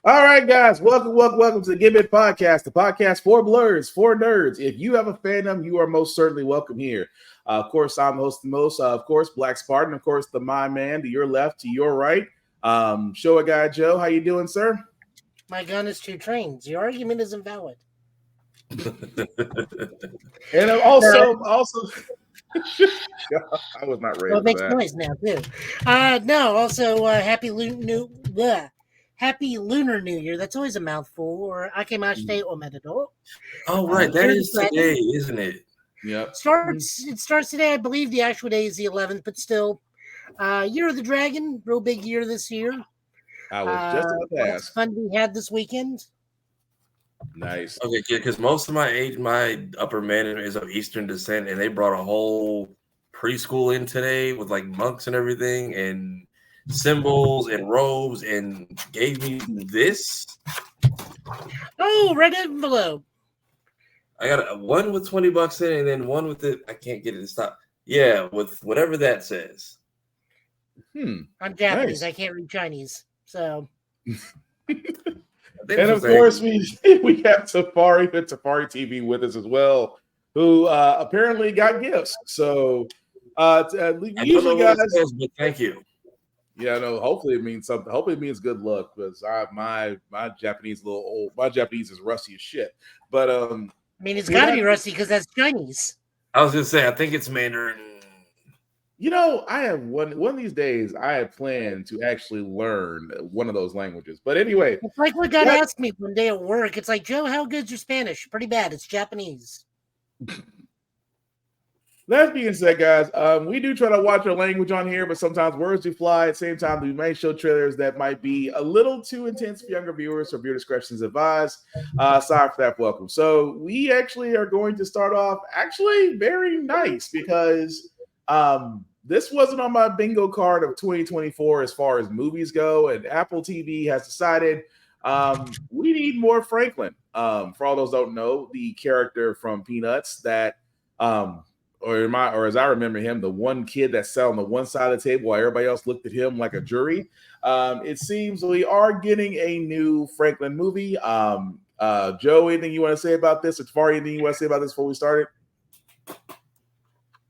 All right, guys, welcome to the Give It Podcast, the podcast for blurs, for nerds. If you have a fandom, you are most certainly welcome here. Of course, I'm the host of the most, of course, Black Spartan, of course, the my man to your left, to your right. Show a guy, Joe. How you doing, sir? My gun is 2 trains. Your argument is invalid. And also, I was not ready. Well, it makes noise now too. Happy Lunar New Year. That's always a mouthful. Or Akemashite Omedeto. Oh, right. That is today, isn't it? Yep. It starts today. I believe the actual day is the 11th, but still. Year of the Dragon. Real big year this year. I was just about to ask. Fun we had this weekend. Nice. Okay, because most of my upper management is of Eastern descent, and they brought a whole preschool in today with like monks and everything, and symbols and robes, and gave me this. Oh, red envelope. I got one with $20 in, and then one with it. I can't get it to stop. Yeah, with whatever that says. I'm Japanese. Nice. I can't read Chinese, so. And of course, we have Tafari TV with us as well, who apparently got gifts. So usually, guys, but thank you. Yeah, no. Hopefully, it means something. Hopefully, it means good luck because my Japanese is a little old. My Japanese is rusty as shit. But I mean, it's got to be rusty because that's Chinese. I was gonna say, I think it's Mandarin. You know, I have one of these days. I had planned to actually learn one of those languages. But anyway, it's like what God asked me one day at work. It's like, Joe, how good's your Spanish? Pretty bad. It's Japanese. That being said, guys, we do try to watch our language on here, but sometimes words do fly. At the same time, we may show trailers that might be a little too intense for younger viewers, so viewer discretion is advised. Sorry for that. Welcome. So we actually are going to start off actually very nice because this wasn't on my bingo card of 2024 as far as movies go, and Apple TV has decided we need more Franklin. For all those who don't know, the character from Peanuts that or as I remember him, the one kid that sat on the one side of the table while everybody else looked at him like a jury. It seems we are getting a new Franklin movie. Joe, anything you want to say about this? Or Tafari, anything you want to say about this before we started?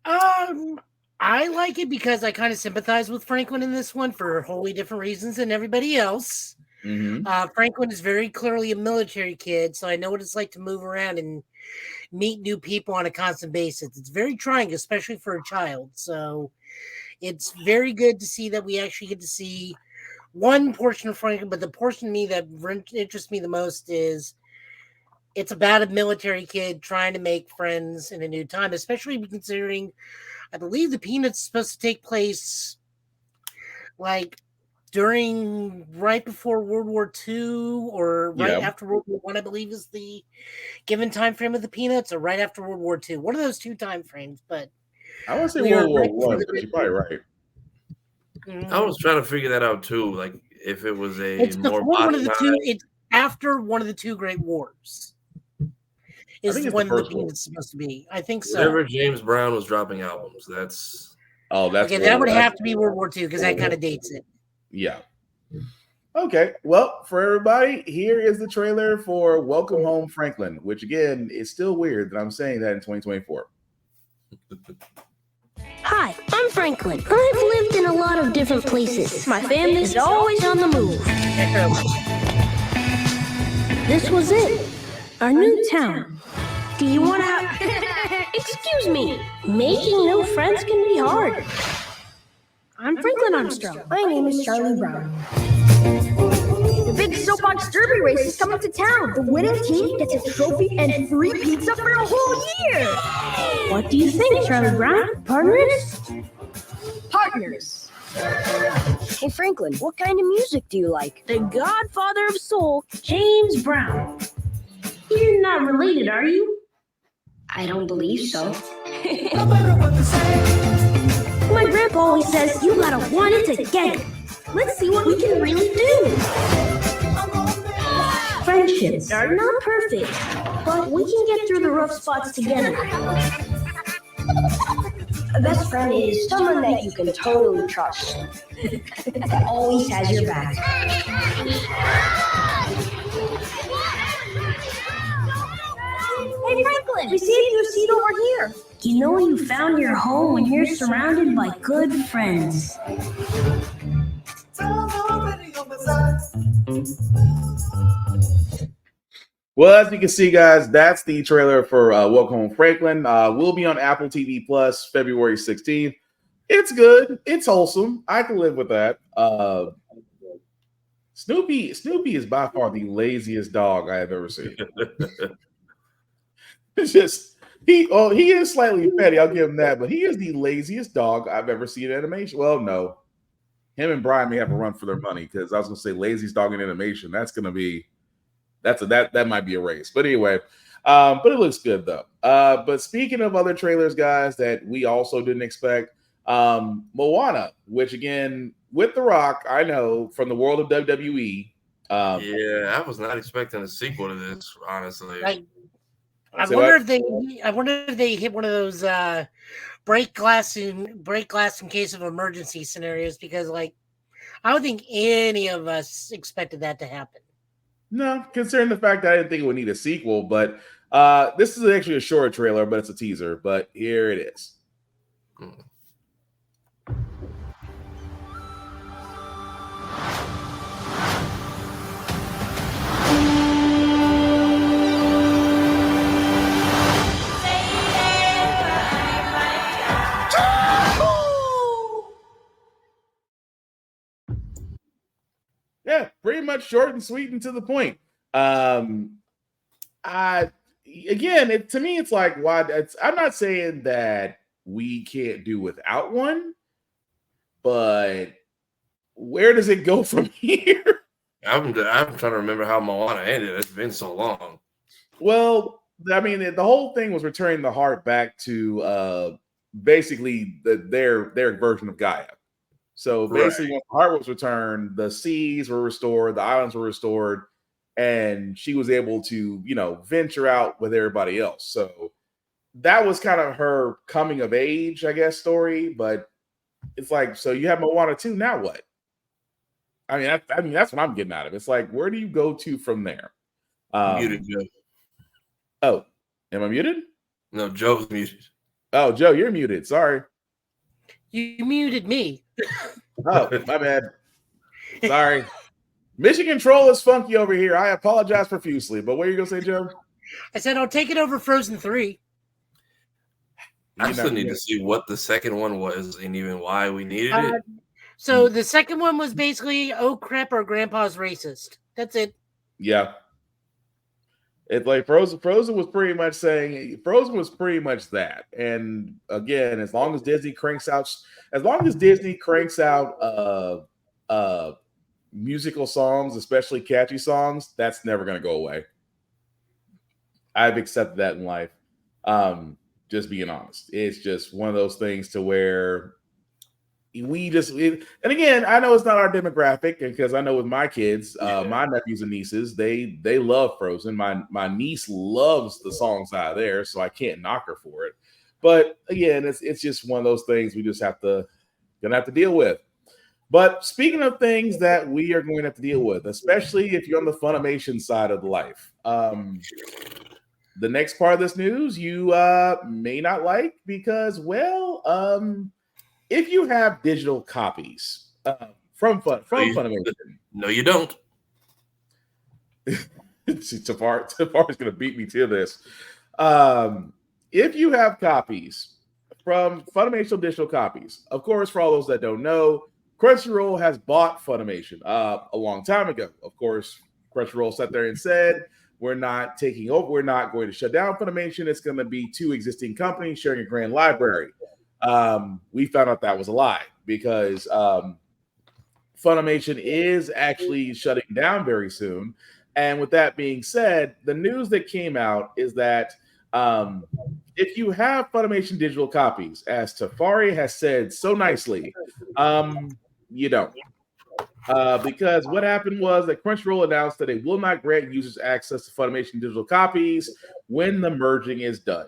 I like it because I kind of sympathize with Franklin in this one for wholly different reasons than everybody else. Mm-hmm. Franklin is very clearly a military kid, so I know what it's like to move around and meet new people on a constant basis. It's very trying, especially for a child. So it's very good to see that we actually get to see one portion of Franklin, but the portion of me that interests me the most is it's about a military kid trying to make friends in a new time, especially considering I believe the Peanuts is supposed to take place like right before World War II or right after World War I believe is the given time frame of the Peanuts, or right after World War II. One of those two time frames, but I want to say World War I, but you're probably right. I was trying to figure that out too, like if it was it's more one of the two. It's after one of the two great wars. Is when the Peanuts supposed to be. I think so. Whenever James Brown was dropping albums, that's okay. That would have to be World War II because that kind of dates it. Yeah. Okay. Well, for everybody, here is the trailer for Welcome Home, Franklin, which again is still weird that I'm saying that in 2024. Hi, I'm Franklin. I've lived in a lot of different places. My family is always on the move. This was it. Our new town. Do you want to... Excuse me. Making new friends can be hard. I'm Franklin Armstrong. My name is Charlie Brown. The big soapbox derby race is coming to town. The winning team gets a trophy and free pizza for a whole year. What do you think, Charlie Brown? Partners? Partners. Hey, Franklin, what kind of music do you like? The godfather of soul, James Brown. You're not related, are you? I don't believe so. My grandpa always says you gotta want it to get it. Let's see what we can really do. Friendships are not perfect, but we can get through the rough spots together. A best friend is someone that you can totally trust. That always has your back. You know you found your home when you're surrounded by good friends. Well, as you can see, guys, that's the trailer for Welcome Home Franklin. Will be on Apple TV Plus February 16th. It's good. It's wholesome. I can live with that. Snoopy is by far the laziest dog I have ever seen. It's just he is slightly petty, I'll give him that, but he is the laziest dog I've ever seen in animation. Well, no. Him and Brian may have a run for their money because I was gonna say laziest dog in animation. That might be a race. But anyway, but it looks good though. But speaking of other trailers, guys, that we also didn't expect, Moana, which again with The Rock, I know from the world of WWE. Yeah, I was not expecting a sequel to this, honestly. I wonder if they hit one of those break glass in case of emergency scenarios, because like I don't think any of us expected that to happen. No, considering the fact that I didn't think it would need a sequel, but this is actually a short trailer, but it's a teaser. But here it is. Yeah, pretty much short and sweet and to the point. To me, it's like why? I'm not saying that we can't do without one, but where does it go from here? I'm trying to remember how Moana ended. It's been so long. Well, I mean, the whole thing was returning the heart back to basically their version of Gaia. So basically, when the heart was returned, the seas were restored, the islands were restored, and she was able to, venture out with everybody else. So that was kind of her coming of age, I guess, story. But it's like, so you have Moana 2, now what? I mean, that's what I'm getting out of it. It's like, where do you go to from there? Muted, Joe. Oh, am I muted? No, Joe's muted. Oh, Joe, you're muted. Sorry. You muted me. Oh, my bad. Sorry. Mission control is funky over here. I apologize profusely. But what are you going to say, Joe? I said I'll take it over Frozen 3. I still need to see what the second one was and even why we needed it. So the second one was basically, oh crap, our grandpa's racist. That's it. Yeah. It's like Frozen was pretty much that. And again, as long as Disney cranks out musical songs, especially catchy songs, that's never going to go away. I've accepted that in life. Just being honest, it's just one of those things to where and again, I know it's not our demographic, because I know with my kids, my nephews and nieces, they love Frozen. My niece loves the songs out of there, so I can't knock her for it. But again, it's just one of those things we just gonna have to deal with. But speaking of things that we are going to have to deal with, especially if you're on the Funimation side of life, the next part of this news you may not like because, if you have digital copies from Funimation, no, you don't. Tafari's going to beat me to this. If you have copies from Funimation digital copies, of course, for all those that don't know, Crunchyroll has bought Funimation a long time ago. Of course, Crunchyroll sat there and said, we're not taking over. We're not going to shut down Funimation. It's going to be two existing companies sharing a grand library. We found out that was a lie because Funimation is actually shutting down very soon. And with that being said, the news that came out is that if you have Funimation digital copies, as Tafari has said so nicely, you don't. Because what happened was that Crunchyroll announced that it will not grant users access to Funimation digital copies when the merging is done,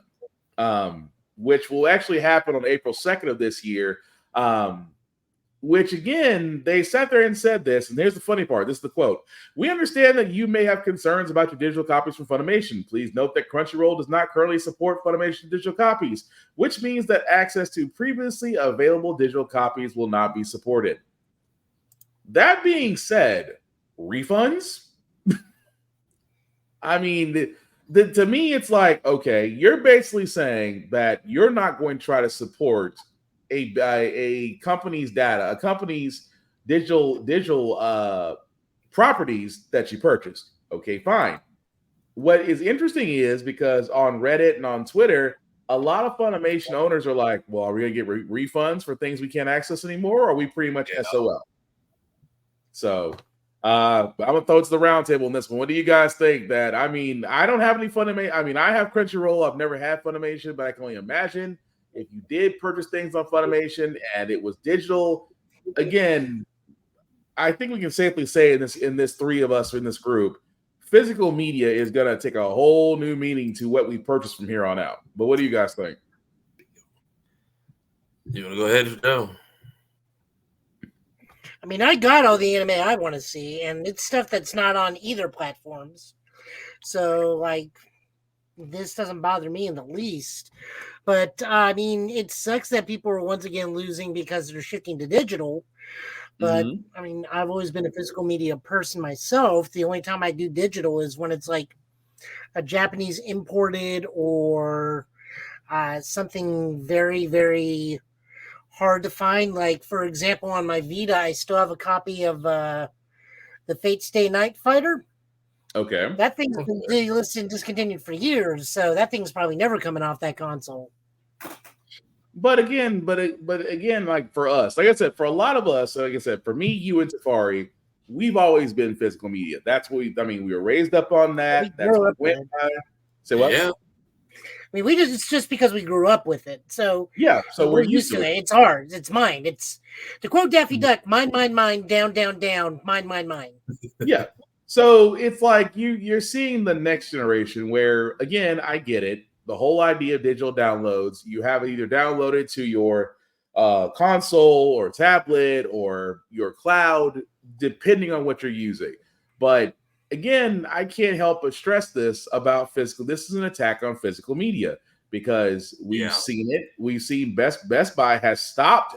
which will actually happen on April 2nd of this year. which again, they sat there and said this, and here's the funny part. This is the quote. We understand that you may have concerns about your digital copies from Funimation. Please note that Crunchyroll does not currently support Funimation digital copies, which means that access to previously available digital copies will not be supported. That being said, refunds? I mean, to me, it's like, okay, you're basically saying that you're not going to try to support a company's data, a company's digital properties that you purchased. Okay, fine. What is interesting is because on Reddit and on Twitter, a lot of Funimation owners are like, well, are we going to get refunds for things we can't access anymore? Or are we pretty much SOL? So I'm going to throw it to the round table on this one. What do you guys think? That, I mean, I don't have any Funimation. I mean, I have Crunchyroll. I've never had Funimation, but I can only imagine if you did purchase things on Funimation and it was digital, again, I think we can safely say in this three of us in this group, physical media is going to take a whole new meaning to what we purchase from here on out. But what do you guys think? You want to go ahead, Joe? I mean, I got all the anime I want to see, and it's stuff that's not on either platforms. So, like, this doesn't bother me in the least. But, I mean, it sucks that people are once again losing because they're shifting to digital. But, I mean, I've always been a physical media person myself. The only time I do digital is when it's like a Japanese imported or something very, very hard to find. Like, for example, on my Vita, I still have a copy of the Fate Stay Night Fighter. Okay. That thing's been delisted and discontinued for years, so that thing's probably never coming off that console. But again, like for us, like I said, for a lot of us, like I said, for me, you and Tafari, we've always been physical media. That's what we were raised up on that. That's what we went by. Say what? Yeah. I mean, it's just because we grew up with it. So yeah, so we're used to it. It's ours. It's mine. It's, to quote Daffy Duck, mine, down, down, mine. Yeah. So it's like you're seeing the next generation where, again, I get it. The whole idea of digital downloads, you have it either downloaded to your console or tablet or your cloud, depending on what you're using. But again, I can't help but stress this about physical. This is an attack on physical media because we've seen it. We've seen Best Buy has stopped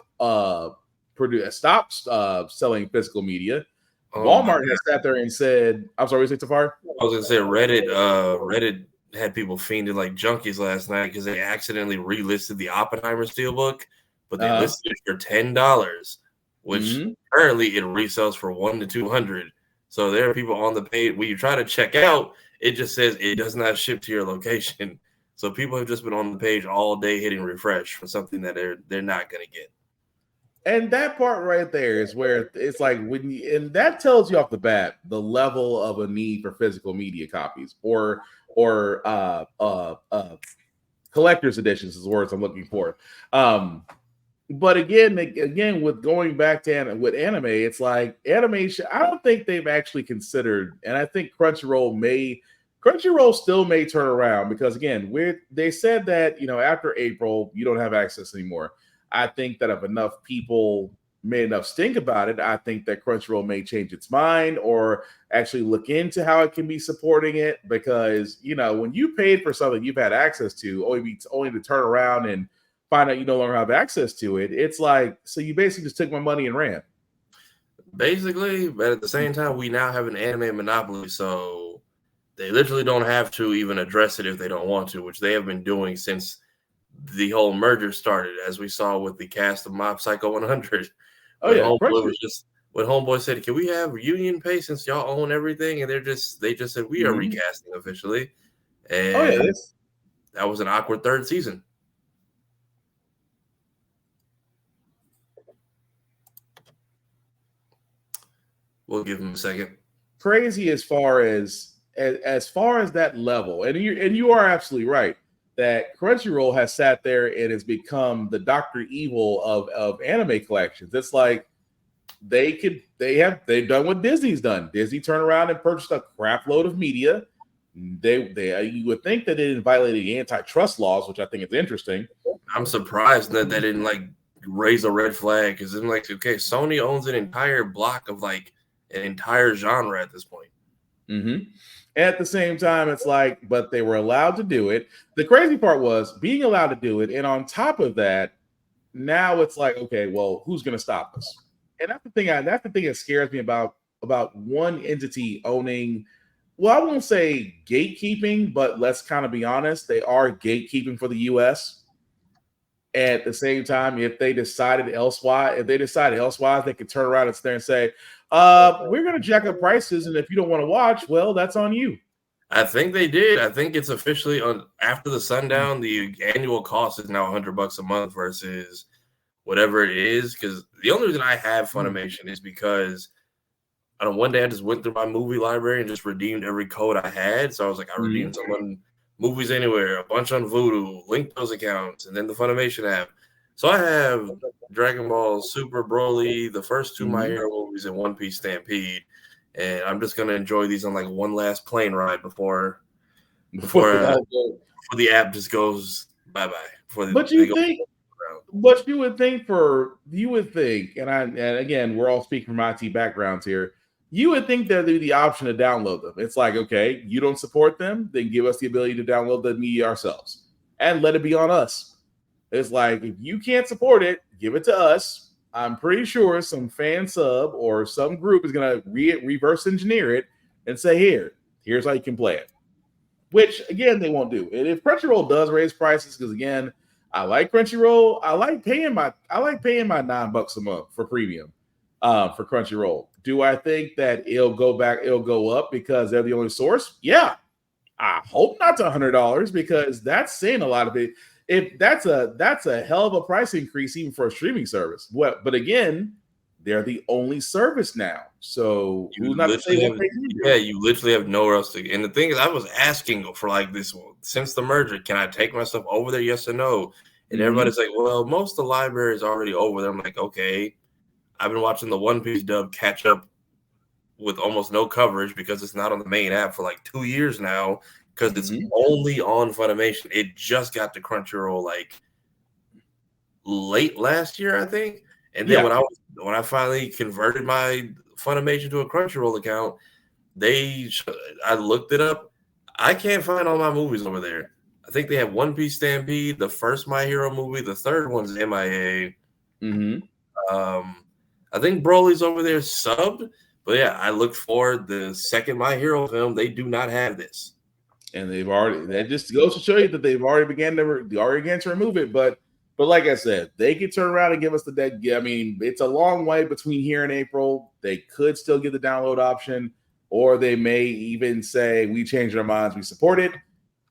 selling physical media. Walmart has sat there and said, "I'm sorry, say Tafari." I was gonna say Reddit had people fiending like junkies last night because they accidentally relisted the Oppenheimer Steelbook, but they listed it for $10, which currently it resells for $100 to $200. So there are people on the page when you try to check out, it just says it does not ship to your location. So people have just been on the page all day hitting refresh for something that they're not going to get. And that part right there is where it's like and that tells you off the bat the level of a need for physical media copies or collector's editions is the words I'm looking for. But again, with going back to with anime, it's like animation. I don't think they've actually considered, and I think Crunchyroll still may turn around because again, they said that after April you don't have access anymore. I think that if enough people made enough stink about it, I think that Crunchyroll may change its mind or actually look into how it can be supporting it because when you paid for something you've had access to, only to turn around and find out you no longer have access to it, it's like, so you basically just took my money and ran. Basically, but at the same time, we now have an anime monopoly, so they literally don't have to even address it if they don't want to, which they have been doing since the whole merger started, as we saw with the cast of Mob Psycho 100. Oh yeah, when Homeboy said, "Can we have reunion pay since y'all own everything?" and they just said, "We are recasting officially," and that was an awkward third season. We'll give him a second. Crazy as far as that level, and you are absolutely right that Crunchyroll has sat there and has become the Dr. Evil of anime collections. It's like they've done what Disney's done. Disney turned around and purchased a crap load of media. You would think that they didn't violate any antitrust laws, which I think is interesting. I'm surprised that they didn't raise a red flag because I'm like, okay, Sony owns an entire block of like an entire genre at this point. Mm-hmm. At the same time, it's like, but they were allowed to do it. The crazy part was being allowed to do it, and on top of that, now it's like, okay, well, who's going to stop us? And that's the thing. That's the thing that scares me about one entity owning. Well, I won't say gatekeeping, but let's kind of be honest. They are gatekeeping for the U.S. At the same time, if they decided elsewise, they could turn around and sit there and say, we're going to jack up prices, and if you don't want to watch, well, that's on you. I think they did. I think it's officially on after the sundown. The annual cost is now $100 a month versus whatever it is. Because the only reason I have Funimation is because I don't know, one day I just went through my movie library and just redeemed every code I had. So I was like, I redeemed someone Movies Anywhere, a bunch on Vudu, linked those accounts, and then the Funimation app. So I have Dragon Ball Super Broly, the first two My Hero movies, and One Piece Stampede. And I'm just gonna enjoy these on like one last plane ride before the app just goes bye bye. But you would think, and again, we're all speaking from IT backgrounds here. You would think there'd be the option to download them. It's like, okay, you don't support them, then give us the ability to download the media ourselves and let it be on us. It's like, if you can't support it, give it to us. I'm pretty sure some fan sub or some group is going to reverse engineer it and say, here's how you can play it. Which, again, they won't do. And if Crunchyroll does raise prices, because, again, I like Crunchyroll. I like paying my $9 a month for premium for Crunchyroll. Do I think that it'll go up because they're the only source? Yeah. I hope not to $100 because that's saying a lot of it. If that's a hell of a price increase even for a streaming service. But again, they're the only service now. So who's not to say what they do? Yeah, you literally have nowhere else to. And the thing is, I was asking for like this since the merger. Can I take my stuff over there? Yes or no? And everybody's like, well, most of the library is already over there. I'm like, okay. I've been watching the One Piece dub catch up with almost no coverage because it's not on the main app for like 2 years now. Because it's only on Funimation. It just got to Crunchyroll like late last year, I think. And then when I finally converted my Funimation to a Crunchyroll account, I looked it up. I can't find all my movies over there. I think they have One Piece Stampede, the first My Hero movie, the third one's MIA. I think Broly's over there subbed, but yeah, I looked for the second My Hero film. They do not have this. And that just goes to show you that they've already began to remove it. But like I said, they could turn around and give us the dead. I mean, it's a long way between here and April. They could still get the download option, or they may even say we changed our minds, we support it.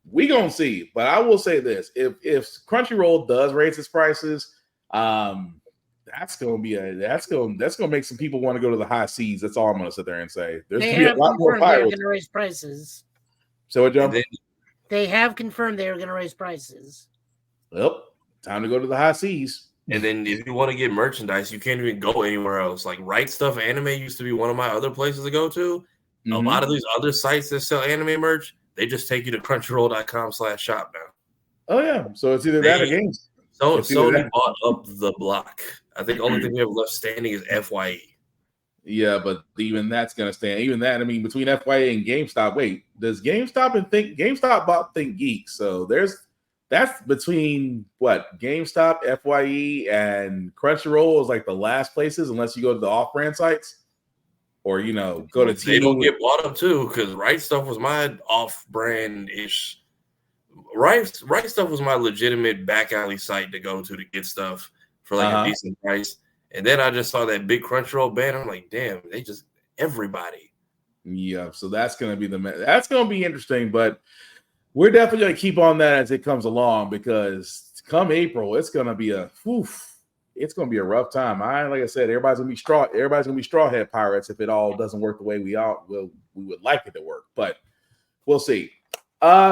We gonna see. But I will say this: if Crunchyroll does raise its prices, that's gonna make some people want to go to the high seas. That's all I'm gonna sit there and say. There's gonna be a lot more pirates. They're gonna raise prices. So what, John? They have confirmed they were going to raise prices. Well, time to go to the high seas. And then if you want to get merchandise, you can't even go anywhere else. Like Right Stuff Anime used to be one of my other places to go to. A lot of these other sites that sell anime merch, they just take you to crunchyroll.com/shop now. Oh, yeah. So it's either that or games. So Sony bought up the block. I think the only thing we have left standing is FYE. Yeah, but even that's going to stand. Even that, I mean, between FYA and GameStop, wait, does GameStop bought Think Geek? So that's between what GameStop, FYE, and Crunchyroll is like the last places, unless you go to the off-brand sites or go to. They don't get bought up too, because Right Stuff was my off-brand ish. Right Stuff was my legitimate back alley site to go to get stuff for like a decent price. And then I just saw that big Crunchyroll banner. I'm like, damn, they just everybody. Yeah, so that's gonna be interesting, but we're definitely gonna keep on that as it comes along because come April, it's gonna be a rough time. Like I said, everybody's gonna be straw hat pirates if it all doesn't work the way we would like it to work, but we'll see.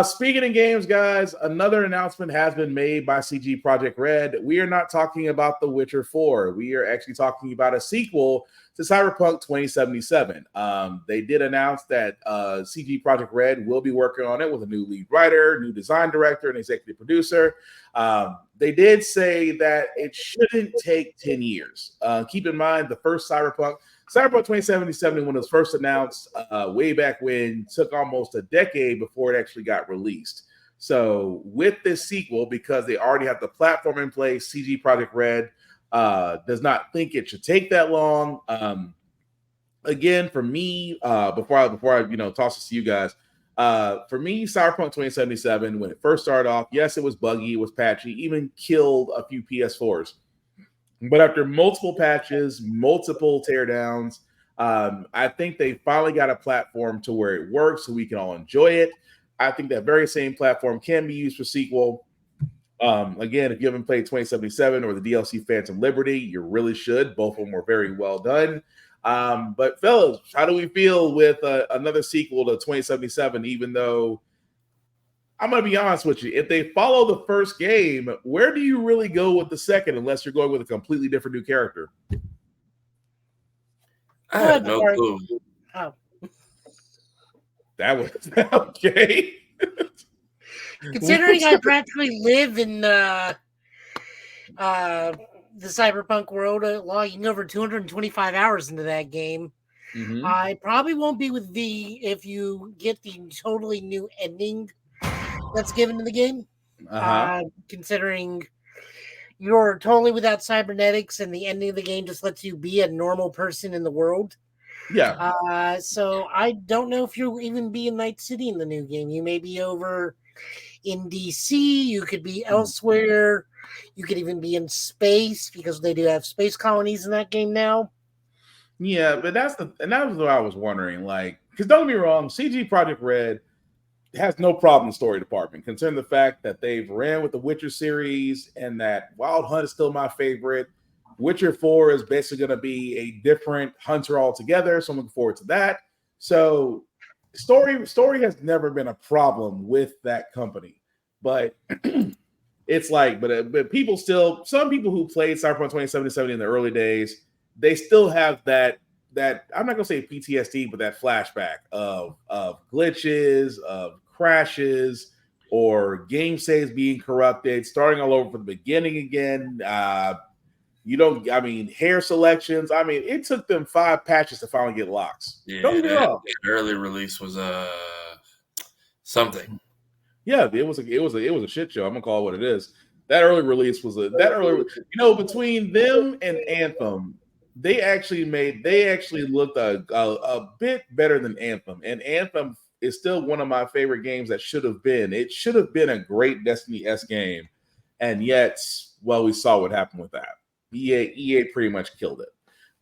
Speaking of games, guys, another announcement has been made by CG Project Red. We are not talking about The Witcher 4. We are actually talking about a sequel to CyberPunk 2077. They did announce that CG Project Red will be working on it with a new lead writer, new design director, and executive producer. They did say that it shouldn't take 10 years. Keep in mind, the first CyberPunk 2077, when it was first announced way back when, took almost a decade before it actually got released. So with this sequel, because they already have the platform in place, CG Project Red does not think it should take that long. Again, for me, before I toss this to you guys, for me, Cyberpunk 2077, when it first started off, yes, it was buggy, it was patchy, even killed a few PS4s. But after multiple patches, multiple teardowns, I think they finally got a platform to where it works so we can all enjoy it. I think that very same platform can be used for sequel. Again, if you haven't played 2077 or the DLC Phantom Liberty, you really should. Both of them were very well done. But fellas, how do we feel with another sequel to 2077, even though I'm going to be honest with you. If they follow the first game, where do you really go with the second unless you're going with a completely different new character? I have no clue. Oh. That was okay. Considering I practically live in the Cyberpunk world, logging over 225 hours into that game, I probably won't be with V if you get the totally new ending that's given to the game. Considering you're totally without cybernetics and the ending of the game just lets you be a normal person in the world. Yeah. So I don't know if you'll even be in Night City in the new game. You may be over in DC. You could be elsewhere. You could even be in space because they do have space colonies in that game now. Yeah, but that was what I was wondering. Like, because don't get me wrong, CG Project Red has no problem in the story department, considering the fact that they've ran with the Witcher series and that Wild Hunt is still my favorite. Witcher 4 is basically going to be a different hunter altogether, so I'm looking forward to that. So story has never been a problem with that company, but it's like, but people still, some people who played Cyberpunk 2077 in the early days, they still have that I'm not gonna say PTSD, but that flashback of glitches, of crashes, or game saves being corrupted, starting all over from the beginning again. Hair selections. I mean, it took them 5 patches to finally get locks. Yeah, don't get me wrong. The early release was something. Yeah, it was a shit show. I'm gonna call it what it is. That early release was between them and Anthem, they actually looked a bit better than Anthem, and Anthem is still one of my favorite games that should have been. It should have been a great Destiny-esque game, and yet, well, we saw what happened with that. EA pretty much killed it.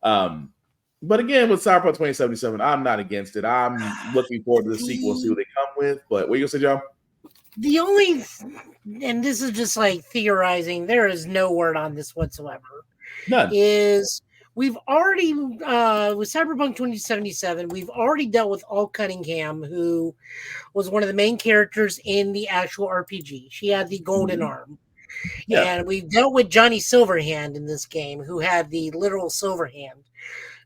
But again, with Cyberpunk 2077, I'm not against it. I'm looking forward to the sequel, see what they come with. But what are you gonna say, John? The only, and this is just like theorizing, there is no word on this whatsoever. None. Is we've already, with Cyberpunk 2077, we've already dealt with Al Cunningham, who was one of the main characters in the actual RPG. She had the golden arm. Yeah. And we've dealt with Johnny Silverhand in this game, who had the literal silver hand.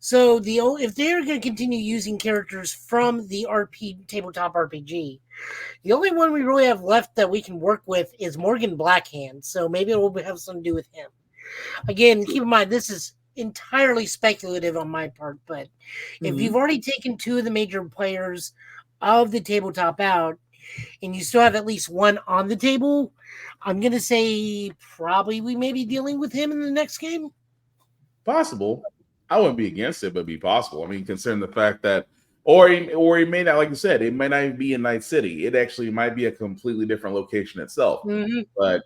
So if they're going to continue using characters from the tabletop RPG, the only one we really have left that we can work with is Morgan Blackhand. So maybe it will have something to do with him. Again, keep in mind, this is entirely speculative on my part, but if you've already taken 2 of the major players of the tabletop out, and you still have at least one on the table, I'm going to say probably we may be dealing with him in the next game. Possible. I wouldn't be against it, but it'd be possible. I mean, considering the fact that, or he may not, like you said, it might not even be in Night City. It actually might be a completely different location itself. But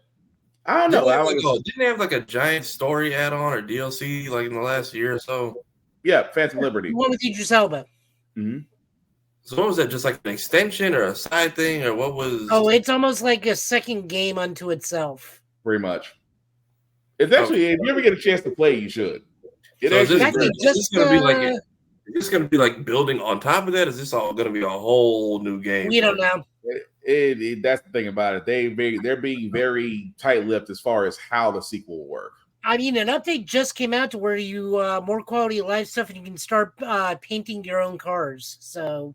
I don't know. Didn't they have like a giant story add-on or DLC like in the last year or so? Yeah, Phantom Liberty. The one with Idris Elba. So what was that? Just like an extension or a side thing, or what was? Oh, it's almost like a second game unto itself. Pretty much. It's actually, if you ever get a chance to play, you should. Is this going to be like building on top of that? Is this all going to be a whole new game? We don't know. That's the thing about it. They're being very tight-lipped as far as how the sequel will work. I mean, an update just came out to where you more quality of life stuff, and you can start painting your own cars. So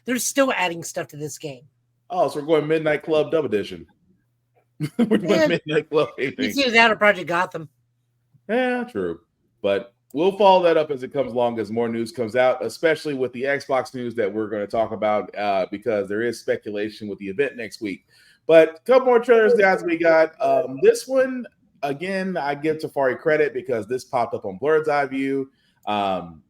they're still adding stuff to this game. Oh, so we're going Midnight Club Dub Edition. We're doing Midnight Club. It's either that or Project Gotham. Yeah, true. But we'll follow that up as it comes along, as more news comes out, especially with the Xbox news that we're going to talk about because there is speculation with the event next week. But a couple more trailers, guys, we got. This one, again, I give Tafari credit because this popped up on Blurred's Eye View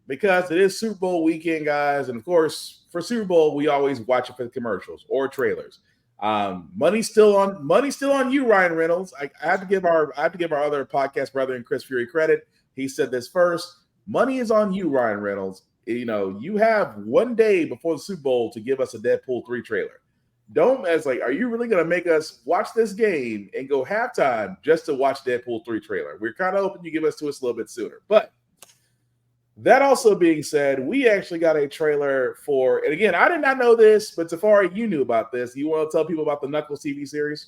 because it is Super Bowl weekend, guys. And, of course, for Super Bowl, we always watch it for the commercials or trailers. Money's still on you, Ryan Reynolds. I have to give our other podcast brother and Chris Fury credit. He said this first. Money is on you, Ryan Reynolds. You know, you have one day before the Super Bowl to give us a Deadpool 3 trailer. Are you really going to make us watch this game and go halftime just to watch Deadpool 3 trailer? We're kind of hoping you give us to us a little bit sooner. But that also being said, we actually got a trailer for, and again, I did not know this, but Tafari, you knew about this. You want to tell people about the Knuckles TV series?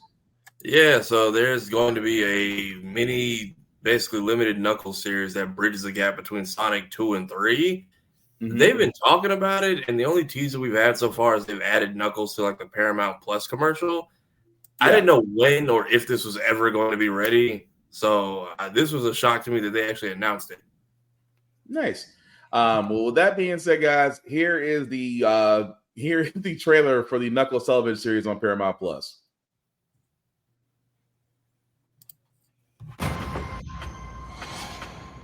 Yeah, so there's going to be a mini, basically limited Knuckles series that bridges the gap between Sonic 2 and 3. Mm-hmm. They've been talking about it, and the only teaser we've had so far is they've added Knuckles to like the Paramount Plus commercial. Yeah. I didn't know when or if this was ever going to be ready, so this was a shock to me that they actually announced it. Nice. Well, with that being said, guys, here is the trailer for the Knuckles television series on Paramount Plus.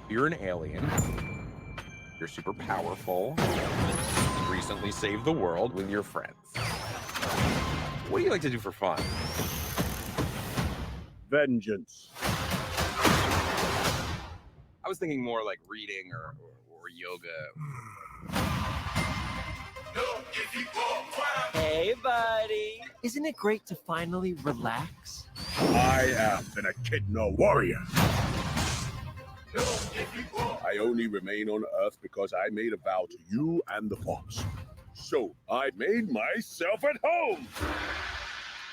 You're an alien. You're super powerful. You recently saved the world with your friends. What do you like to do for fun? Vengeance. I was thinking more like reading or yoga. Hey, buddy. Isn't it great to finally relax? I am an Echidna warrior. I only remain on Earth because I made a vow to you and the Force. So I made myself at home.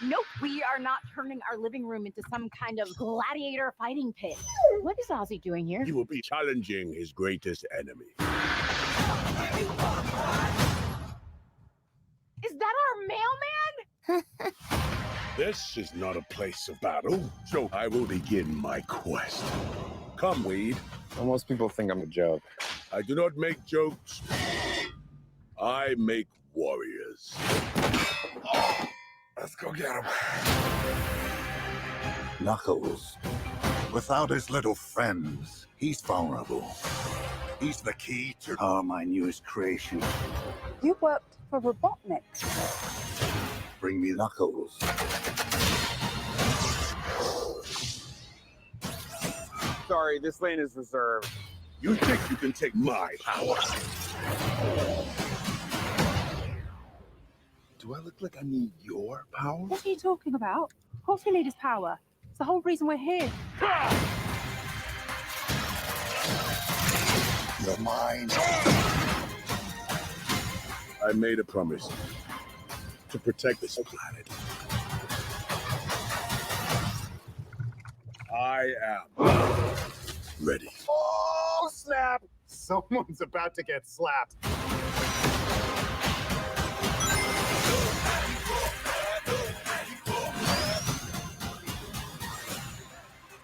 Nope, we are not turning our living room into some kind of gladiator fighting pit. What is Ozzy doing here? He will be challenging his greatest enemy. Is that our mailman? This is not a place of battle, so I will begin my quest. Come, Wade. Well, most people think I'm a joke. I do not make jokes. I make warriors. Let's go get him. Knuckles. Without his little friends, he's vulnerable. He's the key to my newest creation. You worked for Robotnik. Bring me Knuckles. Sorry, this lane is reserved. You think you can take my power? Do I look like I need your power? What are you talking about? Of course we need his power. It's the whole reason we're here. You're mine. I made a promise to protect this planet. I am ready. Oh, snap! Someone's about to get slapped.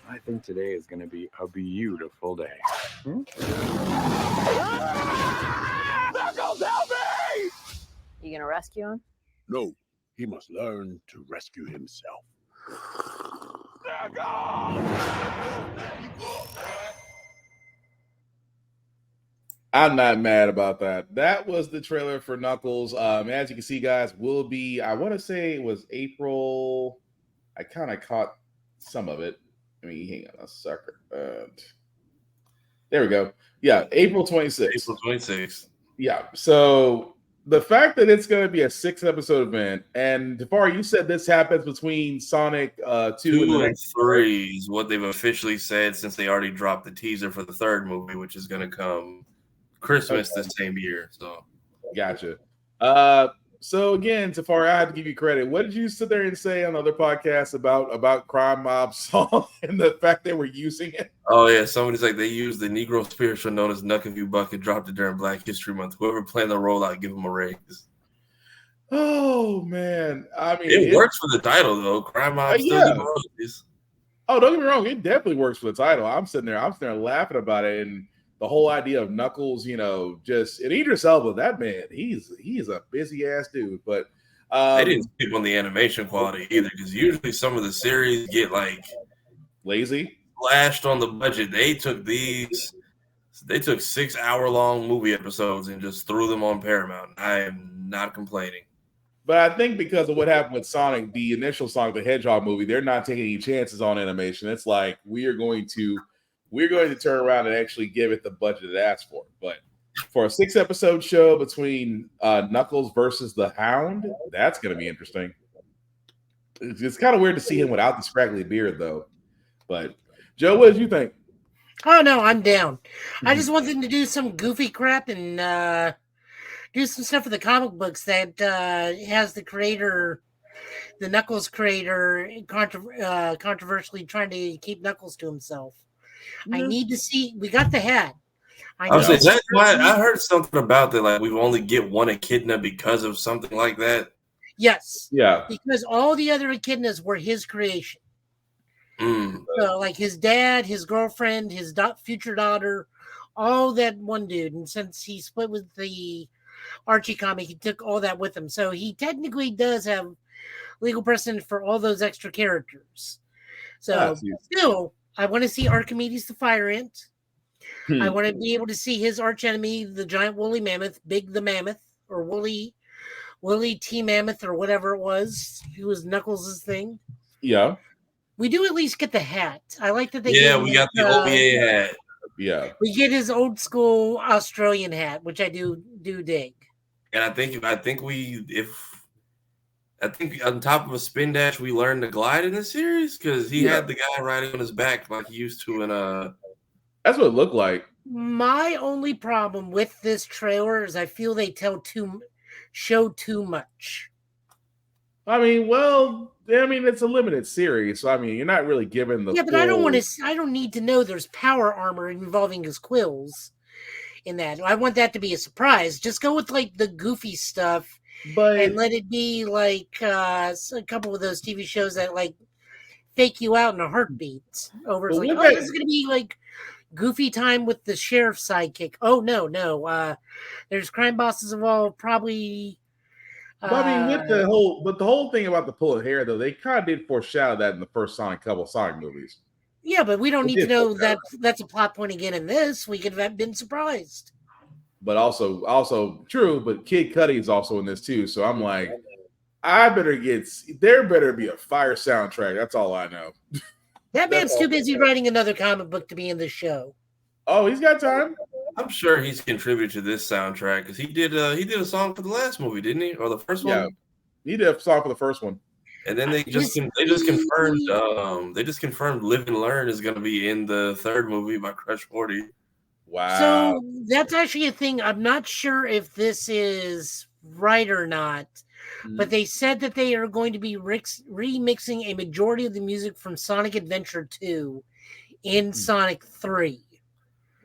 I think today is going to be a beautiful day. Knuckles, help me! You gonna rescue him? No, he must learn to rescue himself. I'm not mad about that. That was the trailer for Knuckles. As you can see, guys, will be, I want to say it was April. I kind of caught some of it. I mean, hang on a second. There we go. Yeah, April 26th. April 26th. Yeah. So the fact that it's going to be a 6-episode event, and Tafari, you said this happens between Sonic 2 and 3 is what they've officially said since they already dropped the teaser for the third movie, which is going to come Christmas this same year. So, gotcha. So again, Tafari, I have to give you credit. What did you sit there and say on other podcasts about Crime Mob song and the fact they were using it? Oh yeah, somebody's like they used the Negro spiritual known as "Knuck If You Buck" and dropped it during Black History Month. Whoever playing the role out, give them a raise. Oh man, I mean, it works for the title though. Crime Mob still get royalties. Oh, don't get me wrong, it definitely works for the title. I'm sitting there laughing about it, and the whole idea of Knuckles, and Idris Elba, that man, he's a busy ass dude. But they didn't skip on the animation quality either, because usually some of the series get like lazy, flashed on the budget. They took 6-hour-long movie episodes and just threw them on Paramount. I am not complaining. But I think because of what happened with Sonic, the initial Sonic the Hedgehog movie, they're not taking any chances on animation. It's like we're going to turn around and actually give it the budget it asked for. But for a 6-episode show between Knuckles versus the Hound, that's going to be interesting. It's kind of weird to see him without the scraggly beard, though. But Joe, what did you think? Oh no, I'm down. I just want them to do some goofy crap and do some stuff with the comic books that has the creator, the Knuckles creator, controversially trying to keep Knuckles to himself. I need to see. We got the hat. I heard something about that. Like we only get one echidna because of something like that. Yes. Yeah. Because all the other echidnas were his creation. So, like his dad, his girlfriend, his future daughter, all that one dude. And since he split with the Archie comic, he took all that with him. So he technically does have legal precedent for all those extra characters. So still, I want to see Archimedes the Fire Ant. I want to be able to see his arch enemy, the giant woolly mammoth, Big the Mammoth, or Woolly T Mammoth, or whatever it was. He was Knuckles' thing. Yeah. We do at least get the hat. I like that they we got the OVA hat. Yeah. We get his old school Australian hat, which I do dig. And I think on top of a spin dash, we learned to glide in the series because he had the guy riding on his back like he used to in That's what it looked like. My only problem with this trailer is I feel they show too much. It's a limited series, so you're not really given the. Yeah, but I don't need to know there's power armor involving his quills in that. I want that to be a surprise. Just go with like the goofy stuff, and let it be like a couple of those TV shows that like fake you out in a heartbeat. This is gonna be like goofy time with the sheriff's sidekick. Oh no. There's crime bosses involved, probably. The whole thing about the pull of hair, though, they kind of did foreshadow that in the first couple Sonic movies. Yeah, but we don't need to know that that's a plot point again in this. We could have been surprised. But also true, but Kid Cudi is also in this too. So I'm like, there better be a fire soundtrack. That's all I know. That man's too busy writing another comic book to be in this show. Oh, he's got time. I'm sure he's contributed to this soundtrack because he did a song for the last movie, didn't he? Or the first one? Yeah, he did a song for the first one. And then they just confirmed Live and Learn is going to be in the third movie by Crush 40. Wow. So that's actually a thing. I'm not sure if this is right or not, but they said that they are going to be remixing a majority of the music from Sonic Adventure 2 in Sonic 3.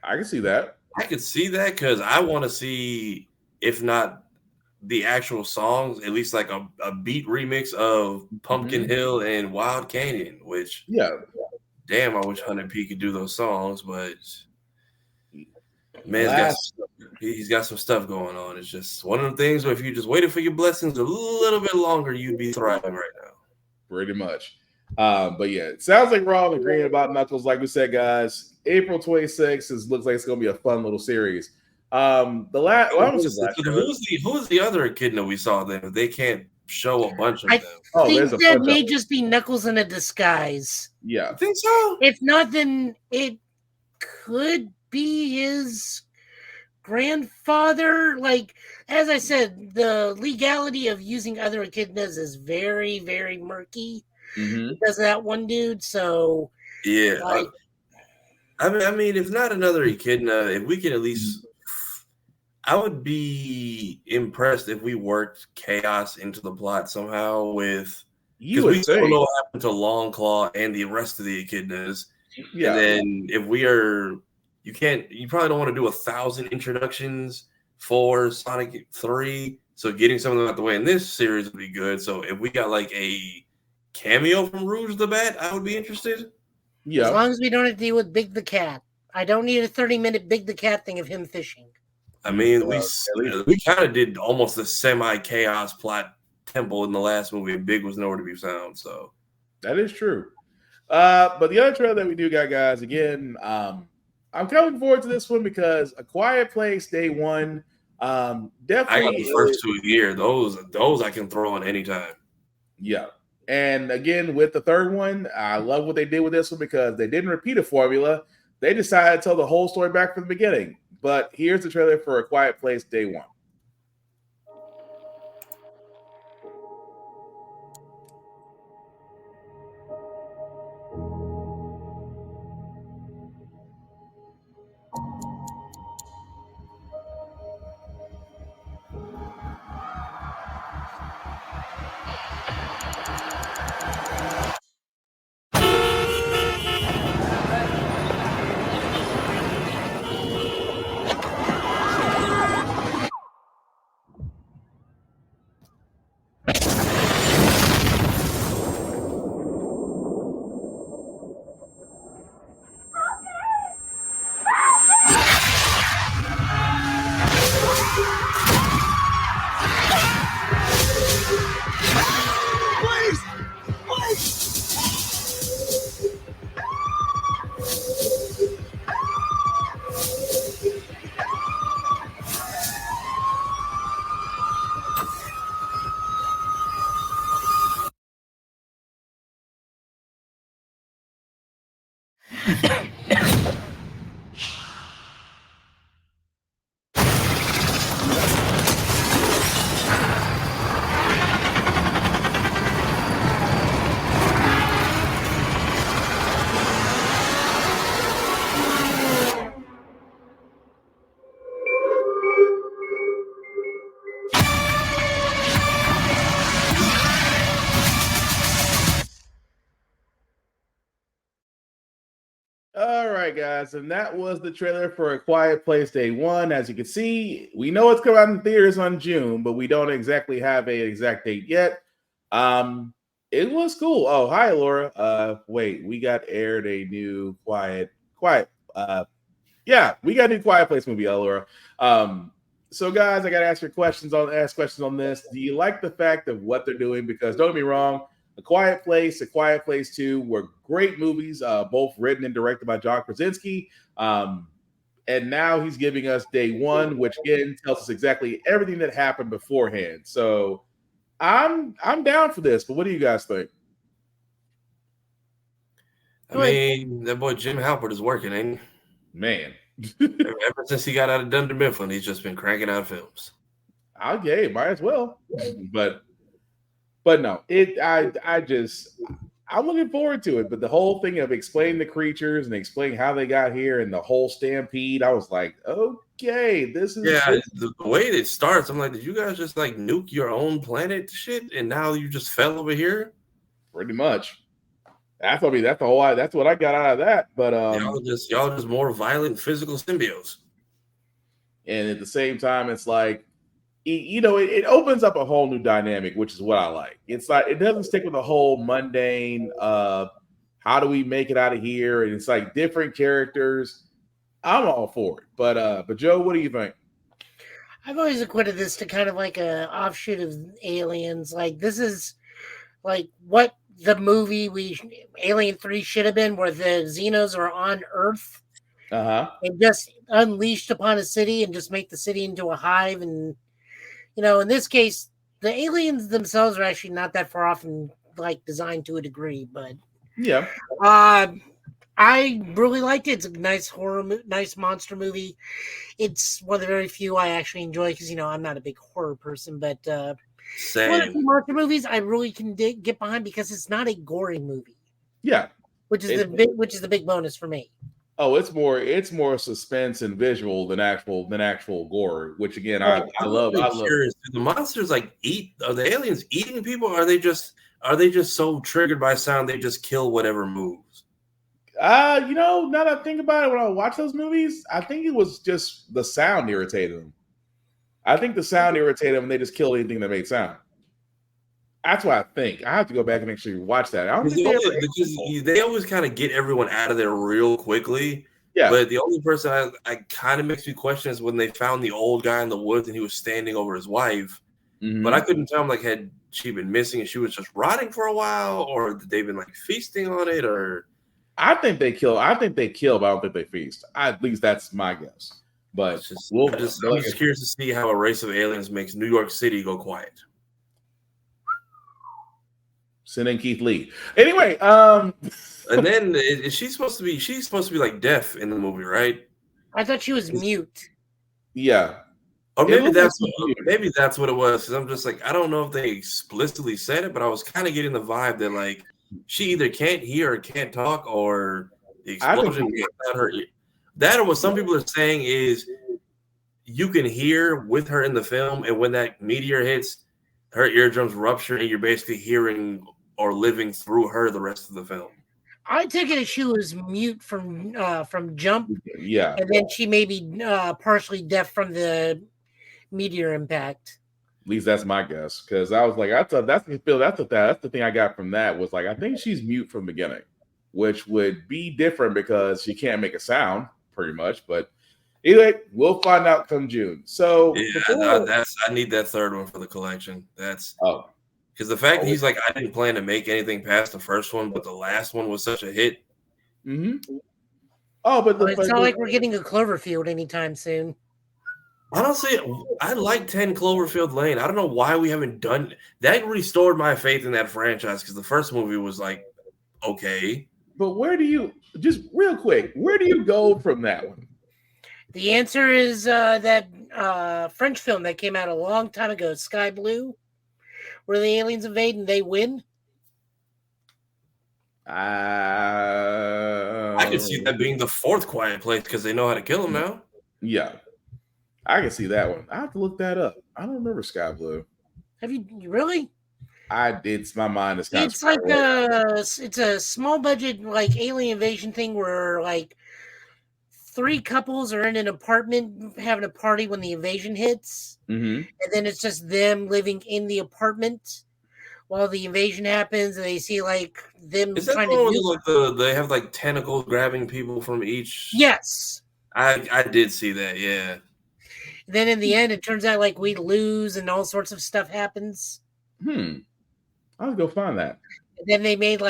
I can see that. I could see that because I want to see, if not the actual songs, at least like a beat remix of Pumpkin Hill and Wild Canyon, which, damn, I wish 100P could do those songs, but he's got some stuff going on. It's just one of the things where if you just waited for your blessings a little bit longer, you'd be thriving right now. Pretty much. But yeah, it sounds like we're all agreeing about Knuckles. Like we said, guys, April 26th looks like it's going to be a fun little series. Who was the other echidna we saw then? They can't show a bunch of them. I think that may just be Knuckles in a disguise. Yeah. I think so. If not, then it could be his grandfather. Like, as I said, the legality of using other echidnas is very, very murky because of that one dude. So, yeah. I mean, if not another echidna, if we can at least, I would be impressed if we worked chaos into the plot somehow because we still don't know what happened to Longclaw and the rest of the echidnas. Yeah. And then if you probably don't want to do 1,000 introductions for Sonic 3. So getting some of them out the way in this series would be good. So if we got like a cameo from Rouge the Bat, I would be interested. Yeah. As long as we don't have to deal with Big the Cat. I don't need a 30-minute Big the Cat thing of him fishing. I mean, we kind of did almost a semi-chaos plot temple in the last movie, and Big was nowhere to be found. So that is true. But the other trailer that we do got, guys, again, I'm coming forward to this one because A Quiet Place Day One. Definitely, I got the first 2 a year. Those I can throw on anytime. Yeah. And again, with the third one, I love what they did with this one because they didn't repeat a formula. They decided to tell the whole story back from the beginning. But here's the trailer for A Quiet Place Day One. All right, guys, and that was the trailer for A Quiet Place Day One. As you can see, we know it's coming out in theaters on June, but we don't exactly have an exact date yet. It was cool. Oh, hi, Laura. Wait, we got aired a new Quiet. Yeah, we got a new Quiet Place movie, Laura. So, guys, I got to ask questions on this. Do you like the fact of what they're doing? Because don't get me wrong. A Quiet Place, A Quiet Place 2 were great movies, both written and directed by John Krasinski. And now he's giving us Day One, which again tells us exactly everything that happened beforehand. So I'm down for this, but what do you guys think? I mean, that boy Jim Halpert is working, ain't he? Man. Ever since he got out of Dunder Mifflin, he's just been cranking out films. Okay, might as well. But no, I'm looking forward to it. But the whole thing of explaining the creatures and explaining how they got here and the whole stampede, I was like, okay, this is the way it starts. I'm like, did you guys just like nuke your own planet shit, and now you just fell over here? Pretty much. That's what I got out of that. But y'all just more violent physical symbiotes. And at the same time, it's like, it opens up a whole new dynamic, which is what I like. It's like it doesn't stick with the whole mundane how do we make it out of here? And it's like different characters. I'm all for it. But Joe, what do you think? I've always equated this to kind of like a offshoot of Aliens. Like this is like what the movie Alien 3 should have been, where the Xenos are on Earth and just unleashed upon a city and just make the city into a hive. And in this case, the aliens themselves are actually not that far off and like designed to a degree. But yeah, I really liked it. It's a nice nice monster movie. It's one of the very few I actually enjoy because I'm not a big horror person, but one of the monster movies I really can get behind because it's not a gory movie. Yeah, which is the big bonus for me. Oh, it's more suspense and visual than actual gore, which again I love. I'm curious. Do the monsters like eat? Are the aliens eating people? Or are they just so triggered by sound they just kill whatever moves? Now that I think about it, when I watch those movies, I think it was just the sound irritated them. I think the sound irritated them, and they just killed anything that made sound. That's what I think. I have to go back and actually watch that. I don't think they always kind of get everyone out of there real quickly. Yeah. But the only person I kind of makes me question is when they found the old guy in the woods and he was standing over his wife. Mm-hmm. But I couldn't tell him had she been missing and she was just rotting for a while, or they've been feasting on it, or I think they kill, but I don't think they feast. At least that's my guess. But I'm just curious to see how a race of aliens makes New York City go quiet. Send in Keith Lee. Anyway, and then she's supposed to be deaf in the movie, right? I thought she was mute. Yeah. Or maybe that's what it was. Because I'm just I don't know if they explicitly said it, but I was kind of getting the vibe that she either can't hear or can't talk, or the explosion got her. That or what some people are saying is you can hear with her in the film, and when that meteor hits, her eardrums rupture, and you're basically hearing or living through her the rest of the film. I took it as she was mute from jump. Yeah. And then she may be partially deaf from the meteor impact. At least that's my guess. Because I was that's the thing I got from that was I think she's mute from the beginning, which would be different because she can't make a sound pretty much. But anyway, we'll find out come June. So I need that third one for the collection. Because the fact that he's I didn't plan to make anything past the first one, but the last one was such a hit. Mm-hmm. Oh, but it's not like we're getting a Cloverfield anytime soon. Honestly, I like 10 Cloverfield Lane. I don't know why we haven't done that. Restored my faith in that franchise because the first movie was okay. But where do you real quick? Where do you go from that one? The answer is that French film that came out a long time ago, Sky Blue, where the aliens invade and they win. I can see that being the fourth Quiet Place because they know how to kill them now. Yeah, I can see that one. I have to look that up. I don't remember Sky Blue. Have you really? I did. My mind is kind of. It's a small budget alien invasion thing where three couples are in an apartment having a party when the invasion hits, and then it's just them living in the apartment while the invasion happens, and they see them is that trying to they have tentacles grabbing people from each. Yes, I did see that. Yeah. Then in the end, it turns out we lose and all sorts of stuff happens. I'll go find that. And then they made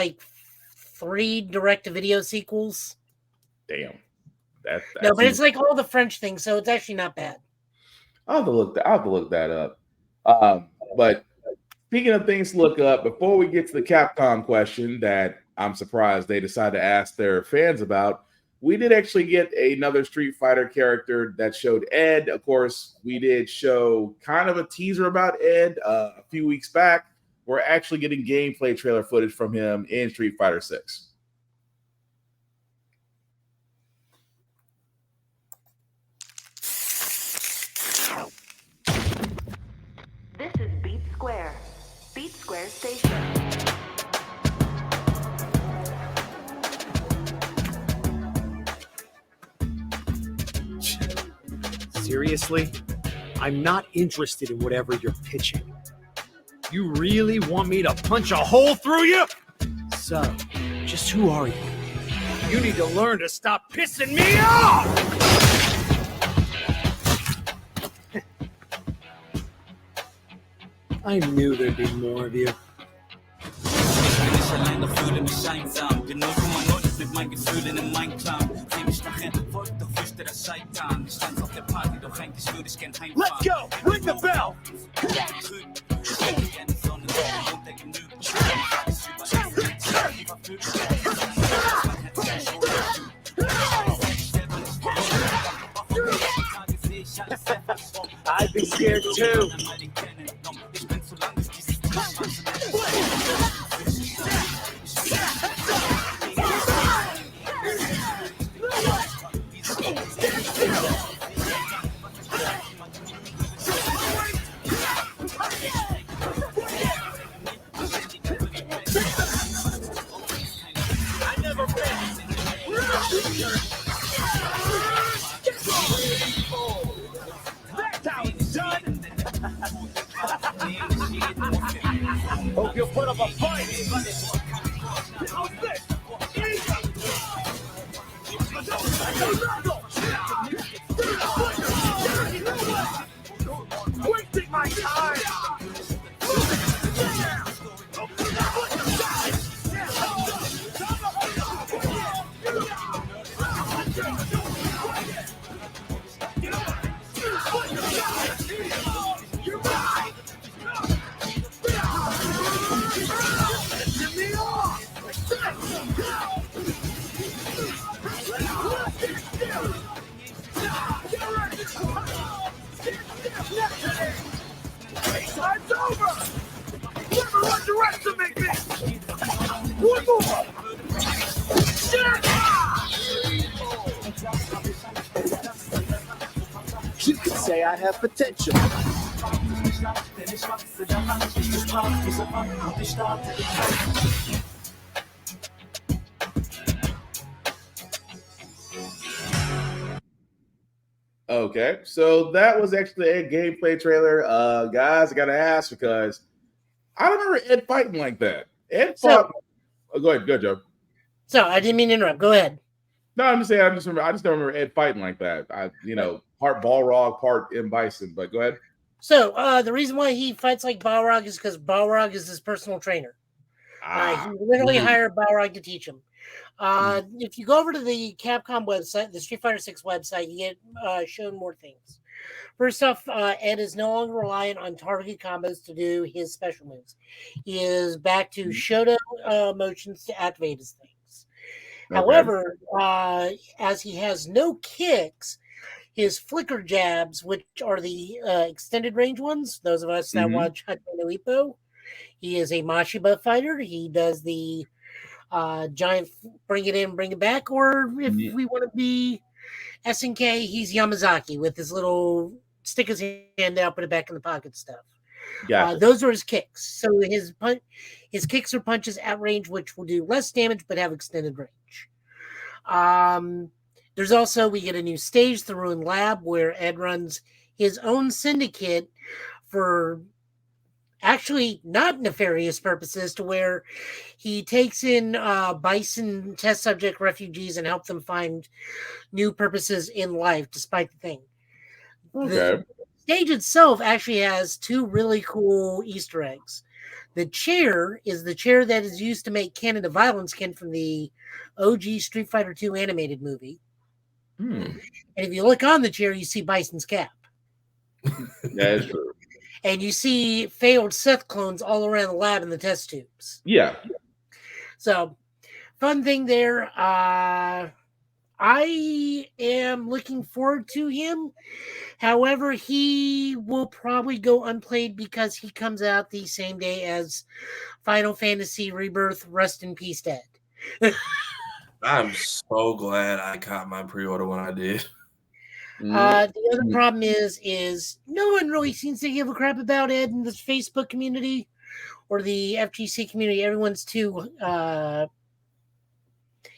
3 direct-to-video sequels. Damn. No, but it's all the French things, so it's actually not bad. I'll have to look that up. But speaking of things to look up, before we get to the Capcom question that I'm surprised they decided to ask their fans about, we did actually get another Street Fighter character that showed Ed. Of course, we did show kind of a teaser about Ed a few weeks back. We're actually getting gameplay trailer footage from him in Street Fighter 6. This is Beat Square Station. Seriously? I'm not interested in whatever you're pitching. You really want me to punch a hole through you? So, just who are you? You need to learn to stop pissing me off! I knew there'd be more of you. Let's go! Ring the bell! I'd be scared too. You put up a fight. How's this? Wasting my time. Time's over! Never underestimate me! One more! You could say I have potential. Okay, so that was actually a gameplay trailer. Guys, I gotta ask because I don't remember Ed fighting like that. Ed fought. Go ahead, Joe. So I didn't mean to interrupt. Go ahead. No, I'm just saying. I just don't remember Ed fighting like that. Part Balrog, part M. Bison. But go ahead. So the reason why he fights like Balrog is because Balrog is his personal trainer. He literally hired Balrog to teach him. If you go over to the Capcom website, the Street Fighter 6 website, you get shown more things. First off, Ed is no longer reliant on targeted combos to do his special moves. He is back to Shoto motions to activate his things. Okay. However, as he has no kicks, his flicker jabs, which are the extended range ones, those of us that watch Hajime no Ippo, he is a Mashiba fighter. He does the giant bring it in, bring it back, or if we want to be SNK, he's Yamazaki with his little stick his hand out, put it back in the pocket stuff. Gotcha. Those are his kicks. So his kicks are punches at range, which will do less damage but have extended range. There's also, we get a new stage, the Ruin Lab, where Ed runs his own syndicate for actually not nefarious purposes, to where he takes in Bison test subject refugees and help them find new purposes in life, despite the thing. Okay. The stage itself actually has two really cool Easter eggs. The chair is the chair that is used to make Ken into Violence Ken from the OG Street Fighter II animated movie. And if you look on the chair, you see Bison's cap. That is true. And you see failed Seth clones all around the lab in the test tubes. Yeah. So, fun thing there. I am looking forward to him. However, he will probably go unplayed because he comes out the same day as Final Fantasy Rebirth. Rest in peace, Dad. I'm so glad I caught my pre-order when I did. The other problem is no one really seems to give a crap about Ed in this Facebook community or the FGC community. Everyone's too,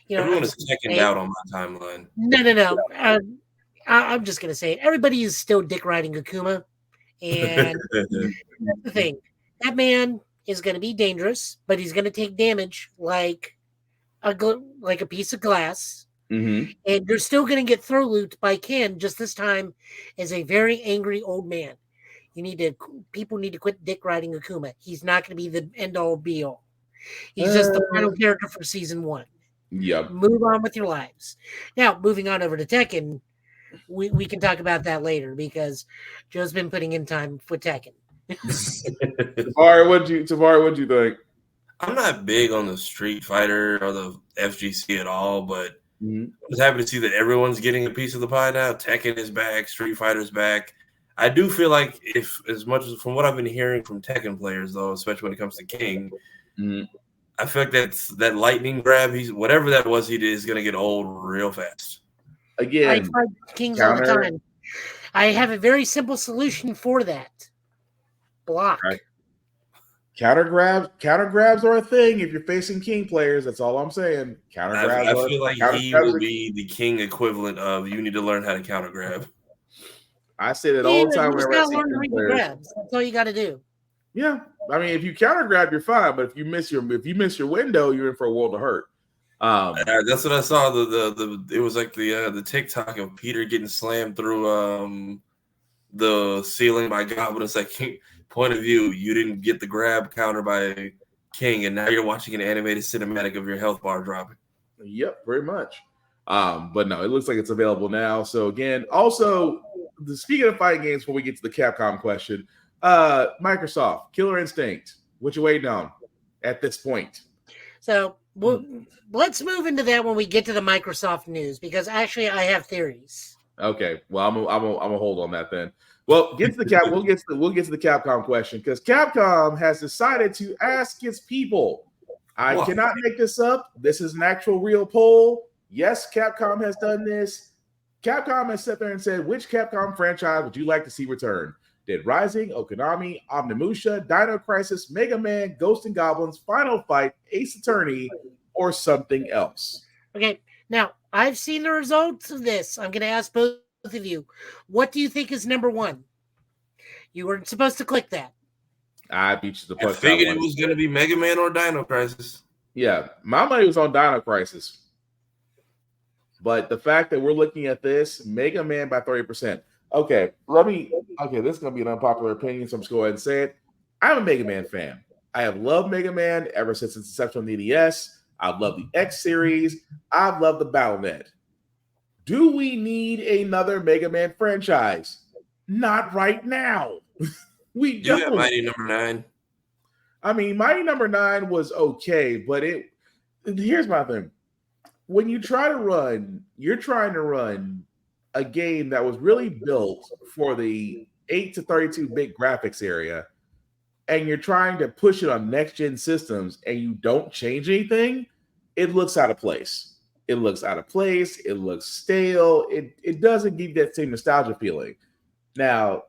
everyone is checking out on my timeline. No. I'm just gonna say it. Everybody is still dick riding Akuma, and that's the thing. That man is gonna be dangerous, but he's gonna take damage like a piece of glass. And you're still going to get throw looped by Ken, just this time as a very angry old man. People need to quit dick riding Akuma. He's not going to be the end all be all. He's just the final character for season 1. Yep. Move on with your lives. Now, moving on over to Tekken, we can talk about that later because Joe's been putting in time with Tekken. Tafari, what'd you think? I'm not big on the Street Fighter or the FGC at all, but I was happy to see that everyone's getting a piece of the pie now. Tekken is back, Street Fighter's back. I do feel like as much as from what I've been hearing from Tekken players, though, especially when it comes to King, I feel like that lightning grab, whatever that was he did, is going to get old real fast. Again, I fight Kings all the time. I have a very simple solution for that. Block. Right. Counter grabs are a thing if you're facing King players. That's all I'm saying. Counter grabs. I feel like he will be the King equivalent of you need to learn how to counter grab. I say that all the time whenever I see King players. That's all you got to do. Yeah, I mean, if you counter grab, you're fine. But if you miss your window, you're in for a world of hurt. That's what I saw. It was like the TikTok of Peter getting slammed through the ceiling by Goblin. It's like point of view, you didn't get the grab counter by King, and now you're watching an animated cinematic of your health bar dropping. Yep, very much. But no, it looks like it's available now. So again, also speaking of fighting games, before we get to the Capcom question, Microsoft Killer Instinct. What you waiting on at this point? So let's move into that when we get to the Microsoft news, because actually I have theories. Okay, well I'm gonna hold on that then. Well, we'll get to the Capcom question, because Capcom has decided to ask its people. I cannot make this up. This is an actual real poll. Yes, Capcom has done this. Capcom has sat there and said, which Capcom franchise would you like to see return? Dead Rising, Okami, Omnimusha, Dino Crisis, Mega Man, Ghosts and Goblins, Final Fight, Ace Attorney, or something else? Okay, now I've seen the results of this. I'm going to ask both of you. What do you think is number one? You weren't supposed to click that. I beat you the punch. I figured it was going to be Mega Man or Dino Crisis. Yeah, my money was on Dino Crisis. But the fact that we're looking at this, Mega Man by 30%. Okay, this is going to be an unpopular opinion, so I'm just going to go ahead and say it. I'm a Mega Man fan. I have loved Mega Man ever since its inception on the NES. I've loved the X series. I've loved the Battle.net. Do we need another Mega Man franchise? Not right now. We don't. Yeah, Mighty Number 9. I mean, Mighty Number 9 was okay, but here's my thing. When you're trying to run a game that was really built for the 8 to 32-bit graphics area, and you're trying to push it on next-gen systems, and you don't change anything, it looks out of place. It looks out of place. It looks stale. It doesn't give that same nostalgia feeling. Now,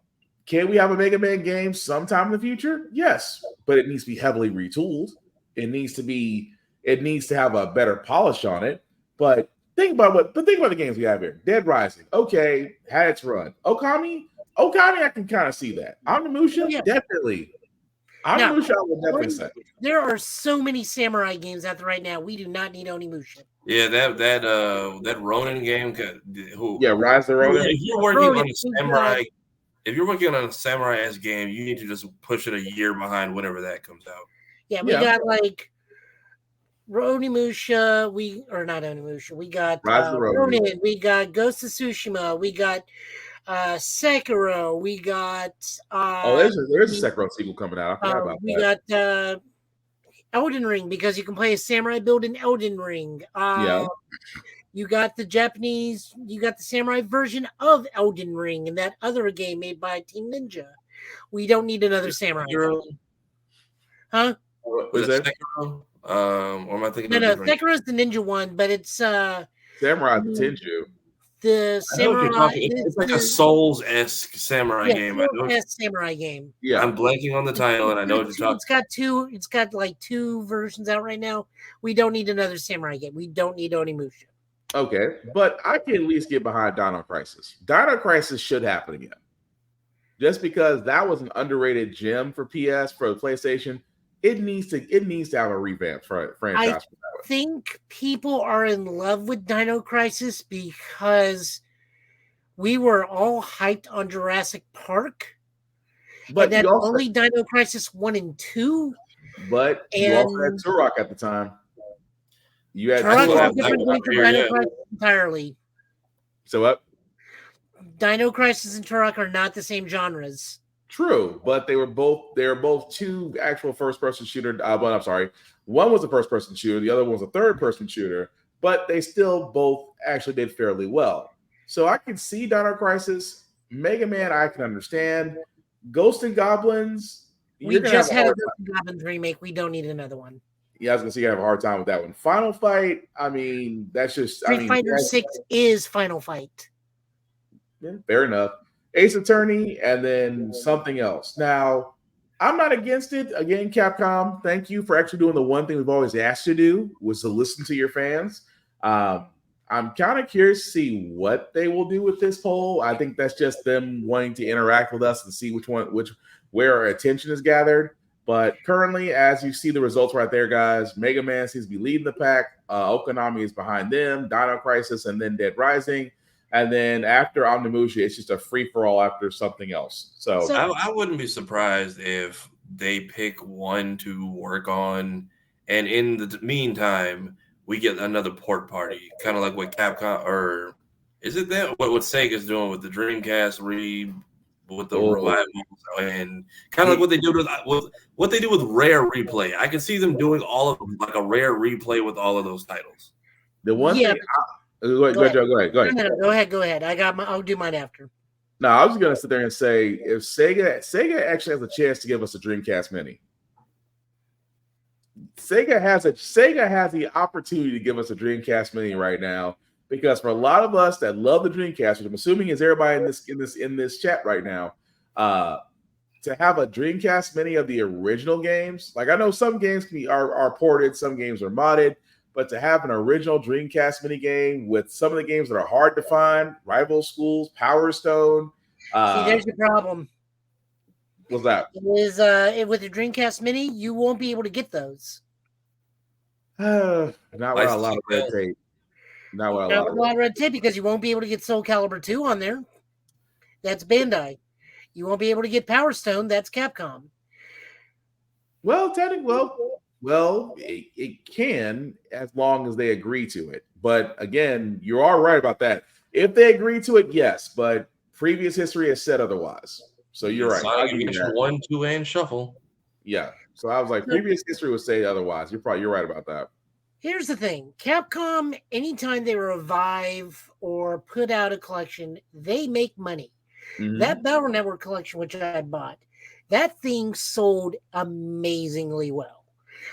can we have a Mega Man game sometime in the future? Yes, but it needs to be heavily retooled. It needs to have a better polish on it. But think about the games we have here. Dead Rising, okay, had its run. Okami, I can kind of see that. Omnimusha, definitely. Omnimusha, I would definitely say. There are so many samurai games out there right now. We do not need Onimusha. Yeah, that Ronin game. Rise the Ronin. If you're working on a samurai. If you're working on a samurai-esque game, you need to just push it a year behind whenever that comes out. Yeah, we got like Onimusha, we got Ronin, we got Ghost of Tsushima, we got Sekiro, we got there's a Sekiro sequel coming out. I forgot about we got Elden Ring, because you can play a samurai build in Elden Ring. You got the samurai version of Elden Ring and that other game made by Team Ninja. We don't need another samurai game. Huh? Was that Sekiro? Or am I thinking? No, Sekiro's the ninja one, but it's Samurai Tenju. The samurai. It's like a Souls-esque samurai game. Samurai game. Yeah, I'm blanking on the title, and I know what you're talking. It's got like 2 versions out right now. We don't need another samurai game. We don't need Onimusha. Okay, but I can at least get behind Dino Crisis. Dino Crisis should happen again. Just because that was an underrated gem for PS, for the PlayStation, it needs to have a revamp for franchise. I think people are in love with Dino Crisis because we were all hyped on Jurassic Park. But that only Dino Crisis 1 and 2. But you also had Turok at the time. You had Turok entirely. So what? Dino Crisis and Turok are not the same genres. True, but they were both 2 actual first-person shooter. But I'm sorry, one was a first-person shooter, the other one was a third-person shooter. But they still both actually did fairly well. So I can see Dino Crisis, Mega Man. I can understand. Ghosts and Goblins. We just had a Ghosts and Goblins remake. We don't need another one. Yeah, I was gonna say you have a hard time with that one. Final Fight. I mean, that's just Street Fighter 6 is Final Fight. Yeah, fair enough. Ace Attorney, and then something else. Now, I'm not against it. Again, Capcom, thank you for actually doing the one thing we've always asked you to do, was to listen to your fans. I'm kind of curious to see what they will do with this poll. I think that's just them wanting to interact with us and see where our attention is gathered. But currently, as you see the results right there, guys, Mega Man seems to be leading the pack. Okonami is behind them, Dino Crisis, and then Dead Rising. And then after Omnimusha, it's just a free-for-all after something else. So I wouldn't be surprised if they pick one to work on, and in the meantime, we get another port party, kind of like what Capcom, or is it that what Sega's doing with the Dreamcast with the revivals, and kind of like what they do with what they do with Rare Replay. I can see them doing all of like a Rare Replay with all of those titles. The one thing, go ahead. Go ahead. I'll do mine after. No, I was gonna sit there and say if Sega actually has a chance to give us a Dreamcast Mini. Sega has the opportunity to give us a Dreamcast Mini right now, because for a lot of us that love the Dreamcast, which I'm assuming is everybody in this chat right now, to have a Dreamcast Mini of the original games, like I know some games are ported, some games are modded, but to have an original Dreamcast Mini game with some of the games that are hard to find, Rival Schools, Power Stone. See, there's the problem. What's that? Is with the Dreamcast Mini, you won't be able to get those. Not without a lot of red tape. Not without a lot of red tape, because you won't be able to get Soul Calibur 2 on there. That's Bandai. You won't be able to get Power Stone. That's Capcom. Well, technically, it can, as long as they agree to it. But again, you are right about that. If they agree to it, yes. But previous history has said otherwise. So you're right. Sonic Adventure 1, 2, and Shuffle. Yeah. So I was like, previous history would say otherwise. You're right about that. Here's the thing. Capcom, anytime they revive or put out a collection, they make money. Mm-hmm. That Battle Network collection, which I bought, that thing sold amazingly well.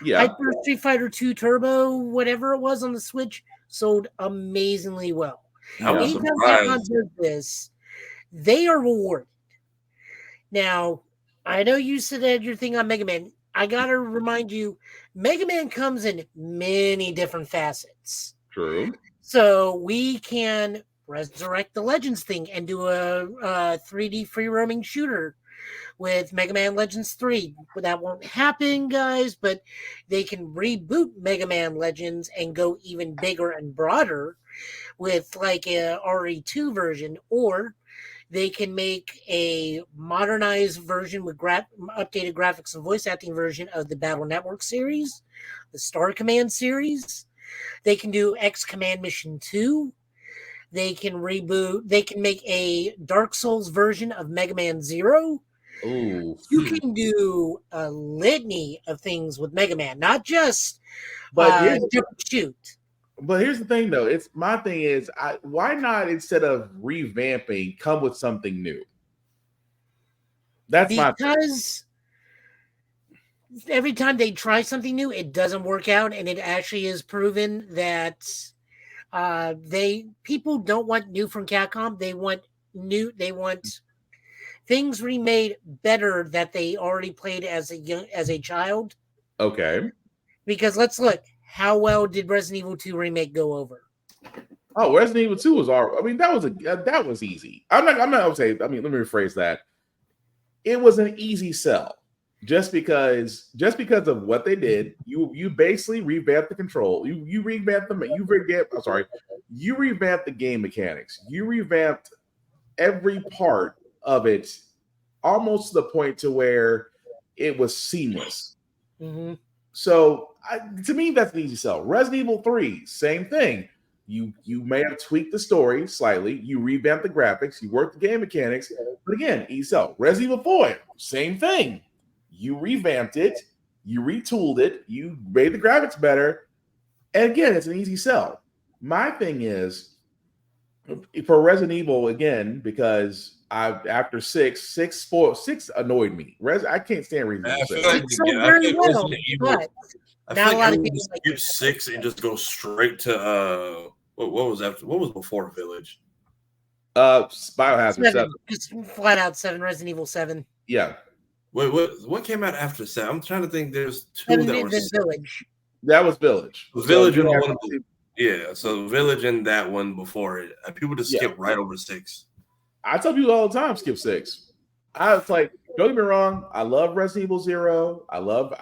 Yeah. Hyper Street Fighter 2 Turbo, whatever it was on the Switch, sold amazingly well. Anytime Capcom does this, they are rewarded. Now, I know you said your thing on Mega Man. I got to remind you, Mega Man comes in many different facets. True. So we can resurrect the Legends thing and do a 3D free roaming shooter with Mega Man Legends 3. That won't happen, guys, but they can reboot Mega Man Legends and go even bigger and broader with like a RE2 version, or they can make a modernized version with updated graphics and voice acting version of the Battle Network series, the Star Command series. They can do X Command Mission 2. They can reboot. They can make a Dark Souls version of Mega Man 0. Ooh. You can do a litany of things with Mega Man, not just shoot. But here's the thing, though. My thing is, why not, instead of revamping, come with something new? Because every time they try something new, it doesn't work out, and it actually is proven that people don't want new from Capcom. They want new. They want things remade better that they already played as a child. Okay. Because let's look. How well did Resident Evil 2 remake go over? Oh, Resident Evil 2 was all. I mean, that was easy. I'm not gonna say. I mean, let me rephrase that. It was an easy sell, just because of what they did. You basically revamped the control. You revamped You revamped the game mechanics. You revamped every part of it, almost to the point to where it was seamless. Mm-hmm. So to me, that's an easy sell. Resident Evil 3, same thing. You may have tweaked the story slightly. You revamped the graphics. You worked the game mechanics. But again, easy sell. Resident Evil 4, same thing. You revamped it. You retooled it. You made the graphics better. And again, it's an easy sell. My thing is, for Resident Evil, again, because after 6 annoyed me. I can't stand Resident Evil 6. It's so very well, but not a lot of people skip 6 and just go straight to what was after? What was before Village? Biohazard 7. Just flat out 7. Resident Evil 7. Yeah. Wait, what came out after 7? I'm trying to think. There's 2 that were Village. That was Village. Village and one. Yeah, so Village and that one before it. People just skip right over 6. I tell people all the time, skip 6. I was like, Don't get me wrong. I love Resident Evil 0. I love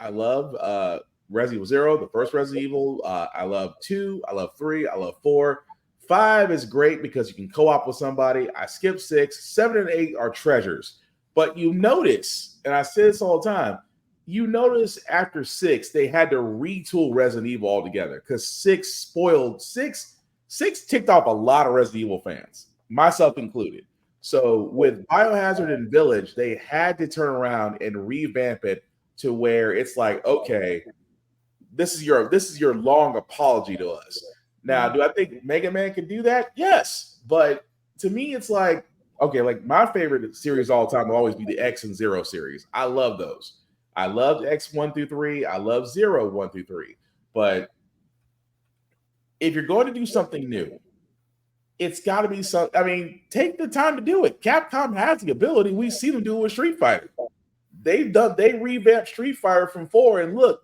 Resident Evil 0, the first Resident Evil. I love 2. I love 3. I love 4. 5 is great because you can co-op with somebody. I skip 6. 7 and 8 are treasures. But you notice, and I say this all the time, you notice after 6, they had to retool Resident Evil altogether because 6 ticked off a lot of Resident Evil fans, myself included. So with Biohazard and Village, they had to turn around and revamp it to where it's like, okay, this is your long apology to us. Now, do I think Mega Man can do that? Yes, but to me, it's like, okay, like my favorite series all the time will always be the X and 0 series. I love those. I loved X 1 through 3. I love 0 1 through 3. But if you're going to do something new, it's got to be something. I mean, take the time to do it. Capcom has the ability. We see them do it with Street Fighter. They revamped Street Fighter from 4, and look,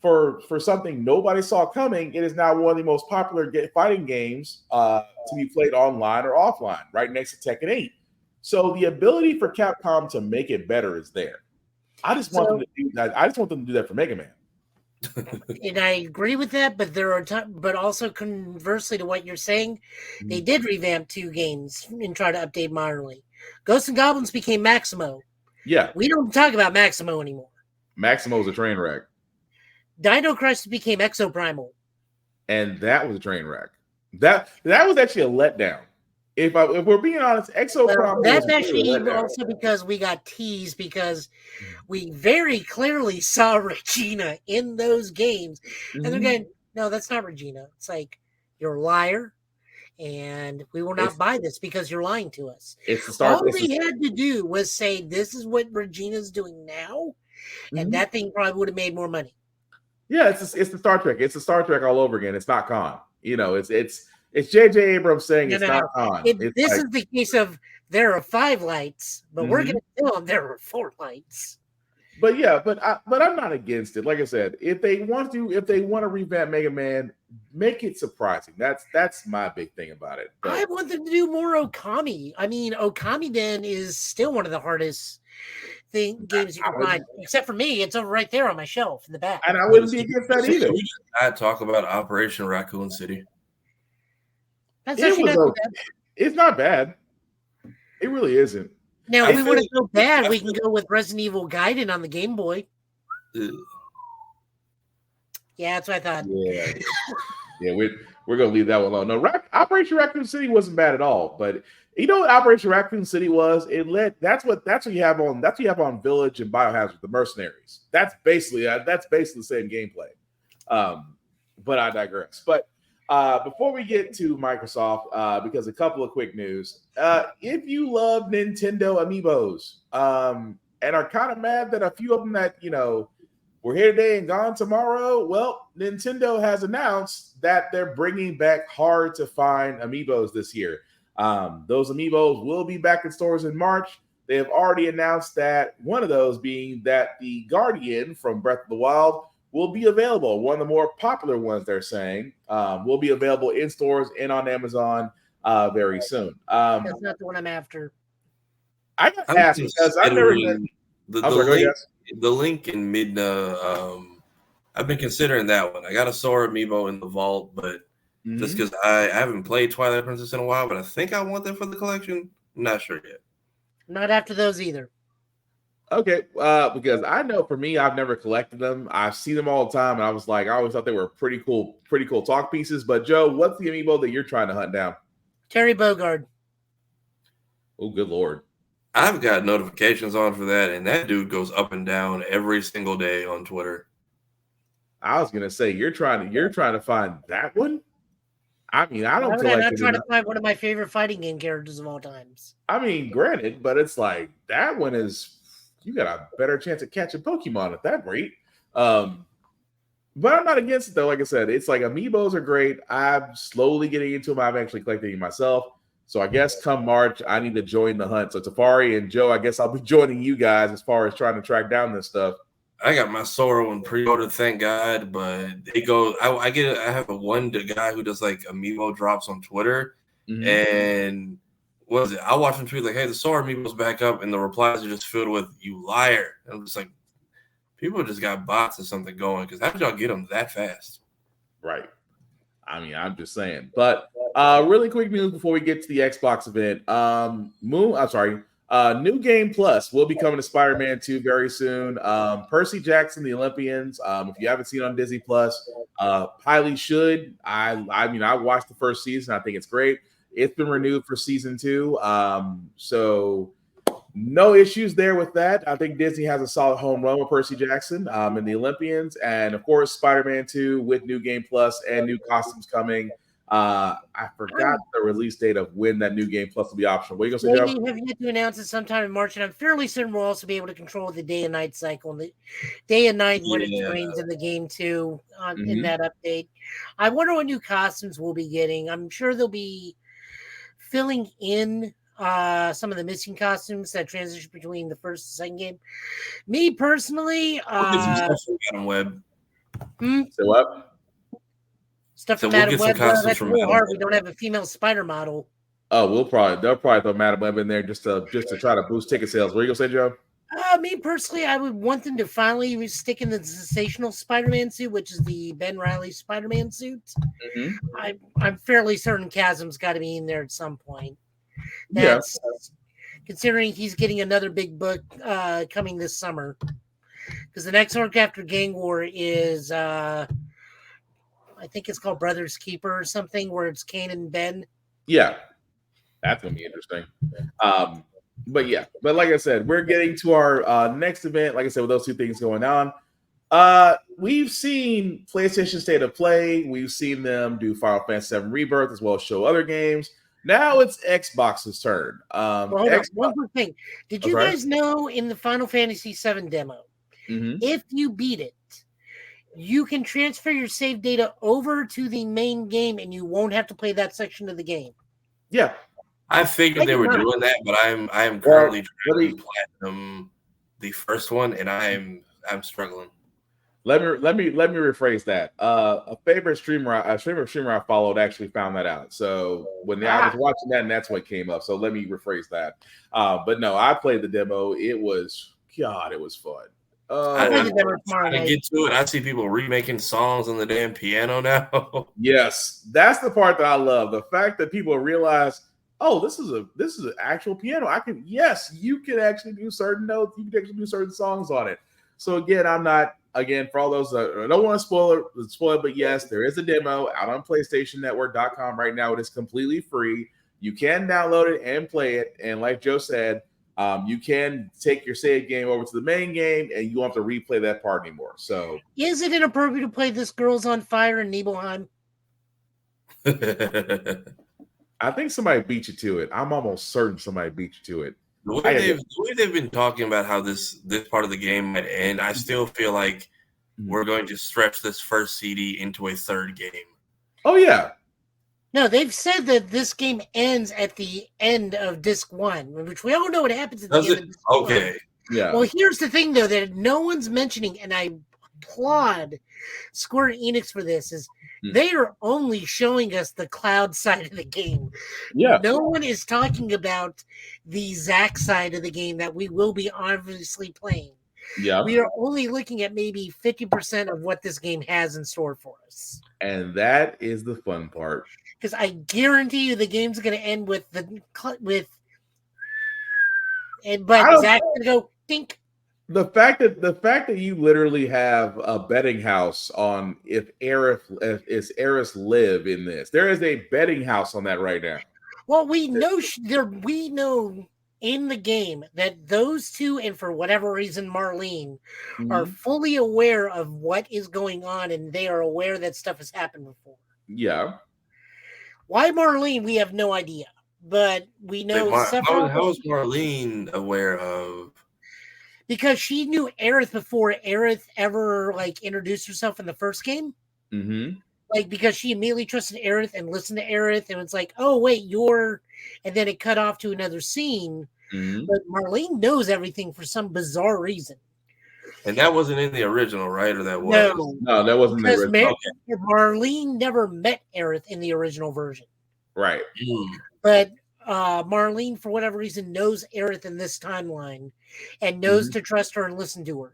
for something nobody saw coming, it is now one of the most popular fighting games to be played online or offline, right next to Tekken 8. So the ability for Capcom to make it better is there. I just want them to do that. I just want them to do that for Mega Man. And I agree with that, but there are but also conversely to what you're saying, they did revamp 2 games and try to update minorly. Ghosts and Goblins became Maximo. Yeah, we don't talk about Maximo anymore. Maximo's a train wreck. Dino Crisis became Exoprimal, and that was a train wreck. That was actually a letdown. If we're being honest, Exoprimal. That's actually also because we got teased because we very clearly saw Regina in those games, and they're going, "No, that's not Regina." It's like, you're a liar, and we will not buy this because you're lying to us. It's the start. All they had to do was say, "This is what Regina's doing now," and that thing probably would have made more money. Yeah, it's the Star Trek. It's the Star Trek all over again. It's not Khan. You know, it's J.J. Abrams saying it's not Khan. This is the case of there are 5 lights, but we're going to tell them there are 4 lights. But yeah, but I'm not against it. Like I said, if they want to revamp Mega Man, make it surprising. That's my big thing about it. But I want them to do more Okami. I mean, Okami Den is still one of the hardest games you can find. Except for me, it's over right there on my shelf in the back. And I wouldn't be against that either. I talk about Operation Raccoon City. That's actually not bad. It's not bad. It really isn't. Now, if we want to go bad, we can go with Resident Evil Gaiden on the Game Boy. Yeah, that's what I thought. Yeah, we're gonna leave that one alone. No, Operation Raccoon City wasn't bad at all. But you know what Operation Raccoon City was? That's what you have on Village and Biohazard, the Mercenaries. That's basically the same gameplay. But I digress. But before we get to Microsoft, because a couple of quick news. If you love Nintendo Amiibos and are kind of mad that a few of them that, were here today and gone tomorrow, well, Nintendo has announced that they're bringing back hard-to-find Amiibos this year. Those Amiibos will be back in stores in March. They have already announced that one of those being that the Guardian from Breath of the Wild will be available. One of the more popular ones, they're saying, will be available in stores and on Amazon very soon. That's not the one I'm after. I got asked because I've never been... The Link in Midna, I've been considering that one. I got a Sora Amiibo in the vault, but just because I haven't played Twilight Princess in a while, but I think I want them for the collection. I'm not sure yet. Not after those either. Okay, because I know for me, I've never collected them. I've seen them all the time, and I always thought they were pretty cool talk pieces. But Joe, what's the Amiibo that you're trying to hunt down? Terry Bogard. Oh, good Lord. I've got notifications on for that, and that dude goes up and down every single day on Twitter. I was gonna say you're trying to find that one. I mean, I don't. I'm not trying to find one of my favorite fighting game characters of all times. I mean, granted, but it's like that one is. You got a better chance of catching Pokemon at that rate. But I'm not against it though. Like I said, it's like Amiibos are great. I'm slowly getting into them. I've actually collected them myself. So I guess come March, I need to join the hunt. So Tafari and Joe, I guess I'll be joining you guys as far as trying to track down this stuff. I got my Sora one pre-ordered, thank God, but it goes. I have a guy who does like Amiibo drops on Twitter, and what was it? I watched them tweet like, "Hey, the Soar Amiibo's back up," and the replies are just filled with "you liar." And I'm just like, people just got bots or something going because how did y'all get them that fast? Right. I mean, I'm just saying. But really quick news before we get to the Xbox event. New Game Plus will be coming to Spider-Man 2 very soon. Percy Jackson, the Olympians. If you haven't seen it on Disney Plus, highly should. I mean, I watched the first season. I think it's great. It's been renewed for season 2. So no issues there with that. I think Disney has a solid home run with Percy Jackson and the Olympians. And of course, Spider-Man 2 with New Game Plus and new costumes coming. I forgot the release date of when that New Game Plus will be optional. What are you going to say, Joe? They have yet to announce it sometime in March, and I'm fairly certain we'll also be able to control the day and night cycle and the day and night when it rains in the game too in that update. I wonder what new costumes we'll be getting. I'm sure they'll be filling in some of the missing costumes that transition between the first and second game. Me personally, Madam Web. So what? Stuff from Madam Web. That's a little hard. We don't have a female spider model. Oh, they'll probably throw Madam Web in there just to try to boost ticket sales. What are you gonna say, Joe? Me personally, I would want them to finally stick in the sensational Spider-Man suit, which is the Ben Reilly Spider-Man suit. I'm fairly certain Chasm's got to be in there at some point. That's considering he's getting another big book coming this summer. Because the next arc after Gang War is I think it's called Brothers Keeper or something, where it's Kane and Ben. Yeah, that's gonna be interesting. But like I said, we're getting to our next event. Like I said, with those two things going on, we've seen PlayStation State of Play. We've seen them do Final Fantasy VII Rebirth as well as show other games. Now it's Xbox's turn. Hold on. One quick thing. Did you guys know in the Final Fantasy VII demo, if you beat it, you can transfer your save data over to the main game and you won't have to play that section of the game? Yeah. I figured they were doing that, but I am currently trying to platinum the first one, and I'm struggling. Let me rephrase that. A favorite streamer I followed actually found that out. So when I was watching that, and that's what came up. So let me rephrase that. But no, I played the demo. It was fun. I get to it. I see people remaking songs on the damn piano now. Yes, that's the part that I love. The fact that people realize, oh, this is an actual piano. You can actually do certain notes. You can actually do certain songs on it. So again, for all those I don't want to spoil it, but yes, there is a demo out on PlayStationNetwork.com right now. It is completely free. You can download it and play it. And like Joe said, you can take your save game over to the main game, and you won't have to replay that part anymore. So, is it inappropriate to play This Girl's on Fire in Nibelheim? I think somebody beat you to it. I'm almost certain somebody beat you to it. The way they've been talking about how this part of the game might end, I still feel like we're going to stretch this first CD into a third game. Oh, yeah. No, they've said that this game ends at the end of Disc 1, which we all know what happens at the end of Disc 1. Okay. Yeah. Well, here's the thing, though, that no one's mentioning, and I applaud Square Enix for this, is they are only showing us the cloud side of the game. Yeah. No one is talking about the Zack side of the game that we will be obviously playing. Yeah. We are only looking at maybe 50% of what this game has in store for us. And that is the fun part. Because I guarantee you the game's going to end with Zack's going to go dink. The fact that you literally have a betting house on if Aerith live in this, there is a betting house on that right now. Well, we know in the game that those two, and for whatever reason, Marlene, are fully aware of what is going on, and they are aware that stuff has happened before. Yeah. Why Marlene, we have no idea, but we know how is Marlene aware of? Because she knew Aerith before Aerith ever introduced herself in the first game. Mm-hmm. Because she immediately trusted Aerith and listened to Aerith, and it's like, oh wait, and then it cut off to another scene. Mm-hmm. But Marlene knows everything for some bizarre reason. And that wasn't in the original, right? Or that was? No, that wasn't in the original. Marlene never met Aerith in the original version. Right. But Marlene, for whatever reason, knows Aerith in this timeline and knows to trust her and listen to her.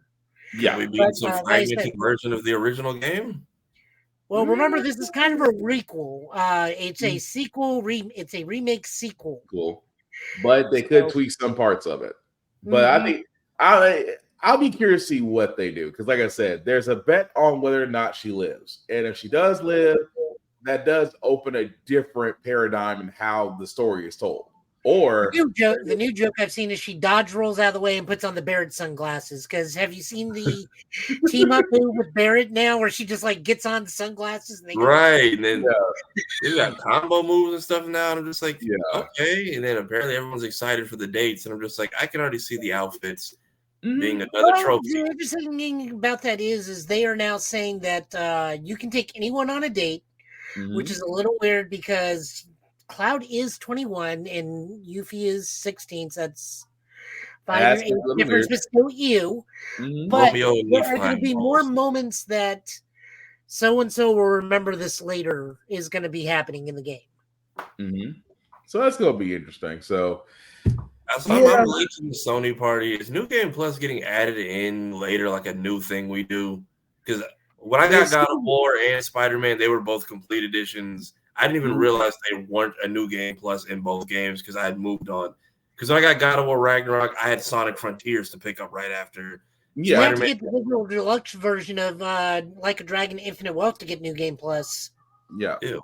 Yeah. We But, beat some like I fragmented said- version of the original game. Well, remember, this is kind of a requel. It's a sequel. It's a remake sequel. Cool. But they could tweak some parts of it. But I think I'll be curious to see what they do. Because like I said, there's a bet on whether or not she lives. And if she does live, that does open a different paradigm in how the story is told. Or the new joke I've seen is she dodge rolls out of the way and puts on the Barrett sunglasses. Because have you seen the team up move with Barrett now, where she just like gets on the sunglasses and they Right, and then they got combo moves and stuff now, and I'm just like, okay. And then apparently everyone's excited for the dates, and I'm just like, I can already see the outfits being another trophy. The interesting thing about that is they are now saying that you can take anyone on a date, which is a little weird because Cloud is 21 and Yuffie is 16, so that's 5 year age difference, but still you. But there are going to be more moments that so-and-so will remember this later is going to be happening in the game. So that's going to be interesting. So I'm late to the Sony party. Is New Game Plus getting added in later, like a new thing we do? Because when I got God of War and Spider-Man, they were both complete editions. I didn't even realize they weren't a New Game Plus in both games because I had moved on. Because when I got God of War Ragnarok, I had Sonic Frontiers to pick up right after. You have to get the digital deluxe version of Like a Dragon Infinite Wealth to get New Game Plus. Yeah. Ew.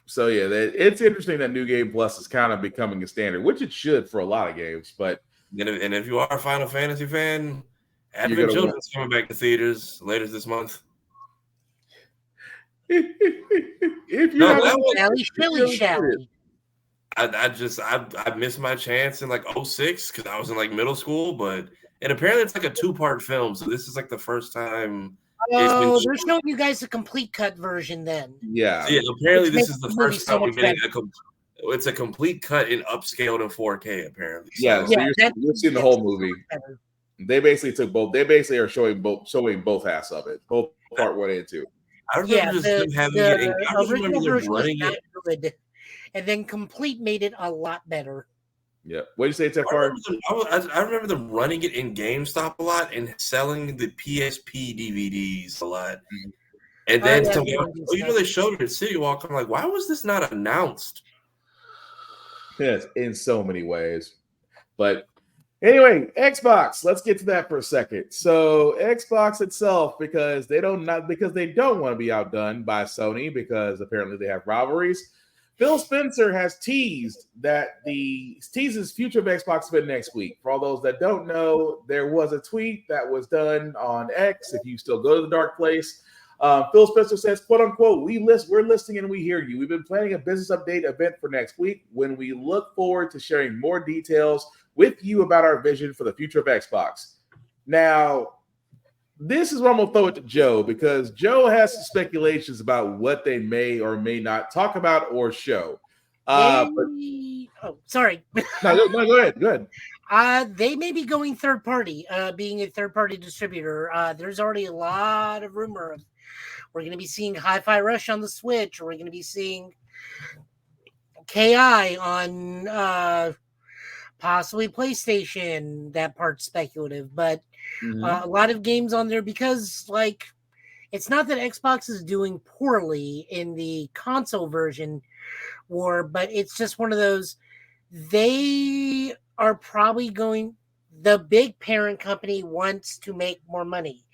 So yeah, it's interesting that New Game Plus is kind of becoming a standard, which it should for a lot of games. But and if you are a Final Fantasy fan, Advent Children's coming back to theaters later this month. If you I missed my chance in like 06 because I was in like middle school, and apparently it's like a 2-part film, so this is like the first time. Oh, they're showing you guys a complete cut version then. Yeah. So apparently this is the first time we're getting it's a complete cut in upscaled in 4K. Apparently, so you're seeing the whole movie. They basically took both. They basically are showing both halves of it, both part 1 and 2. I remember them having it. I remember them running it. Good, and then complete made it a lot better. Yeah. What did you say, Tafari? I remember them running it in GameStop a lot and selling the PSP DVDs a lot. And then they showed it at City Walk. I'm like, why was this not announced? Yes, in so many ways. But anyway, Xbox. Let's get to that for a second. So Xbox itself, because they don't want to be outdone by Sony, because apparently they have rivalries. Phil Spencer has teased teases future of Xbox event next week. For all those that don't know, there was a tweet that was done on X. If you still go to the dark place, Phil Spencer says, "quote unquote, we're listening and we hear you. We've been planning a business update event for next week when we look forward to sharing more details with you about our vision for the future of Xbox." Now, this is where I'm going to throw it to Joe, because Joe has some speculations about what they may or may not talk about or show. Sorry. No, go ahead. Go ahead. They may be going third party, being a third party distributor. There's already a lot of rumor of we're going to be seeing Hi-Fi Rush on the Switch, or we're going to be seeing KI on possibly PlayStation. That part's speculative, but a lot of games on there, because it's not that Xbox is doing poorly in the console version war, but it's just one of those, they are probably the big parent company wants to make more money.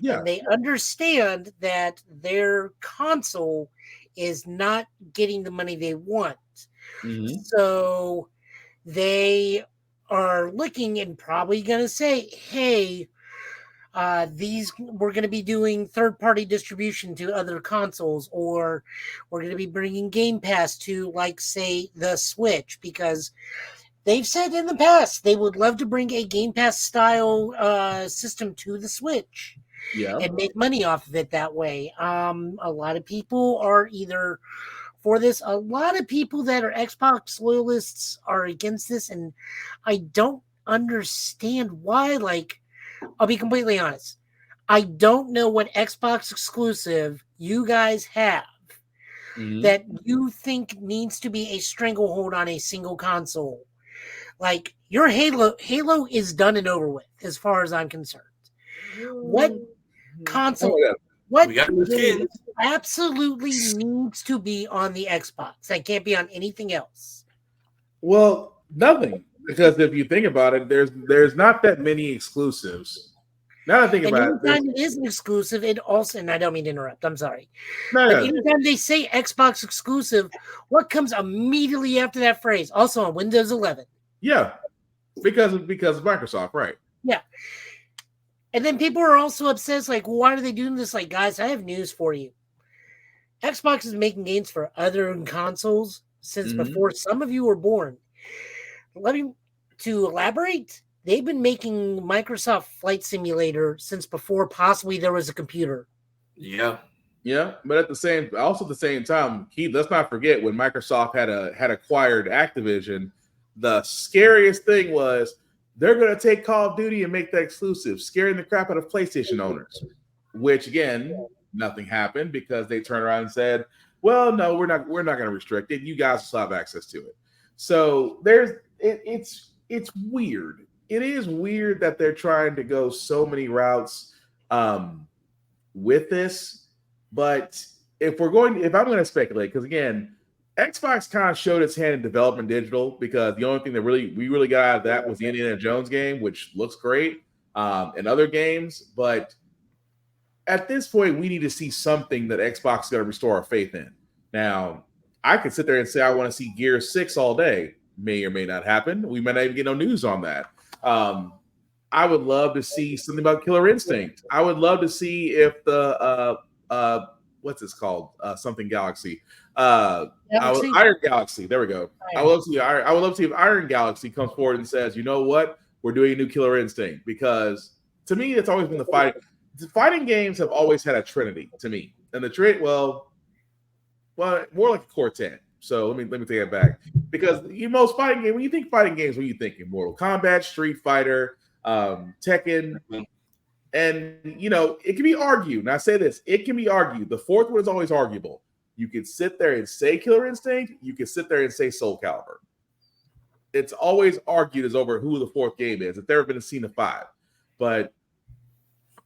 Yeah. And they understand that their console is not getting the money they want. So they are looking and probably going to say, hey, we're going to be doing third-party distribution to other consoles, or we're going to be bringing Game Pass to, say, the Switch, because they've said in the past they would love to bring a Game Pass style system to the Switch and make money off of it that way. A lot of people are either for this. A lot of people that are Xbox loyalists are against this, and I don't understand why. I'll be completely honest. I don't know what Xbox exclusive you guys have that you think needs to be a stranglehold on a single console. Like your Halo is done and over with, as far as I'm concerned. What console? What game absolutely needs to be on the Xbox? That can't be on anything else. Well, nothing, because if you think about it, there's not that many exclusives. Now that I think about anytime it is an exclusive, it also, and I don't mean to interrupt, I'm sorry. No, but anytime they say Xbox exclusive, what comes immediately after that phrase? Also on Windows 11. Yeah, because of Microsoft, right? Yeah. And then people are also obsessed, like, why are they doing this? Like, guys, I have news for you. Xbox is making games for other consoles since before some of you were born. To elaborate, they've been making Microsoft Flight Simulator since before possibly there was a computer. Yeah. Yeah, but at the same time, Keith, let's not forget when Microsoft had acquired Activision, the scariest thing was they're going to take Call of Duty and make that exclusive, scaring the crap out of PlayStation owners. Which again, nothing happened because they turned around and said, "Well, no, we're not going to restrict it. You guys will still have access to it." So it's weird. It is weird that they're trying to go so many routes with this. But if I'm going to speculate, because again, Xbox kind of showed its hand in development digital, because the only thing that we really got out of that was the Indiana Jones game, which looks great, and other games. But at this point, we need to see something that Xbox is going to restore our faith in. Now, I could sit there and say I want to see Gears 6 all day. May or may not happen. We might not even get no news on that. I would love to see something about Killer Instinct. I would love to see if the what's this called? Something Galaxy. Iron Galaxy. There we go. I would love to see if Iron Galaxy comes forward and says, you know what, we're doing a new Killer Instinct. Because to me, it's always been the fighting games have always had a trinity to me. And the trinity, well, more like a quartet. So let me take that back. Because most fighting game, when you think fighting games, what are you thinking? Mortal Kombat, Street Fighter, Tekken. And, it can be argued. And I say this, it can be argued. The fourth one is always arguable. You could sit there and say Killer Instinct. You could sit there and say Soul Calibur. It's always argued as over who the fourth game is. It's never been a scene of 5. But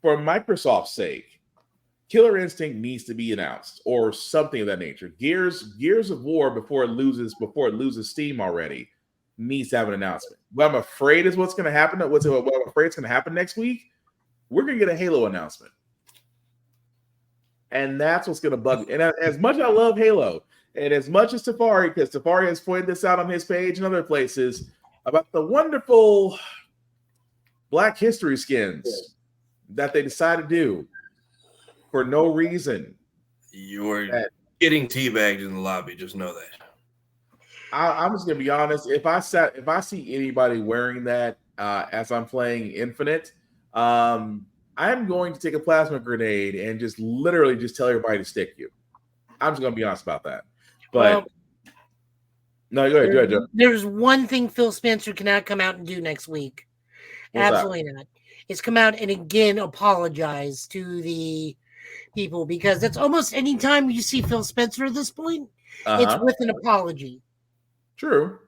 for Microsoft's sake, Killer Instinct needs to be announced or something of that nature. Gears of War, before it loses steam already, needs to have an announcement. What I'm afraid is what's going to happen. What I'm afraid is going to happen next week. We're going to get a Halo announcement. And that's what's going to bug me. And as much as I love Halo, and as much as Tafari, because Tafari has pointed this out on his page and other places, about the wonderful Black History skins that they decided to do for no reason. You're getting teabagged in the lobby. Just know that. I'm just going to be honest. If I see anybody wearing that as I'm playing Infinite, I'm going to take a plasma grenade and just literally just tell everybody to stick you. I'm just going to be honest about that. But no, go ahead, Joe. There's one thing Phil Spencer cannot come out and do next week. Absolutely not. It's come out and again apologize to the people, because that's almost any time you see Phil Spencer at this point, it's with an apology. True.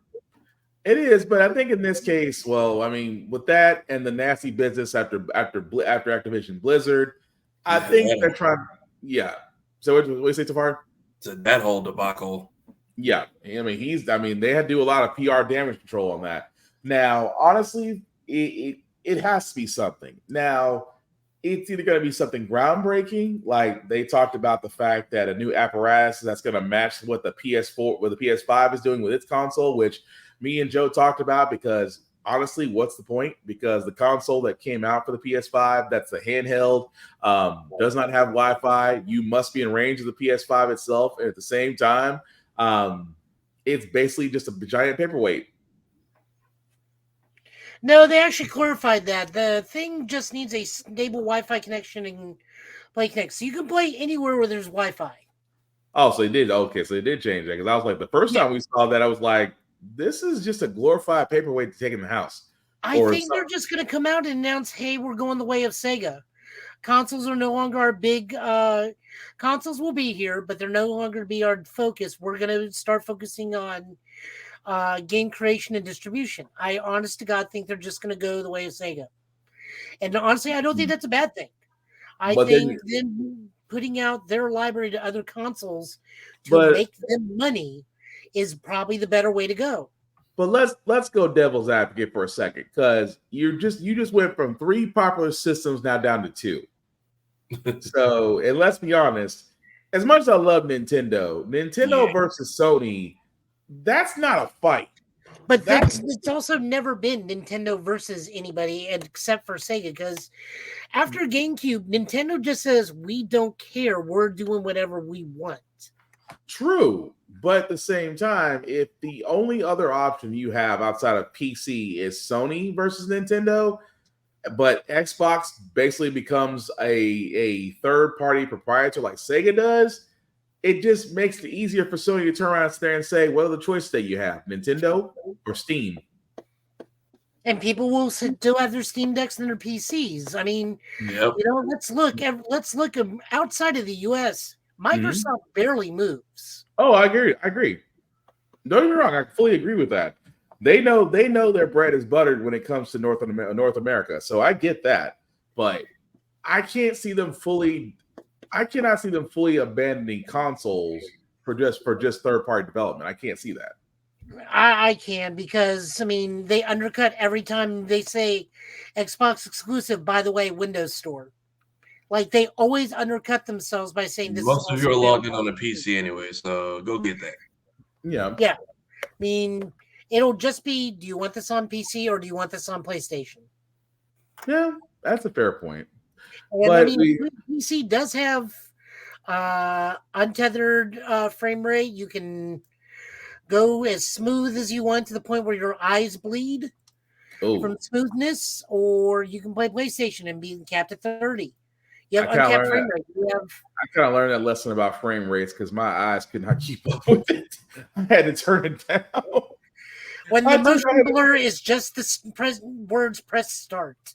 It is, but I think in this case, well, I mean, with that and the nasty business after Activision Blizzard, I think they're trying. Yeah. So what do you say, Tafari? So that whole debacle. Yeah, I mean, they had to do a lot of PR damage control on that. Now, honestly, it has to be something. Now, it's either going to be something groundbreaking, like they talked about the fact that a new apparatus that's going to match what the PS5 is doing with its console, which me and Joe talked about, because honestly, what's the point? Because the console that came out for the PS5, that's the handheld, does not have Wi-Fi. You must be in range of the PS5 itself. And at the same time, it's basically just a giant paperweight. No, they actually clarified that. The thing just needs a stable Wi-Fi connection and Play Connect. So you can play anywhere where there's Wi-Fi. Oh, so they did. Okay, so they did change that. Because I was like, the first time we saw that, I was like, this is just a glorified paperweight to take in the house. I think they're just going to come out and announce, hey, we're going the way of Sega. consoles are no longer our big. Consoles will be here, but they're no longer to be our focus. We're going to start focusing on game creation and distribution. I, honest to God, think they're just going to go the way of Sega. And honestly, I don't think that's a bad thing. I think them putting out their library to other consoles to make them money is probably the better way to go. But let's go devil's advocate for a second, because you just went from 3 popular systems now down to 2. So, and let's be honest, as much as I love Nintendo versus Sony, that's not a fight. But it's also never been Nintendo versus anybody except for Sega, because after GameCube, Nintendo just says, we don't care. We're doing whatever we want. True. But at the same time, if the only other option you have outside of PC is Sony versus Nintendo, but Xbox basically becomes a third-party proprietor like Sega does, it just makes it easier for Sony to turn around there and say, what are the choices that you have, Nintendo or Steam? And people will still have their Steam Decks and their PCs. I mean, let's look outside of the U.S. Microsoft barely moves. Oh, I agree. Don't get me wrong. I fully agree with that. They know their bread is buttered when it comes to North America. So I get that. But I cannot see them fully abandoning consoles for just third-party development. I can't see that. I can, because I mean they undercut every time they say Xbox exclusive. By the way, Windows Store, like they always undercut themselves by saying this. Most of you are logged in on a PC anyway, so go get that. Yeah. I mean, it'll just be: do you want this on PC or do you want this on PlayStation? Yeah, that's a fair point. And but PC does have untethered frame rate. You can go as smooth as you want to the point where your eyes bleed from smoothness, or you can play PlayStation and be capped at 30. You have uncapped frame rate. I kind of learned that lesson about frame rates because my eyes could not keep up with it. I had to turn it down. When the motion blur is just the words press start.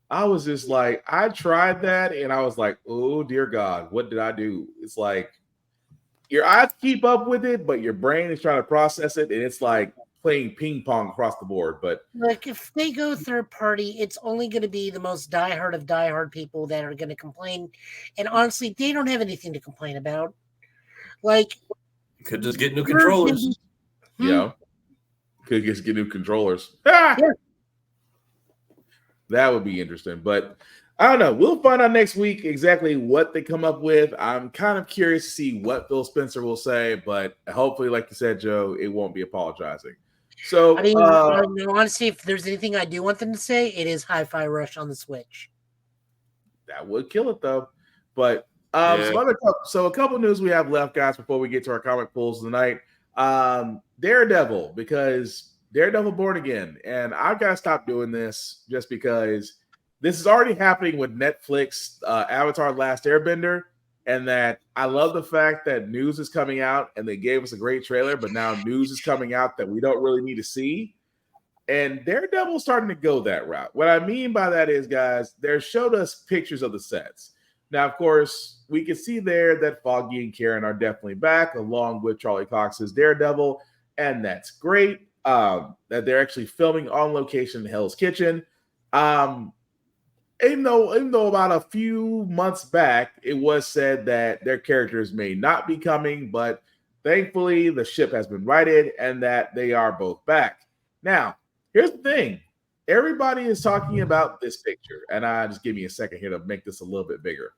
I was just like, I tried that and I was like, oh dear God, what did I do? It's like your eyes keep up with it, but your brain is trying to process it, and it's like playing ping pong across the board. But like, if they go third party, it's only going to be the most diehard of diehard people that are going to complain. And honestly, they don't have anything to complain about. Like, you could just get new controllers. Yeah, could just get new controllers. Yeah. That would be interesting, but I don't know. We'll find out next week exactly what they come up with. I'm kind of curious to see what Phil Spencer will say, but hopefully, like you said, Joe, it won't be apologizing. So, I mean, honestly, if there's anything I do want them to say, it is Hi-Fi Rush on the Switch. That would kill it, though. But so a couple news we have left, guys, before we get to our comic pulls tonight. Daredevil, because Daredevil Born Again, and I've got to stop doing this just because this is already happening with Netflix, Avatar: Last Airbender, and that I love the fact that news is coming out and they gave us a great trailer, but now news is coming out that we don't really need to see. And Daredevil's starting to go that route. What I mean by that is, guys, they showed us pictures of the sets. Now, of course, we can see there that Foggy and Karen are definitely back, along with Charlie Cox's Daredevil, and that's great. That they're actually filming on location in Hell's Kitchen. Even though about a few months back, it was said that their characters may not be coming, but thankfully the ship has been righted and that they are both back. Now, here's the thing. Everybody is talking about this picture, and just give me a second here to make this a little bit bigger.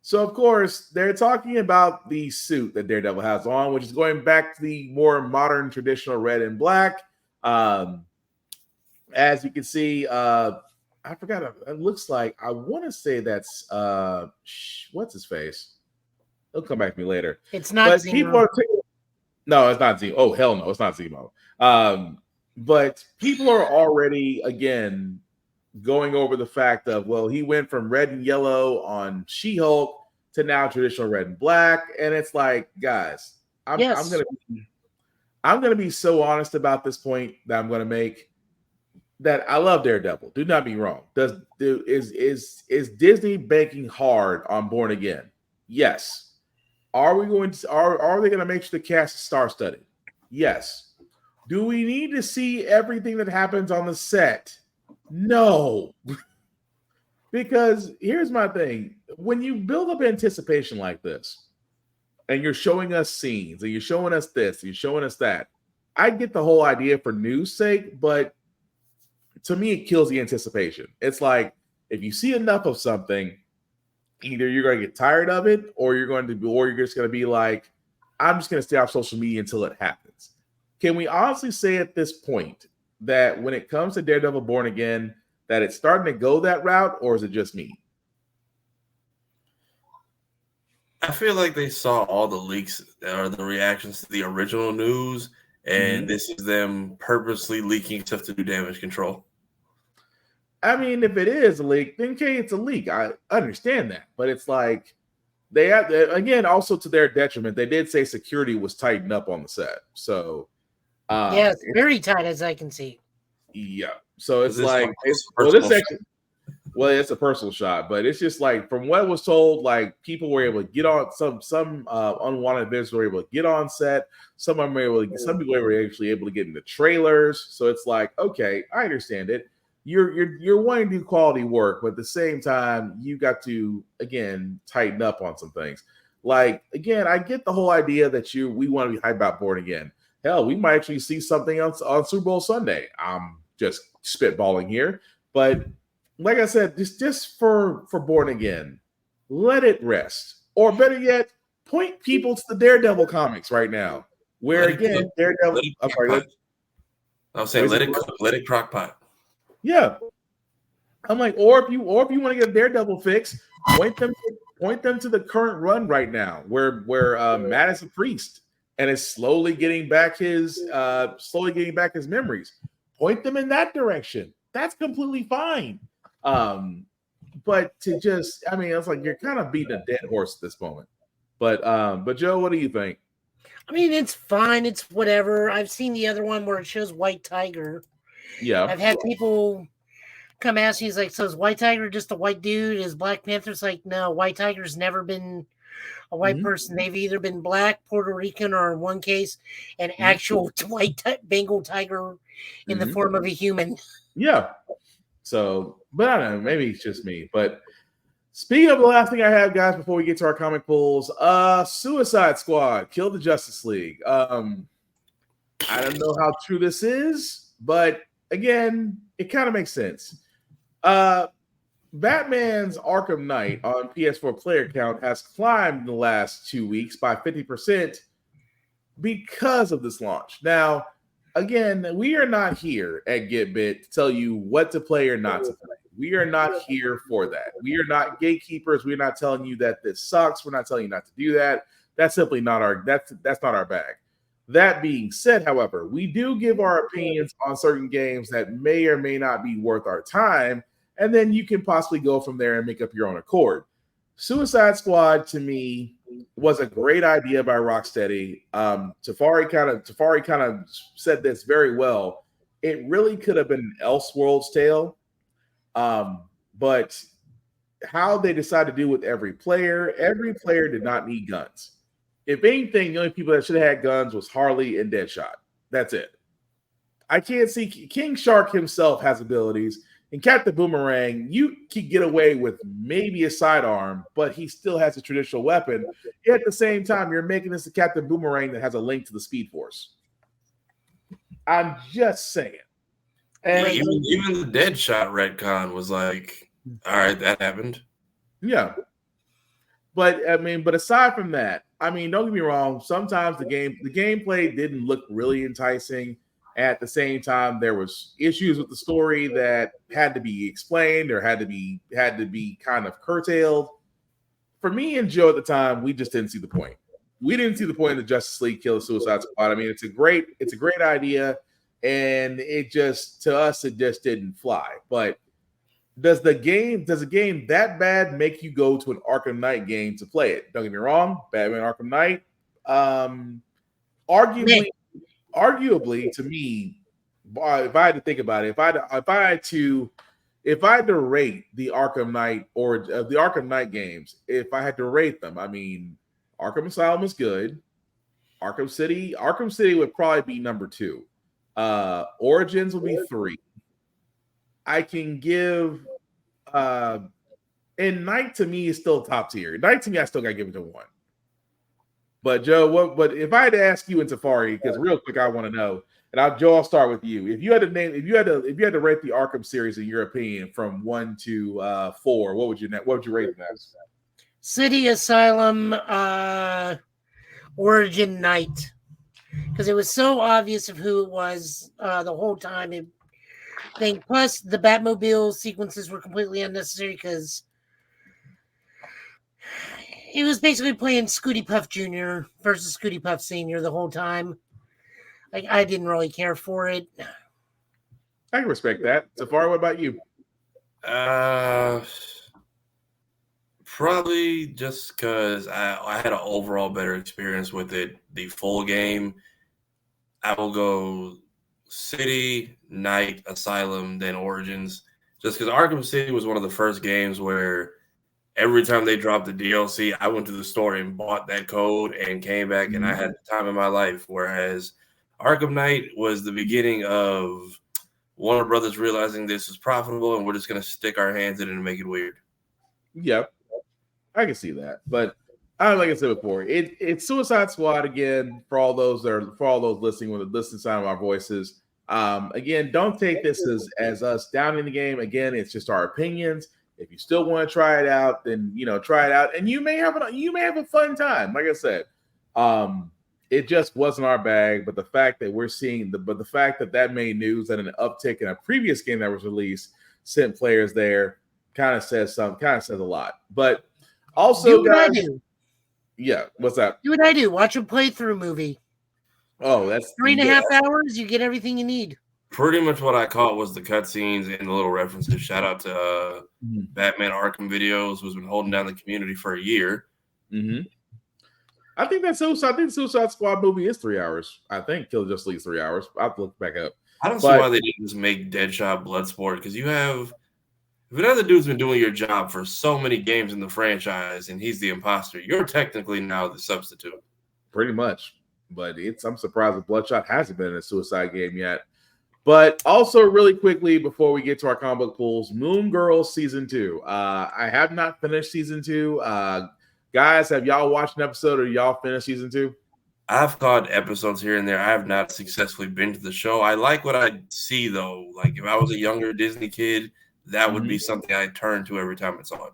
So, of course, they're talking about the suit that Daredevil has on, which is going back to the more modern, traditional red and black. As you can see, I forgot. It looks like, I want to say that's what's his face. He'll come back to me later. It's not Zemo. No, it's not Zemo. Oh, hell no, it's not Zemo. But people are already, again, going over the fact of, well, he went from red and yellow on She-Hulk to now traditional red and black. And it's like, guys, I'm gonna be so honest about this point that I'm gonna make. that I love Daredevil. Do not be wrong. Is Disney banking hard on Born Again? Yes. Are they going to make sure the cast is star-studded? Yes. Do we need to see everything that happens on the set? No. Because here's my thing. When you build up anticipation like this, and you're showing us scenes, and you're showing us this, and you're showing us that, I get the whole idea for news sake, but to me, it kills the anticipation. It's like if you see enough of something, either you're going to get tired of it, or you're just going to be like, I'm just going to stay off social media until it happens. Can we honestly say at this point that when it comes to Daredevil Born Again, that it's starting to go that route, or is it just me? I feel like they saw all the leaks or the reactions to the original news, and this is them purposely leaking stuff to do damage control. I mean, if it is a leak, then okay, it's a leak. I understand that, but it's like they have, again, also to their detriment, they did say security was tightened up on the set. So yeah, it's very tight as I can see. Yeah, so it's like it's a personal shot, but it's just like from what was told, like people were able to get on some unwanted visitors were able to get on set. Some people were actually able to get into trailers. So it's like, okay, I understand it. You're wanting to do quality work, but at the same time, you got to again tighten up on some things. Like again, I get the whole idea that we want to be hyped about Born Again. Hell, we might actually see something else on Super Bowl Sunday. I'm just spitballing here, but like I said, just for Born Again, let it rest, or better yet, point people to the Daredevil comics right now, where again Daredevil. I'm sorry. I'll say let it crock pot. Yeah, I'm like, or if you want to get a Daredevil fix, point them to the current run right now, where Matt is a priest and is slowly getting back his memories. Point them in that direction. That's completely fine. But to just, I mean, it's like you're kind of beating a dead horse at this moment. But Joe, what do you think? I mean, it's fine. It's whatever. I've seen the other one where it shows White Tiger. Yeah. I've had people come ask me, he's like, so is White Tiger just a white dude? Is Black Panther's like, no, White Tiger's never been a white person. They've either been black, Puerto Rican, or in one case, an actual white Bengal tiger in the form of a human. Yeah. So, but I don't know, maybe it's just me. But speaking of the last thing I have, guys, before we get to our comic pulls, Suicide Squad killed the Justice League. I don't know how true this is, but again, it kind of makes sense. Batman's Arkham Knight on PS4 player count has climbed in the last 2 weeks by 50% because of this launch. Now, again, we are not here at GetBit to tell you what to play or not to play. We are not here for that. We are not gatekeepers. We're not telling you that this sucks. We're not telling you not to do that. That's simply not that's not our bag. That being said, however, we do give our opinions on certain games that may or may not be worth our time, and then you can possibly go from there and make up your own accord. Suicide Squad, to me, was a great idea by Rocksteady. Tafari kind of said this very well. It really could have been an Elseworlds tale, but how they decided to do with every player did not need guns. If anything, the only people that should have had guns was Harley and Deadshot. That's it. I can't see King Shark himself has abilities, and Captain Boomerang, you can get away with maybe a sidearm, but he still has a traditional weapon. At the same time, you're making this a Captain Boomerang that has a link to the Speed Force. I'm just saying. And even the Deadshot retcon was like, all right, that happened. Yeah. But aside from that, I mean, don't get me wrong. Sometimes the gameplay didn't look really enticing. At the same time, there was issues with the story that had to be explained or had to be kind of curtailed. For me and Joe at the time, we just didn't see the point. We didn't see the point of the Justice League kill the Suicide Squad. I mean, it's a great idea, and it just didn't fly. But does a game that bad make you go to an Arkham Knight game to play it? Don't get me wrong, Batman Arkham Knight, arguably to me, if I had to think about it, if I had to rate the Arkham Knight or the Arkham Knight games, if I had to rate them, I mean, Arkham Asylum is good. Arkham City would probably be number 2. Origins will be 3. I can give and Knight to me is still top tier. Knight to me, I still gotta give it to 1. But Joe, but if I had to ask you in Tafari, because real quick, I want to know, and Joe, I'll start with you. If you had to rate the Arkham series in your opinion from 1 to 4, what would you rate them as? City, Asylum, Origin, Knight, because it was so obvious of who it was the whole time. Plus, the Batmobile sequences were completely unnecessary because it was basically playing Scooty Puff Jr. versus Scooty Puff Sr. the whole time. Like, I didn't really care for it. I can respect that. Safari, what about you? Probably just because I had an overall better experience with it. The full game, I will go City, Knight, Asylum, then Origins. Just because Arkham City was one of the first games where every time they dropped the DLC, I went to the store and bought that code and came back, and I had the time of my life. Whereas Arkham Knight was the beginning of Warner Brothers realizing this is profitable, and we're just going to stick our hands in it and make it weird. Yep, I can see that. But like I said before, it's Suicide Squad again for all those listening with the listening sound of our voices. Again, don't take this as us down in the game. Again, it's just our opinions. If you still want to try it out, then try it out, and you may have a fun time. Like I said, it just wasn't our bag. But the fact that we're seeing the fact that made news and an uptick in a previous game that was released sent players there kind of says a lot. But also, guys, yeah, what's that? Do what I do. Watch a playthrough movie. Oh, that's 3.5 hours. You get everything you need. Pretty much what I caught was the cutscenes and the little references. Shout out to Batman Arkham Videos, who's been holding down the community for a year. Mm-hmm. I think Suicide Squad movie is 3 hours. I think Kill Justice League 3 hours. I'll have to look back up. I don't see why they didn't just make Deadshot Bloodsport, because you have if another dude's been doing your job for so many games in the franchise and he's the imposter, you're technically now the substitute. Pretty much. But I'm surprised that Bloodshot hasn't been in a Suicide game yet. But also, really quickly, before we get to our comic book pools, Moon Girl Season 2. I have not finished Season 2. Guys, have y'all watched an episode or y'all finished Season 2? I've caught episodes here and there. I have not successfully been to the show. I like what I see, though. Like, if I was a younger Disney kid, that would be something I'd turn to every time it's on.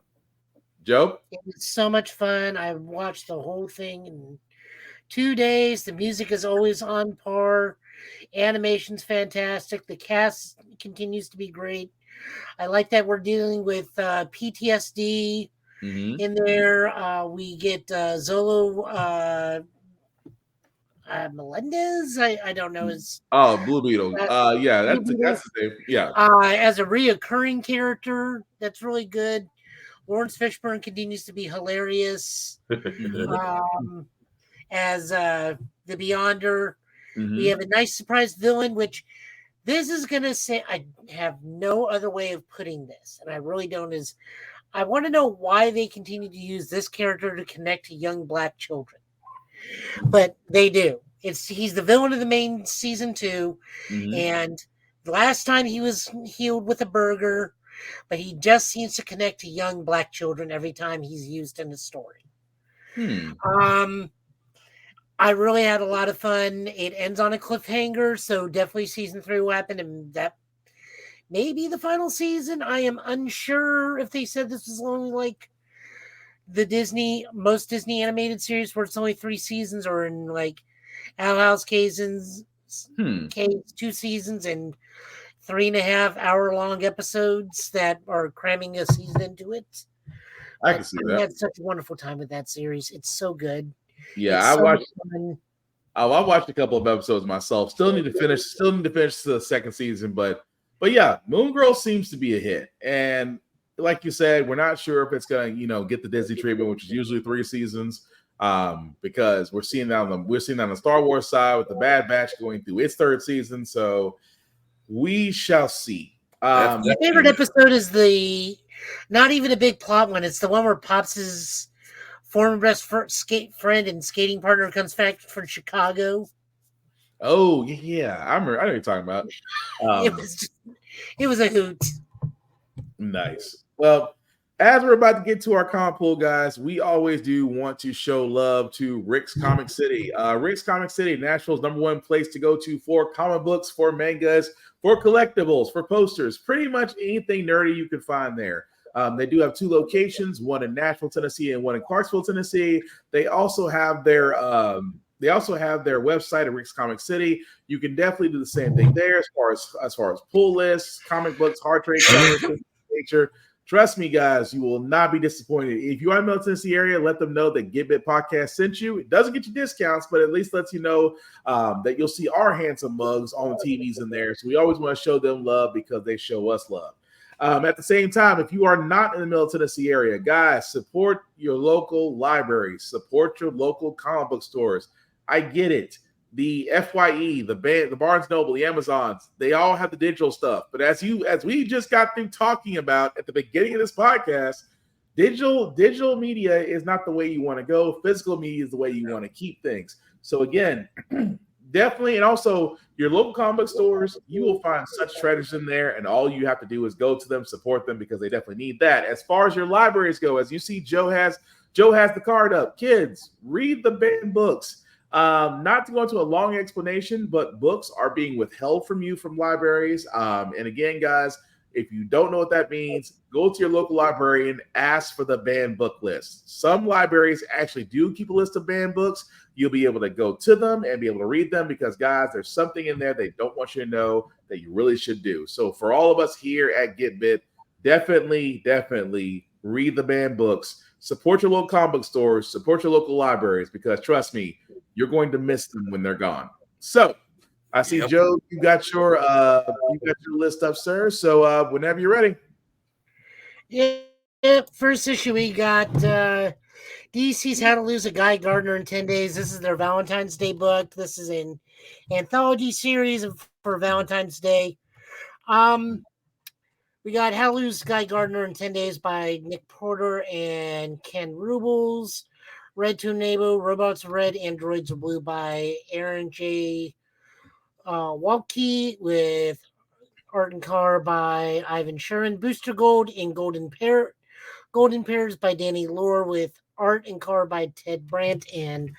Joe? It was so much fun. I watched the whole thing in 2 days. The music is always on par. Animation's fantastic. The cast continues to be great. I like that we're dealing with PTSD in there. We get Zolo Melendez. I don't know his. Blue Beetle. Yeah, that's his name. Yeah. As a reoccurring character, that's really good. Lawrence Fishburne continues to be hilarious. As the Beyonder. We have a nice surprise villain, which this is going to say, I have no other way of putting this, and I really don't, is I want to know why they continue to use this character to connect to young Black children. But they do. He's the villain of the main Season 2, and the last time he was healed with a burger, but he just seems to connect to young Black children every time he's used in the story. I really had a lot of fun. It ends on a cliffhanger, so definitely Season 3 will happen, and that may be the final season. I am unsure if they said this was only like the most Disney animated series where it's only 3 seasons, or in like Owl House Kaysen's 2 seasons and 3.5 hour long episodes that are cramming a season into it. I can see that. I had such a wonderful time with that series. It's so good. Yeah, I watched a couple of episodes myself. Still need to finish the second season, but yeah, Moon Girl seems to be a hit. And like you said, we're not sure if it's gonna, get the Disney treatment, which is usually 3 seasons. Because we're seeing that on the Star Wars side with the Bad Batch going through its 3rd season. So We shall see. My favorite episode is the not even a big plot one. It's the one where Pops' former best friend and skating partner comes back from Chicago. Oh yeah, I remember. I know what you're talking about. It was a hoot. Nice. Well, as we're about to get to our comic pool, guys, we always do want to show love to Rick's Comic City. Rick's Comic City, Nashville's #1 place to go to for comic books, for mangas, for collectibles, for posters, pretty much anything nerdy you can find there. They do have 2 locations, one in Nashville, Tennessee, and one in Clarksville, Tennessee. They also have their website at Rick's Comic City. You can definitely do the same thing there as far as pull lists, comic books, hard trade covers, nature. Trust me, guys, you will not be disappointed. If you are in the Middle Tennessee area, let them know that Get Bit Podcast sent you. It doesn't get you discounts, but at least lets you know that you'll see our handsome mugs on the TVs in there. So we always want to show them love because they show us love. At the same time, if you are not in the Middle Tennessee area, guys, support your local libraries, support your local comic book stores. I get it. The FYE, the Barnes Noble, the Amazons, they all have the digital stuff. But as we just got through talking about at the beginning of this podcast, digital media is not the way you want to go. Physical media is the way you want to keep things. So again, definitely, and also your local comic book stores, you will find such treasures in there, and all you have to do is go to them, support them, because they definitely need that. As far as your libraries go, as you see, Joe has the card up. Kids, read the banned books. Not to go into a long explanation, but books are being withheld from you from libraries. And again, guys, if you don't know what that means, go to your local library and ask for the banned book list. Some libraries actually do keep a list of banned books. You'll be able to go to them and be able to read them because, guys, there's something in there they don't want you to know that you really should do. So for all of us here at GetBit, definitely read the banned books. Support your local comic book stores. Support your local libraries because, trust me, you're going to miss them when they're gone. So I see, Joe, you got your list up, sir. So whenever you're ready. Yeah, first issue we got DC's How to Lose a Guy Gardner in 10 Days. This is their Valentine's Day book. This is an anthology series for Valentine's Day. We got How to Lose Guy Gardner in 10 Days by Nick Porter and Ken Rubles. Red Tornado, Robots Are Red, Androids Are Blue by Aaron J. Walke with art and color by Ivan Sherman. Booster Gold in Golden Pairs by Danny Lohr with art and color by Ted Brandt and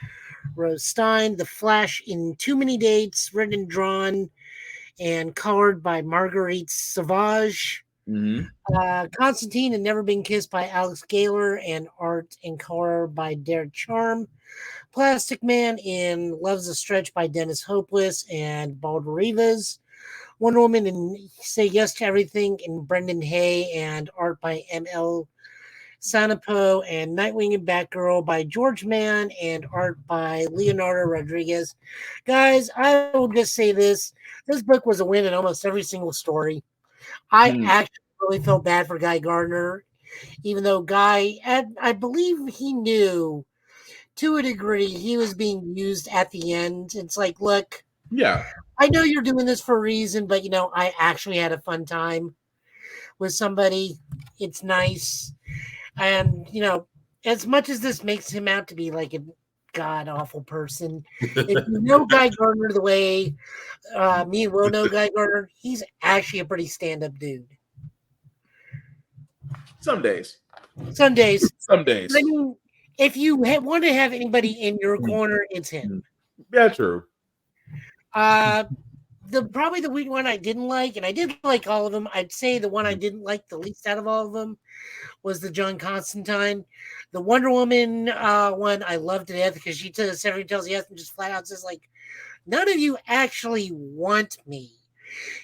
Rose Stein. The Flash in Too Many Dates, written and drawn and colored by Marguerite Sauvage. Constantine and Never Been Kissed by Alex Gaylor and art and color by Derek Charm. Plastic Man in Love's a Stretch by Dennis Hopeless and Bald Rivas. Wonder Woman in Say Yes to Everything in Brendan Hay and art by M.L. Sanapo, and Nightwing and Batgirl by George Mann and art by Leonardo Rodriguez. Guys, I will just say this book was a win in almost every single story. I actually really felt bad for Guy Gardner, even though Guy, I believe he knew to a degree he was being used at the end. It's like, look, yeah, I know you're doing this for a reason, but I actually had a fun time with somebody. It's nice. And, as much as this makes him out to be like a god awful person, if you know Guy Gardner the way me and Will know Guy Gardner, he's actually a pretty stand-up dude. Some days. I mean, if you want to have anybody in your corner, it's him. Yeah, true. Probably the one I didn't like, and I did like all of them. I'd say the one I didn't like the least out of all of them was the John Constantine. The Wonder Woman one I loved to death because she tells yes and just flat out says, like, none of you actually want me.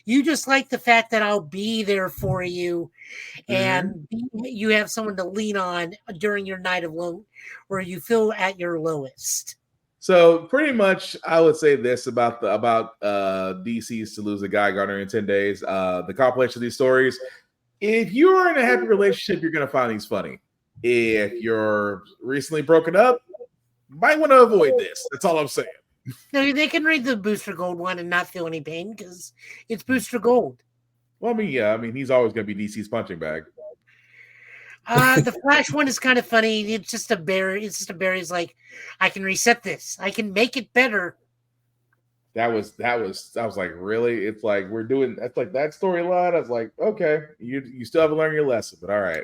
You just like the fact that I'll be there for you and you have someone to lean on during your night of low where you feel at your lowest. So pretty much I would say this about DC's To Lose a Guy Gardner in 10 Days. The compilation of these stories. If you're in a happy relationship, you're going to find these funny. If you're recently broken up, might want to avoid this. That's all I'm saying. No, they can read the Booster Gold one and not feel any pain because it's Booster Gold. Well, I mean, yeah, I mean, he's always going to be DC's punching bag. The Flash one is kind of funny. It's just a bear. It's just a bear. He's like, I can reset this. I can make it better. I was like, really? It's like we're doing that's like that storyline. I was like, okay, you still haven't learned your lesson, but all right.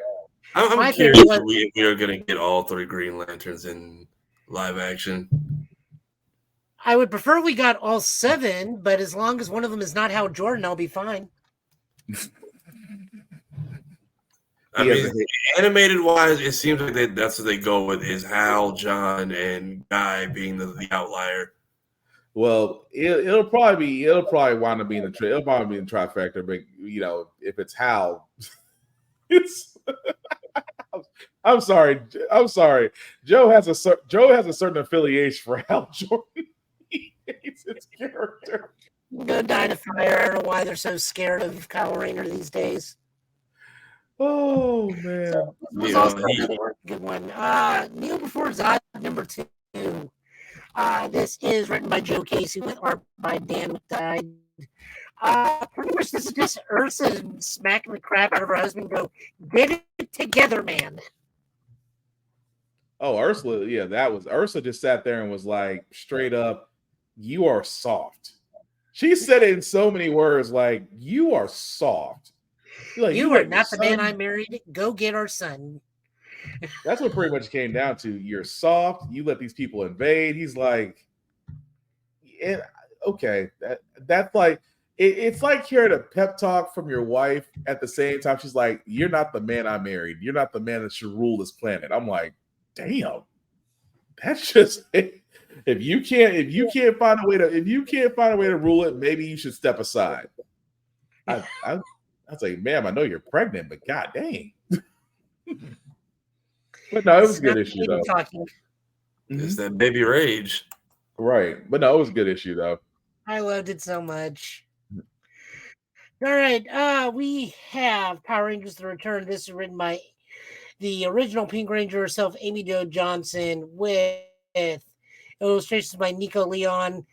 I'm curious if we are going to get all 3 Green Lanterns in live action. I would prefer we got all 7, but as long as one of them is not Hal Jordan, I'll be fine. I mean, animated wise, it seems like that's what they go with is Hal, John, and Guy being the outlier. Well, it'll probably wind up being it'll probably be in trifecta, but if it's Hal, it's. I'm sorry. Joe has a certain affiliation for Hal Jordan. He hates his character. Go die to fire. I don't know why they're so scared of Kyle Rayner these days. Oh man, so, this was also another good one. Kneel Before Zod number 2. This is written by Joe Casey with art by Dan McDide. Pretty much this is just Ursa smacking the crap out of her husband. Go get it together, man. Oh, Ursula, yeah, that was Ursa. Just sat there and was like, straight up, "You are soft." She said it in so many words, like, "You are soft." Like, you are not the man I married. Go get our son. That's what pretty much came down to. You're soft. You let these people invade. He's like, okay, that's like it's like hearing a pep talk from your wife at the same time. She's like, "You're not the man I married. You're not the man that should rule this planet." I'm like, damn, that's just if you can't find a way to rule it, maybe you should step aside. I'd say, ma'am, I know you're pregnant, but god dang. But no, it was a good issue though. It's that baby rage. Right. But no, it was a good issue though. I loved it so much. All right. We have Power Rangers The Return. This is written by the original Pink Ranger herself, Amy Jo Johnson, with illustrations by Nico Leon,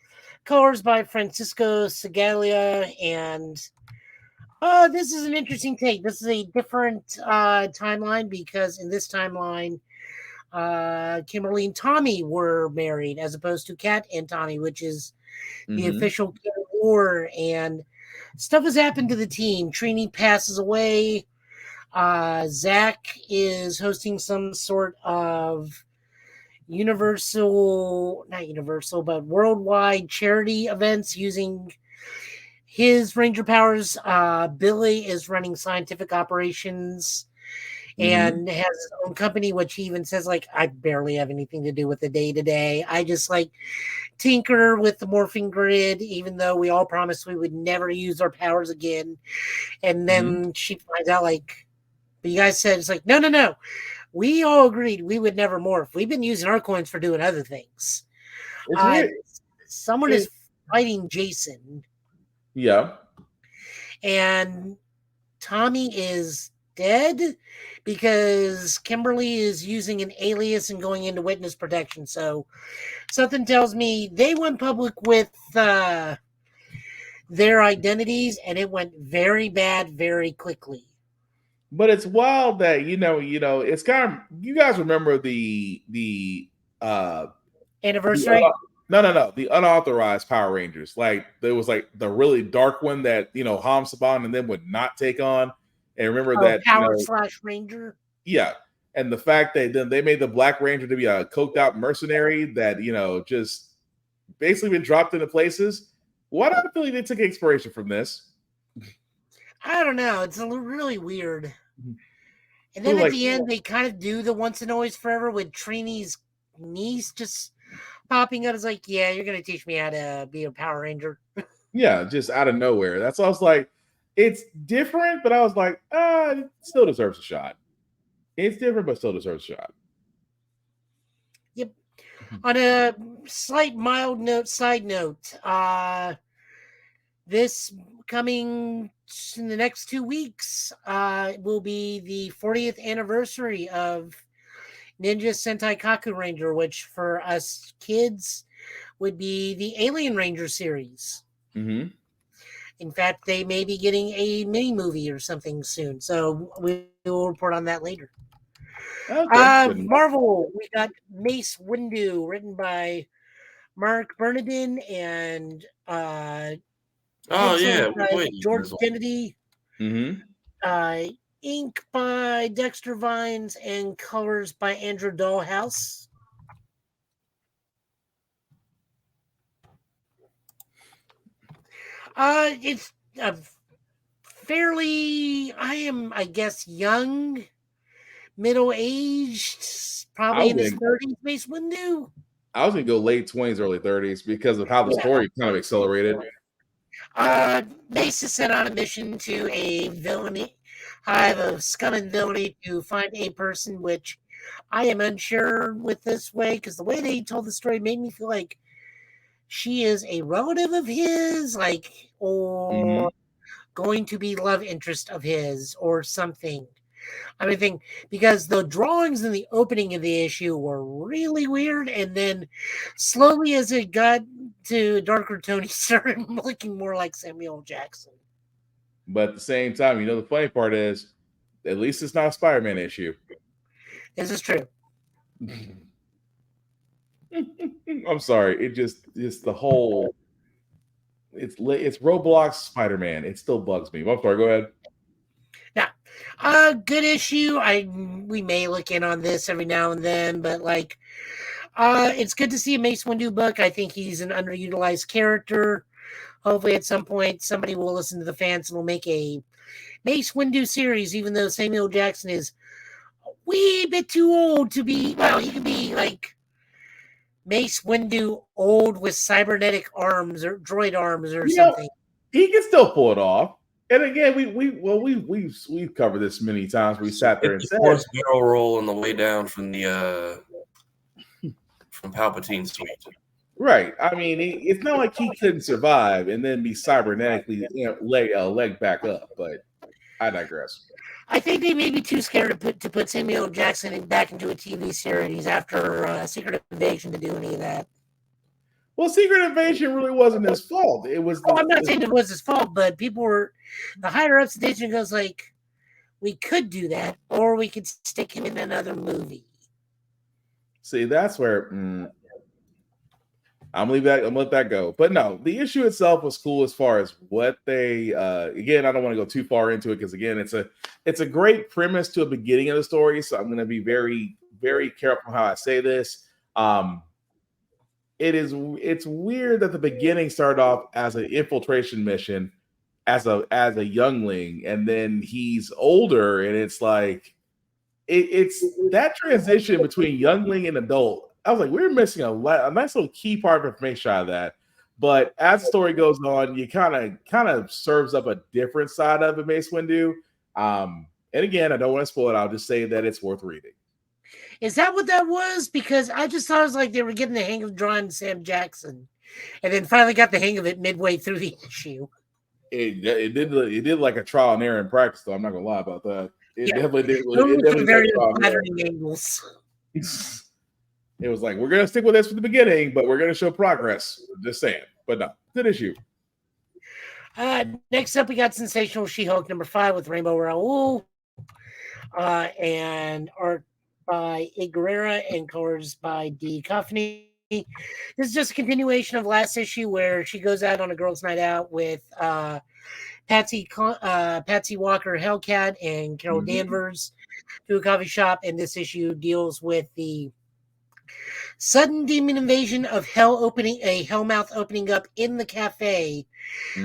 colors by Francisco Segalia, and this is an interesting take. This is a different timeline because in this timeline, Kimberly and Tommy were married as opposed to Kat and Tommy, which is the official war. And stuff has happened to the team. Trini passes away. Zach is hosting some sort of worldwide charity events using his Ranger powers. Billy is running scientific operations and has his own company, which he even says, like, I barely have anything to do with the day-to-day. I just, like, tinker with the morphing grid, even though we all promised we would never use our powers again. And then she finds out, like, but you guys said, it's like, no. We all agreed we would never morph. We've been using our coins for doing other things. Someone is fighting Jason. Yeah. And Tommy is dead because Kimberly is using an alias and going into witness protection. So something tells me they went public with their identities and it went very bad very quickly. But it's wild that it's kind of, you guys remember the anniversary? The unauthorized Power Rangers. Like there was like the really dark one that Ham Saban and them would not take on. And remember that Power / Ranger. Yeah, and the fact that then they made the Black Ranger to be a coked out mercenary that just basically been dropped into places. Why do I feel like they took inspiration from this? I don't know. It's really weird. And then at the end, they kind of do the once and always forever with Trini's niece just popping up. It's like, yeah, you're going to teach me how to be a Power Ranger. Yeah, just out of nowhere. That's why I was like, it's different, but I was like, it still deserves a shot. It's different, but still deserves a shot. Yep. On a slight side note, this coming in the next 2 weeks will be the 40th anniversary of Ninja Sentai Kaku Ranger, which for us kids would be the Alien Ranger series. Mm-hmm. In fact, they may be getting a mini movie or something soon, so we will report on that later. Okay. Marvel, we got Mace Windu, written by Mark Bernardin and penciled by George Kennedy. Mm-hmm. Ink by Dexter Vines and colors by Andrew Dollhouse. It's a fairly, I guess, young, middle-aged, probably in his 30s, Mace Windu. I was gonna go late 20s, early 30s because of how the story kind of accelerated. Mace is sent on a mission to a villainy hive of scum and villainy to find a person, which I am unsure with this way, because the way they told the story made me feel like she is a relative of his, or going to be love interest of his or something. I mean, because the drawings in the opening of the issue were really weird, and then slowly as it got to darker tone, he started looking more like Samuel Jackson. But at the same time, the funny part is, at least it's not a Spider-Man issue. This is true. I'm sorry. It's the whole. It's Roblox Spider-Man. It still bugs me. I'm sorry. Go ahead. Yeah, good issue. We may look in on this every now and then, but it's good to see a Mace Windu book. I think he's an underutilized character. Hopefully, at some point, somebody will listen to the fans and will make a Mace Windu series. Even though Samuel Jackson is a wee bit too old to be. Well, he could be like Mace Windu old with cybernetic arms or droid arms or something. He can still pull it off. And again, we've covered this many times. We sat there and said, "Force barrel roll on the way down from the from Palpatine's suite." Right. I mean, it's not like he couldn't survive and then be cybernetically leg back up. But I digress. I think they may be too scared to put Samuel Jackson back into a TV series after Secret Invasion to do any of that. Well, Secret Invasion really wasn't his fault. It was. I'm not saying it was his fault, but the higher ups of Disney goes like, we could do that, or we could stick him in another movie. See, that's where I'm gonna let that go. But no, the issue itself was cool as far as what they. Again, I don't want to go too far into it because again, it's a great premise to a beginning of the story. So I'm going to be very, very careful how I say this. It's weird that the beginning started off as an infiltration mission as a youngling, and then he's older, and it's like it's that transition between youngling and adult. I was like, we're missing a nice little key part of information out of that. But as the story goes on, you kind of serves up a different side of it, Mace Windu. And again, I don't want to spoil it. I'll just say that it's worth reading. Is that what that was? Because I just thought it was like they were getting the hang of drawing Sam Jackson, and then finally got the hang of it midway through the issue. It did like a trial and error in practice, though. I'm not gonna lie about that. It definitely did. It definitely very flattering angles. It was like, we're gonna stick with this from the beginning, but we're gonna show progress. Just saying. But no, good issue. Next up, we got Sensational She-Hulk #5 with Rainbow Raoul, and art by Iguera and colors by D. Coffney. This is just a continuation of last issue where she goes out on a girls' night out with Patsy Walker Hellcat and Carol Danvers to a coffee shop, and this issue deals with the sudden demon invasion of Hellmouth opening up in the cafe,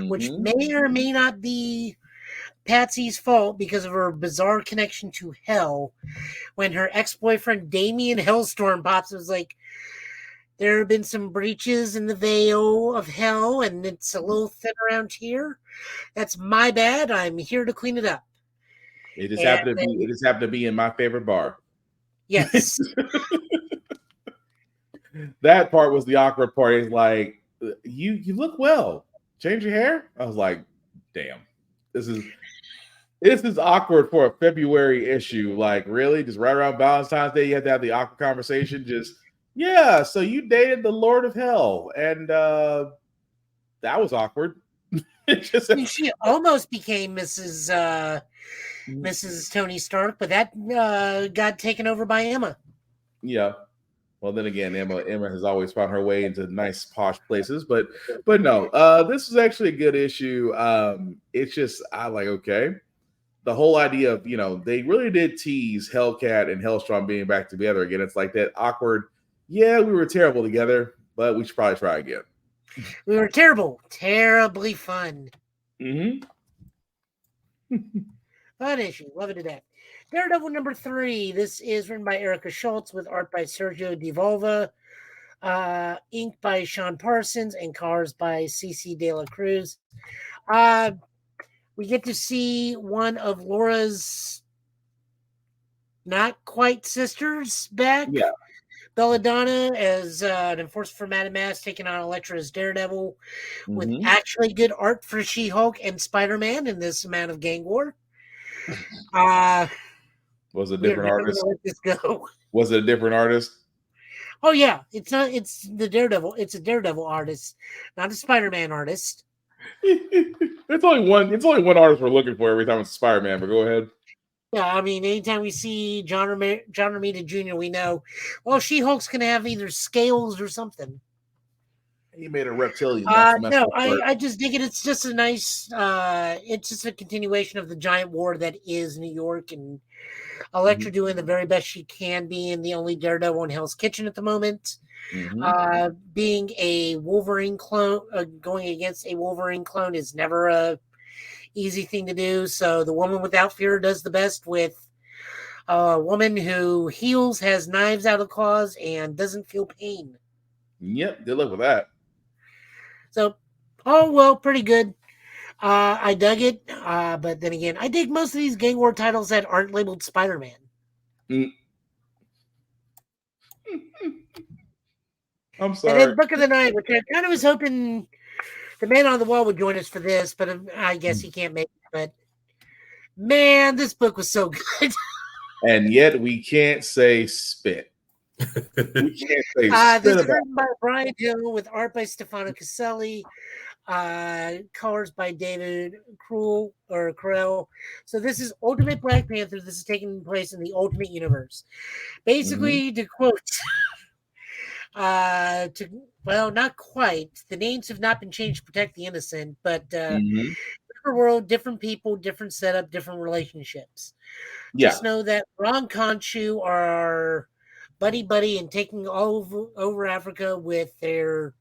which may or may not be Patsy's fault because of her bizarre connection to hell. When her ex-boyfriend Damien Hellstorm pops, it was like, there have been some breaches in the veil of hell, and it's a little thin around here. That's my bad. I'm here to clean it up. It just happened to be in my favorite bar. Yes. That part was the awkward part. It's like, you look well. Change your hair? I was like, damn. This is This is awkward for a February issue. Like, really? Just right around Valentine's Day, you have to have the awkward conversation. Just, yeah, so you dated the Lord of Hell, and that was awkward. I mean, she almost became Mrs. Tony Stark, but that got taken over by Emma. Yeah. Well, then again, Emma has always found her way into nice posh places, but no, this is actually a good issue. It's just okay. The whole idea of they really did tease Hellcat and Hellstrom being back together again. It's like that awkward. Yeah, we were terrible together, but we should probably try again. We were terribly fun. Mm-hmm. Fun issue, love it to death. Daredevil number 3. This is written by Erica Schultz with art by Sergio Devolva, ink by Sean Parsons, and colors by CC De La Cruz. We get to see one of Laura's not quite sisters back. Yeah. Belladonna as an enforcer for Madame Mass taking on Elektra as Daredevil with actually good art for She-Hulk and Spider-Man in this amount of gang war. Was it a different artist? Let this go. Was it a different artist? Oh yeah, it's the Daredevil. It's a Daredevil artist, not a Spider-Man artist. It's only one artist we're looking for every time it's Spider-Man. But go ahead. Yeah, I mean, anytime we see John Romita Jr., we know, well, She-Hulk's gonna have either scales or something. He made a reptilian. No, I just dig it. It's just a nice. It's just a continuation of the giant war that is New York, and Elektra doing the very best she can be in the only Daredevil in Hell's Kitchen at the moment. Being a Wolverine clone, going against a Wolverine clone is never a easy thing to do. So the Woman Without Fear does the best with a woman who heals, has knives out of claws, and doesn't feel pain. Yep, good luck with that. So, pretty good. I dug it, but then again, I dig most of these gang war titles that aren't labeled Spider-Man. I'm sorry. And then Book of the Night, which I kind of was hoping the Man on the Wall would join us for this, but I guess he can't make it. But man, this book was so good. And yet we can't say spit. We can't say spit. This is written by Brian Hill with art by Stefano Caselli. Colors by David Crowell. So this is Ultimate Black Panther. This is taking place in the Ultimate Universe. Basically, to quote, not quite. The names have not been changed to protect the innocent, but different world, different people, different setup, different relationships. Yeah. Just know that Ron Khonshu are buddy and taking all over Africa with their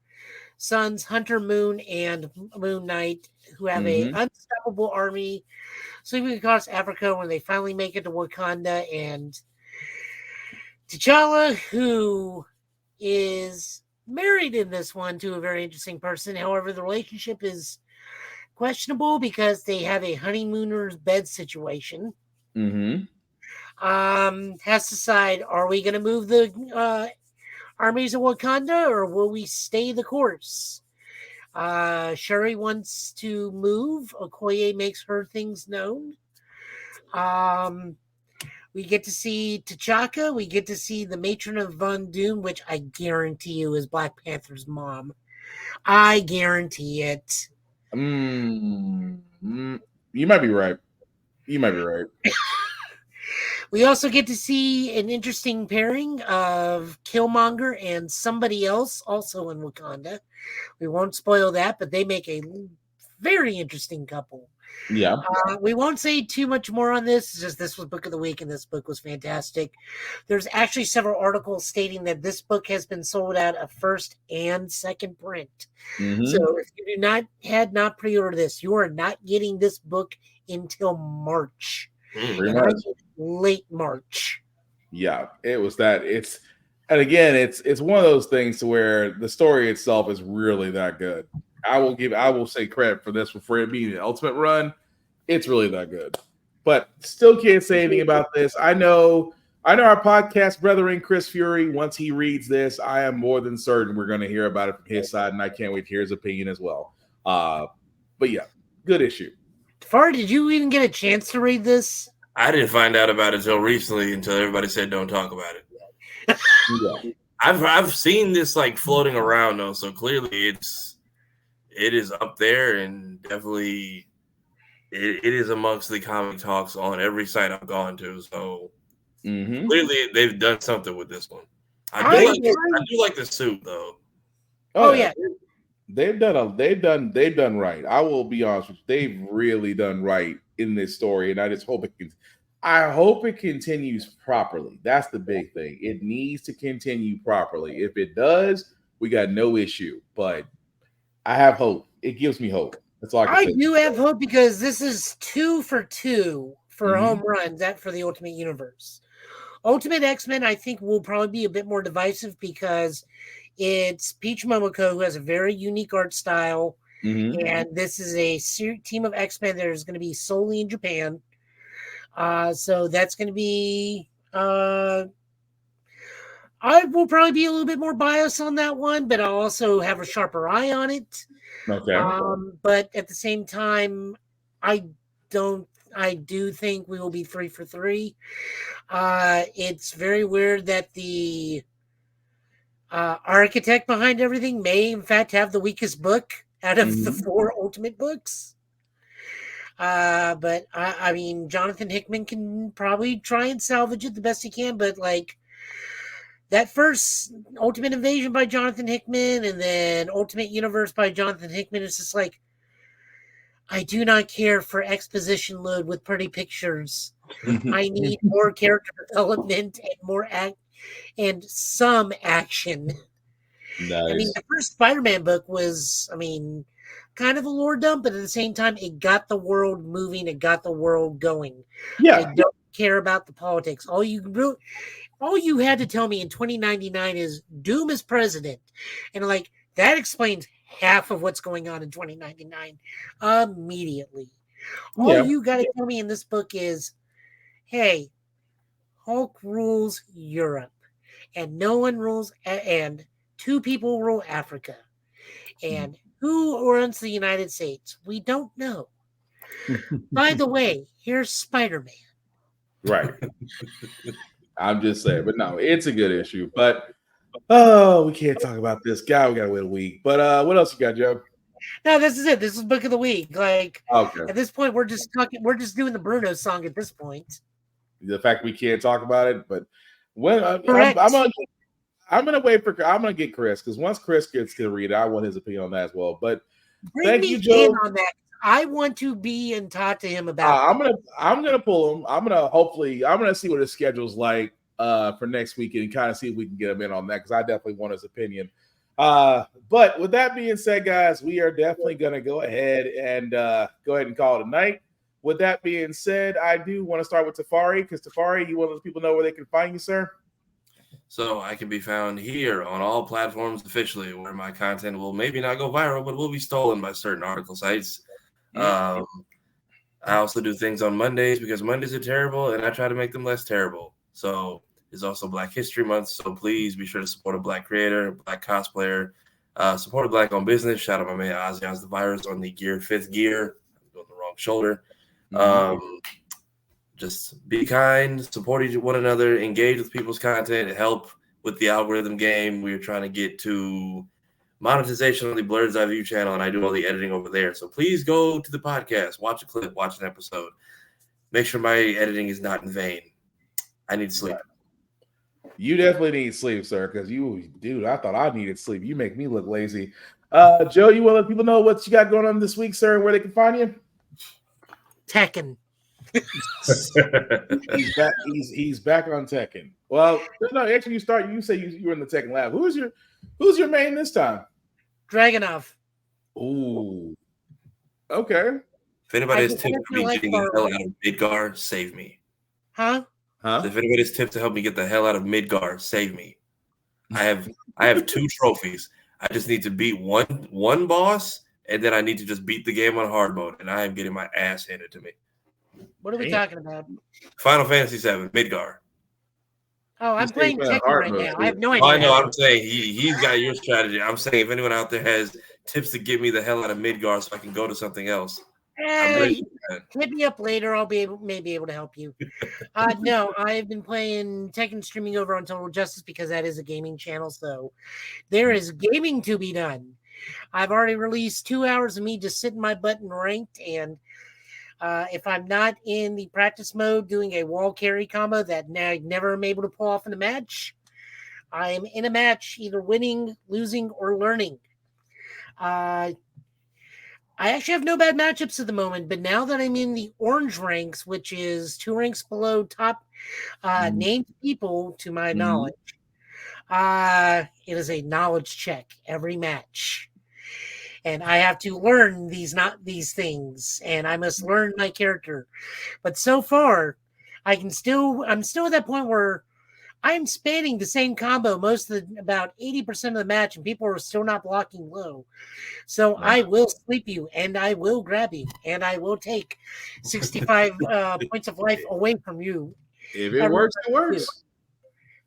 sons Hunter Moon and Moon Knight, who have an unstoppable army sweeping across Africa when they finally make it to Wakanda. And T'Challa, who is married in this one to a very interesting person. However, the relationship is questionable because they have a honeymooner's bed situation. Has to decide, are we going to move the armies of Wakanda, or will we stay the course? Shuri wants to move. Okoye makes her things known. We get to see T'Chaka. We get to see the Matron of Von Doom, which I guarantee you is Black Panther's mom. I guarantee it. You might be right. We also get to see an interesting pairing of Killmonger and somebody else, also in Wakanda. We won't spoil that, but they make a very interesting couple. Yeah. We won't say too much more on this. It's just this was Book of the Week, and this book was fantastic. There's actually several articles stating that this book has been sold out of first and second print. So if you had not pre-ordered this, you are not getting this book until March. Late March. Yeah, it was that. It's one of those things to where the story itself is really that good. I will say credit for this for it being the Ultimate Run. It's really that good, but still can't say anything about this. I know our podcast brethren, Chris Fury, once he reads this, I am more than certain we're going to hear about it from his side, and I can't wait to hear his opinion as well. But yeah, good issue. Tafari, did you even get a chance to read this? I didn't find out about it until recently, until everybody said don't talk about it. Yeah. I've seen this like floating around though, so clearly it is up there and definitely it is amongst the comic talks on every site I've gone to. So clearly they've done something with this one. I do like the suit though. Oh yeah. They've done right. I will be honest with you. They've really done right in this story, and I just hope it continues properly. That's the big thing. It needs to continue properly. If it does, we got no issue. But I have hope. It gives me hope. That's all I can say. do have hope because this is 2 for 2 for home runs for the Ultimate Universe. Ultimate X-Men, I think, will probably be a bit more divisive because it's Peach Momoko, who has a very unique art style, and this is a team of X-Men that is going to be solely in Japan. So that's going to be... I will probably be a little bit more biased on that one, but I'll also have a sharper eye on it. Okay. But at the same time, I do think we will be 3 for 3. It's very weird that the architect behind everything may, in fact, have the weakest book out of the 4 Ultimate books. But I mean, Jonathan Hickman can probably try and salvage it the best he can. But like that first Ultimate Invasion by Jonathan Hickman and then Ultimate Universe by Jonathan Hickman is just like, I do not care for exposition load with pretty pictures. I need more character development and more and some action. Nice. I mean, the first Spider-Man book was, kind of a lore dump, but at the same time, it got the world moving. It got the world going. Yeah. I don't care about the politics. All you had to tell me in 2099 is Doom is president. And like, that explains half of what's going on in 2099 immediately. All you got to tell me in this book is, hey, Hulk rules Europe, and no one rules, and 2 people rule Africa. And who runs the United States? We don't know. By the way, here's Spider-Man. Right. I'm just saying, but no, it's a good issue. But we can't talk about this guy. We gotta wait a week. But what else you got, Joe? No, this is it. This is book of the week. Like, okay. At this point, we're just doing the Bruno song at this point. The fact we can't talk about it, but when I'm gonna get Chris, because once Chris gets to read it, I want his opinion on that as well. But thank you, Joe. On that. I want to be and talk to him about. I'm gonna pull him. I'm gonna see what his schedule's like for next week and kind of see if we can get him in on that, because I definitely want his opinion. But with that being said, guys, we are definitely gonna go ahead and call it a night. With that being said, I do want to start with Tafari, because Tafari, you want to let people know where they can find you, sir? So I can be found here on all platforms officially, where my content will maybe not go viral, but will be stolen by certain article sites. I also do things on Mondays because Mondays are terrible, and I try to make them less terrible. So it's also Black History Month, so please be sure to support a Black creator, Black cosplayer, support a Black-owned business. Shout out my man Ozzy Oz the Virus on the Gear 5th Gear. I'm on the wrong shoulder. Just be kind, support one another, engage with people's content, help with the algorithm game. We're trying to get to monetization on the Blurred's Eye View channel, and I do all the editing over there. So please go to the podcast, watch a clip, watch an episode. Make sure my editing is not in vain. I need sleep. You definitely need sleep, sir, because I thought I needed sleep. You make me look lazy. Joe, you want to let people know what you got going on this week, sir, and where they can find you? Tekken. He's back on Tekken. Well, no, actually, you say you were in the Tekken lab. Who's your main this time? Dragunov. Ooh. Okay. If anybody has tips for me getting the hell out of Midgar, save me. Huh? If anybody has tips to help me get the hell out of Midgar, save me. I have 2 trophies. I just need to beat one boss, and then I need to just beat the game on hard mode, and I am getting my ass handed to me. What are we talking about? Final Fantasy VII, Midgar. Oh, I'm playing Tekken right now. I have no idea. I know. I'm saying he's got your strategy. I'm saying if anyone out there has tips to get me the hell out of Midgar so I can go to something else. Hey, hit me up later. I'll be maybe able to help you. No, I've been playing Tekken streaming over on Total Justice because that is a gaming channel. So there is gaming to be done. I've already released 2 hours of me just sitting my butt and ranked. And if I'm not in the practice mode doing a wall carry combo that now I never am able to pull off in a match, I am in a match either winning, losing, or learning. I actually have no bad matchups at the moment, but now that I'm in the orange ranks, which is 2 ranks below top named people, to my knowledge, it is a knowledge check every match. And I have to learn these things, and I must learn my character. But so far, I'm still at that point where I'm spanning the same combo about 80% of the match, and people are still not blocking low. So I will sleep you, and I will grab you, and I will take 65 points of life away from you. If it works, it works.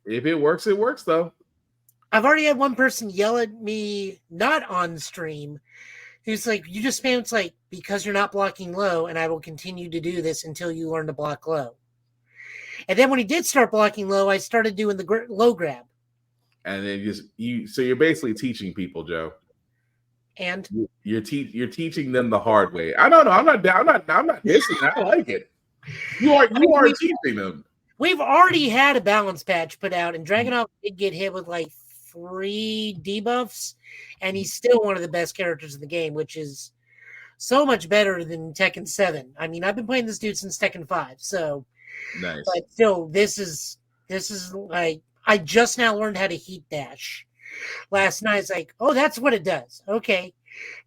If it works, it works, though. I've already had one person yell at me, not on stream, who's like, you just spam, it's like, because you're not blocking low, and I will continue to do this until you learn to block low. And then when he did start blocking low, I started doing the low grab. And then so you're basically teaching people, Joe. And you're teaching them the hard way. I don't know. I'm not dissing. I like it. You are teaching them. We've already had a balance patch put out, and Dragunov did get hit with like 3 debuffs, and he's still one of the best characters in the game, which is so much better than Tekken 7. I mean, I've been playing this dude since Tekken 5, so nice. But still, this is like, I just now learned how to heat dash. Last night, it's like, oh, that's what it does. Okay,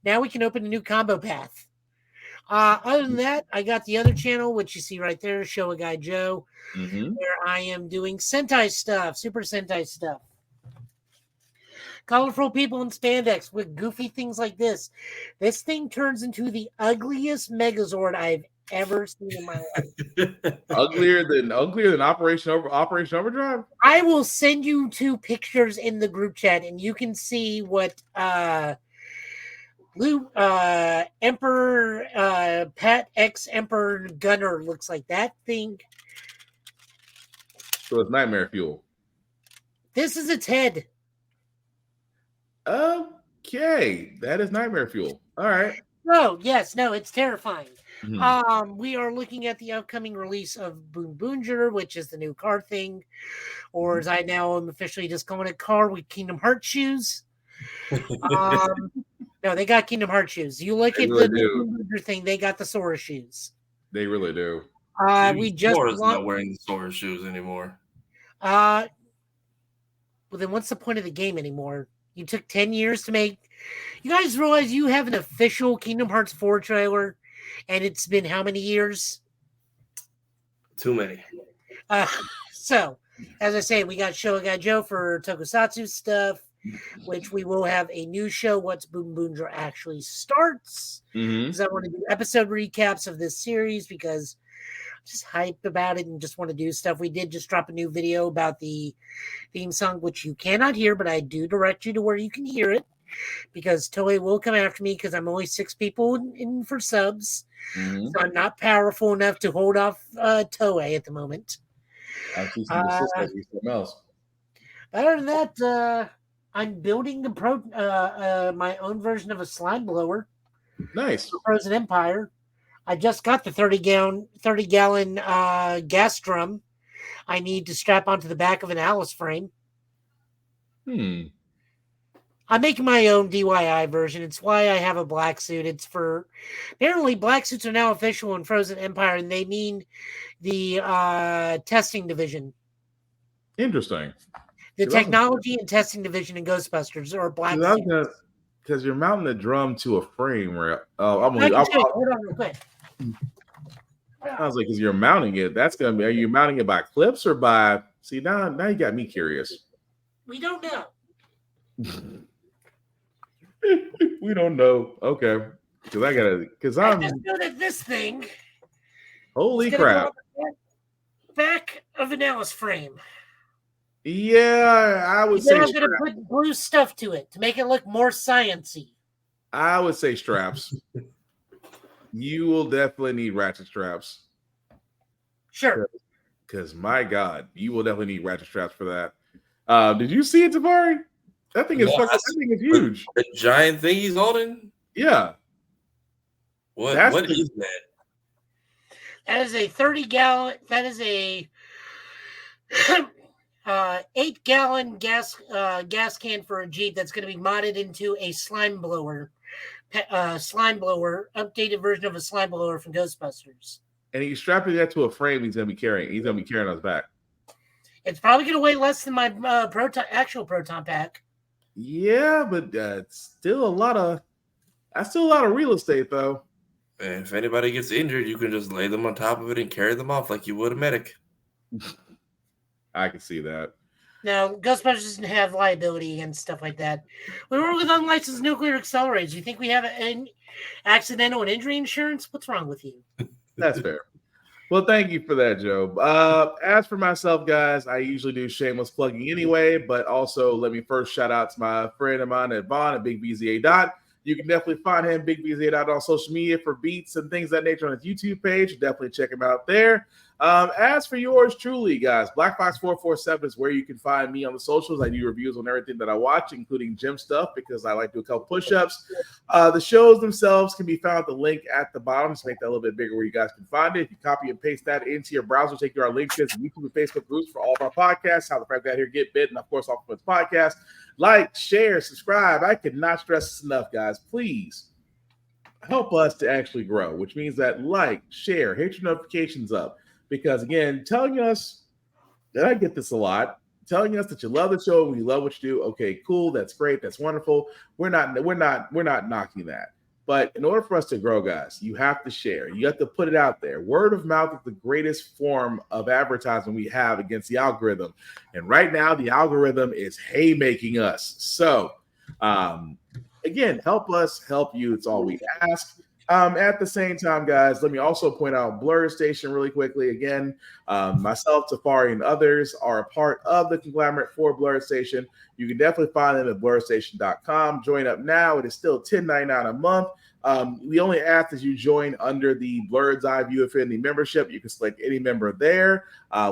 now we can open a new combo path. Other than that, I got the other channel, which you see right there, Show a Guy Joe, where I am doing Sentai stuff, Super Sentai stuff. Colorful people in spandex with goofy things like this. This thing turns into the ugliest Megazord I've ever seen in my life. uglier than Operation Overdrive. I will send you 2 pictures in the group chat, and you can see what Emperor Pat X Emperor Gunner looks like. That thing. So it's nightmare fuel. This is its head. Okay, that is nightmare fuel. All right. No, yes, no, it's terrifying. We are looking at the upcoming release of Boon Boonger, which is the new car thing, or as I now am officially just calling it, car with Kingdom Hearts shoes. No, they got Kingdom Hearts shoes. You look at the Boon Boonger thing, they got the Sora shoes. They really do. We just not wearing the Sora shoes anymore. Well, then what's the point of the game anymore? You took 10 years to make. You guys realize you have an official Kingdom Hearts 4 trailer, and it's been how many years? Too many. So, as I say, we got Show a Guy Joe for Tokusatsu stuff, which we will have a new show once Boon Boonger actually starts. Because I want to do episode recaps of this series because I'm just hyped about it and just want to do stuff. We did just drop a new video about the theme song, which you cannot hear, but I do direct you to where you can hear it. Because Toei will come after me because I'm only 6 people in for subs. So I'm not powerful enough to hold off Toei at the moment. Other than that, I'm building my own version of a slime blower. Nice. For Frozen Empire. I just got the 30-gallon gas drum I need to strap onto the back of an Alice frame. I'm making my own DIY version. It's why I have a black suit. It's for apparently black suits are now official in Frozen Empire, and they mean the testing division. Interesting. The technology and testing division in Ghostbusters are black suits. Because you're mounting the drum to a frame, right? Hold on real quick. I was like, because you're mounting it, that's gonna be. Are you mounting it by clips or by? See, now you got me curious. We don't know. We don't know. Okay, because I just know that this thing. Holy crap! Back of an Alice frame. Yeah, I would say. I'm going to put blue stuff to it to make it look more science-y. I would say straps. You will definitely need ratchet straps. Sure. Because my God, you will definitely need ratchet straps for that. Did you see it, Tafari? That thing is No, fucking. That thing is huge. The giant thing he's holding. Yeah. What is that? That is a 30-gallon. That is a 8-gallon gas can for a Jeep that's going to be modded into a slime blower. Updated version of a slime blower from Ghostbusters. And he's strapping that to a frame. He's gonna be carrying on his back. It's probably going to weigh less than my actual proton pack. Yeah, but that's still a lot of real estate, though. And if anybody gets injured, you can just lay them on top of it and carry them off like you would a medic. I can see that. No, Ghostbusters doesn't have liability and stuff like that. We work with unlicensed nuclear accelerators. You think we have an accidental and injury insurance? What's wrong with you? That's fair. Well, thank you for that, Joe. As for myself, guys, I usually do shameless plugging anyway, but also let me first shout out to my friend of mine at Vaughn at Big BZA Dot. You can definitely find him, Big BZA Dot, on social media for beats and things of that nature on his YouTube page. Definitely check him out there. As for yours truly, guys, Black Fox 447 is where you can find me on the socials. I do reviews on everything that I watch, including gym stuff, because I like to do a couple push-ups. The shows themselves can be found at the link at the bottom. Just make that a little bit bigger where you guys can find it. If you copy and paste that into your browser, take you to our links to YouTube and Facebook groups for all of our podcasts, How the Fact That Here Get Bit, and of course, Off the Podcast. Like, share, subscribe. I cannot stress this enough, guys. Please help us to actually grow, which means that like, share, hit your notifications up. Because again, telling us that I get this a lot, telling us that you love the show and you love what you do. Okay, cool. That's great. That's wonderful. We're not knocking that. But in order for us to grow, guys, you have to share. You have to put it out there. Word of mouth is the greatest form of advertising we have against the algorithm. And right now, the algorithm is haymaking us. So, again, help us, help you. It's all we ask. At the same time, guys, let me also point out Blur Station really quickly. Again, myself, Tafari, and others are a part of the conglomerate for Blur Station. You can definitely find them at blurstation.com. Join up now. It is still $10.99 a month. We only ask that you join under the Blurred's Eye View Affinity membership. You can select any member there.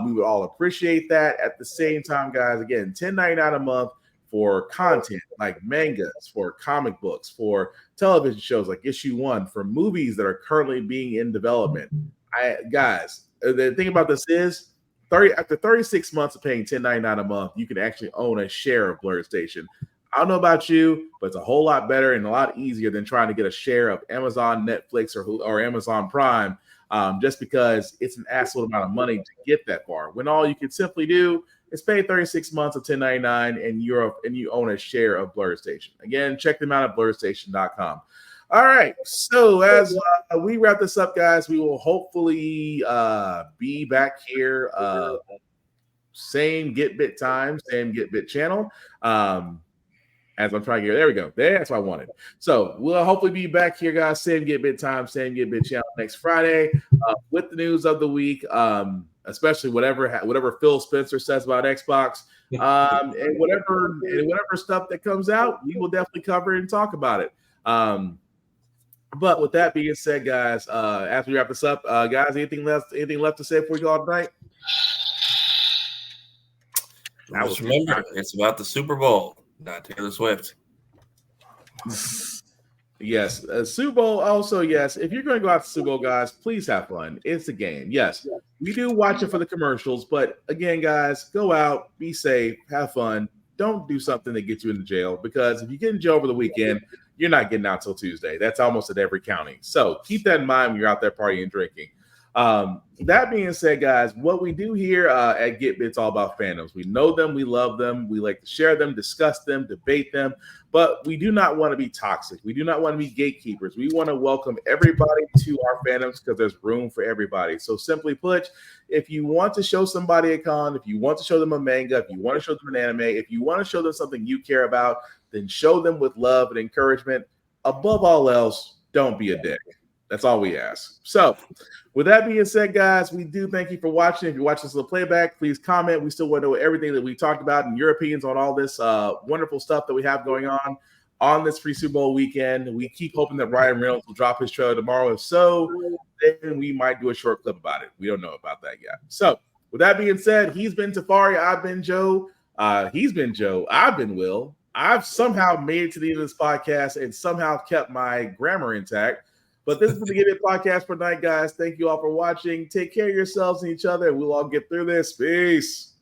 We would all appreciate that. At the same time, guys, again, $10.99 a month for content like mangas, for comic books, for television shows like Issue 1, for movies that are currently being in development. Guys, the thing about this is, after 36 months of paying $10.99 a month, you can actually own a share of Blurred Station. I don't know about you, but it's a whole lot better and a lot easier than trying to get a share of Amazon, Netflix, or Amazon Prime, just because it's an absolute amount of money to get that far. When all you can simply do is pay 36 months of $10.99 and you own a share of Blur Station. Again, check them out at blurstation.com. All right, so as we wrap this up, guys, we will hopefully be back here. Same Get Bit time, same Get Bit channel. As I'm trying to get, there we go. That's what I wanted. So we'll hopefully be back here, guys. Same Get Bit time, same Get Bit channel next Friday with the news of the week. Especially whatever Phil Spencer says about Xbox, and whatever stuff that comes out, we will definitely cover it and talk about it. But with that being said, guys, after we wrap this up, guys, anything left to say for you all tonight? Just remember, it's about the Super Bowl, not Taylor Swift. Yes, Super Bowl. Also, yes, if you're going to go out to Super Bowl, guys, please have fun. It's a game. Yes, we do watch it for the commercials, but again, guys, go out, be safe, have fun. Don't do something that gets you into jail, because if you get in jail over the weekend, you're not getting out till Tuesday. That's almost at every county. So keep that in mind when you're out there partying and drinking. That being said, guys, what we do here at Get Bit's all about fandoms. We know them, we love them, we like to share them, discuss them, debate them, but we do not want to be toxic. We do not want to be gatekeepers. We want to welcome everybody to our fandoms because there's room for everybody. So simply put, if you want to show somebody a con, if you want to show them a manga, if you want to show them an anime, if you want to show them something you care about, then show them with love and encouragement. Above all else, don't be a dick. That's all we ask. So with that being said, guys, we do thank you for watching. If you're watching this on the playback, please comment. We still want to know everything that we talked about and your opinions on all this wonderful stuff that we have going on. on this free Super Bowl weekend. We keep hoping that Ryan Reynolds will drop his trailer tomorrow. If so, then we might do a short clip about it. We don't know about that yet. So with that being said, he's been Tafari. I've been Joe. He's been Joe. I've been Will. I've somehow made it to the end of this podcast and somehow kept my grammar intact. But this has been the Give It Podcast for tonight, guys. Thank you all for watching. Take care of yourselves and each other. We'll all get through this. Peace.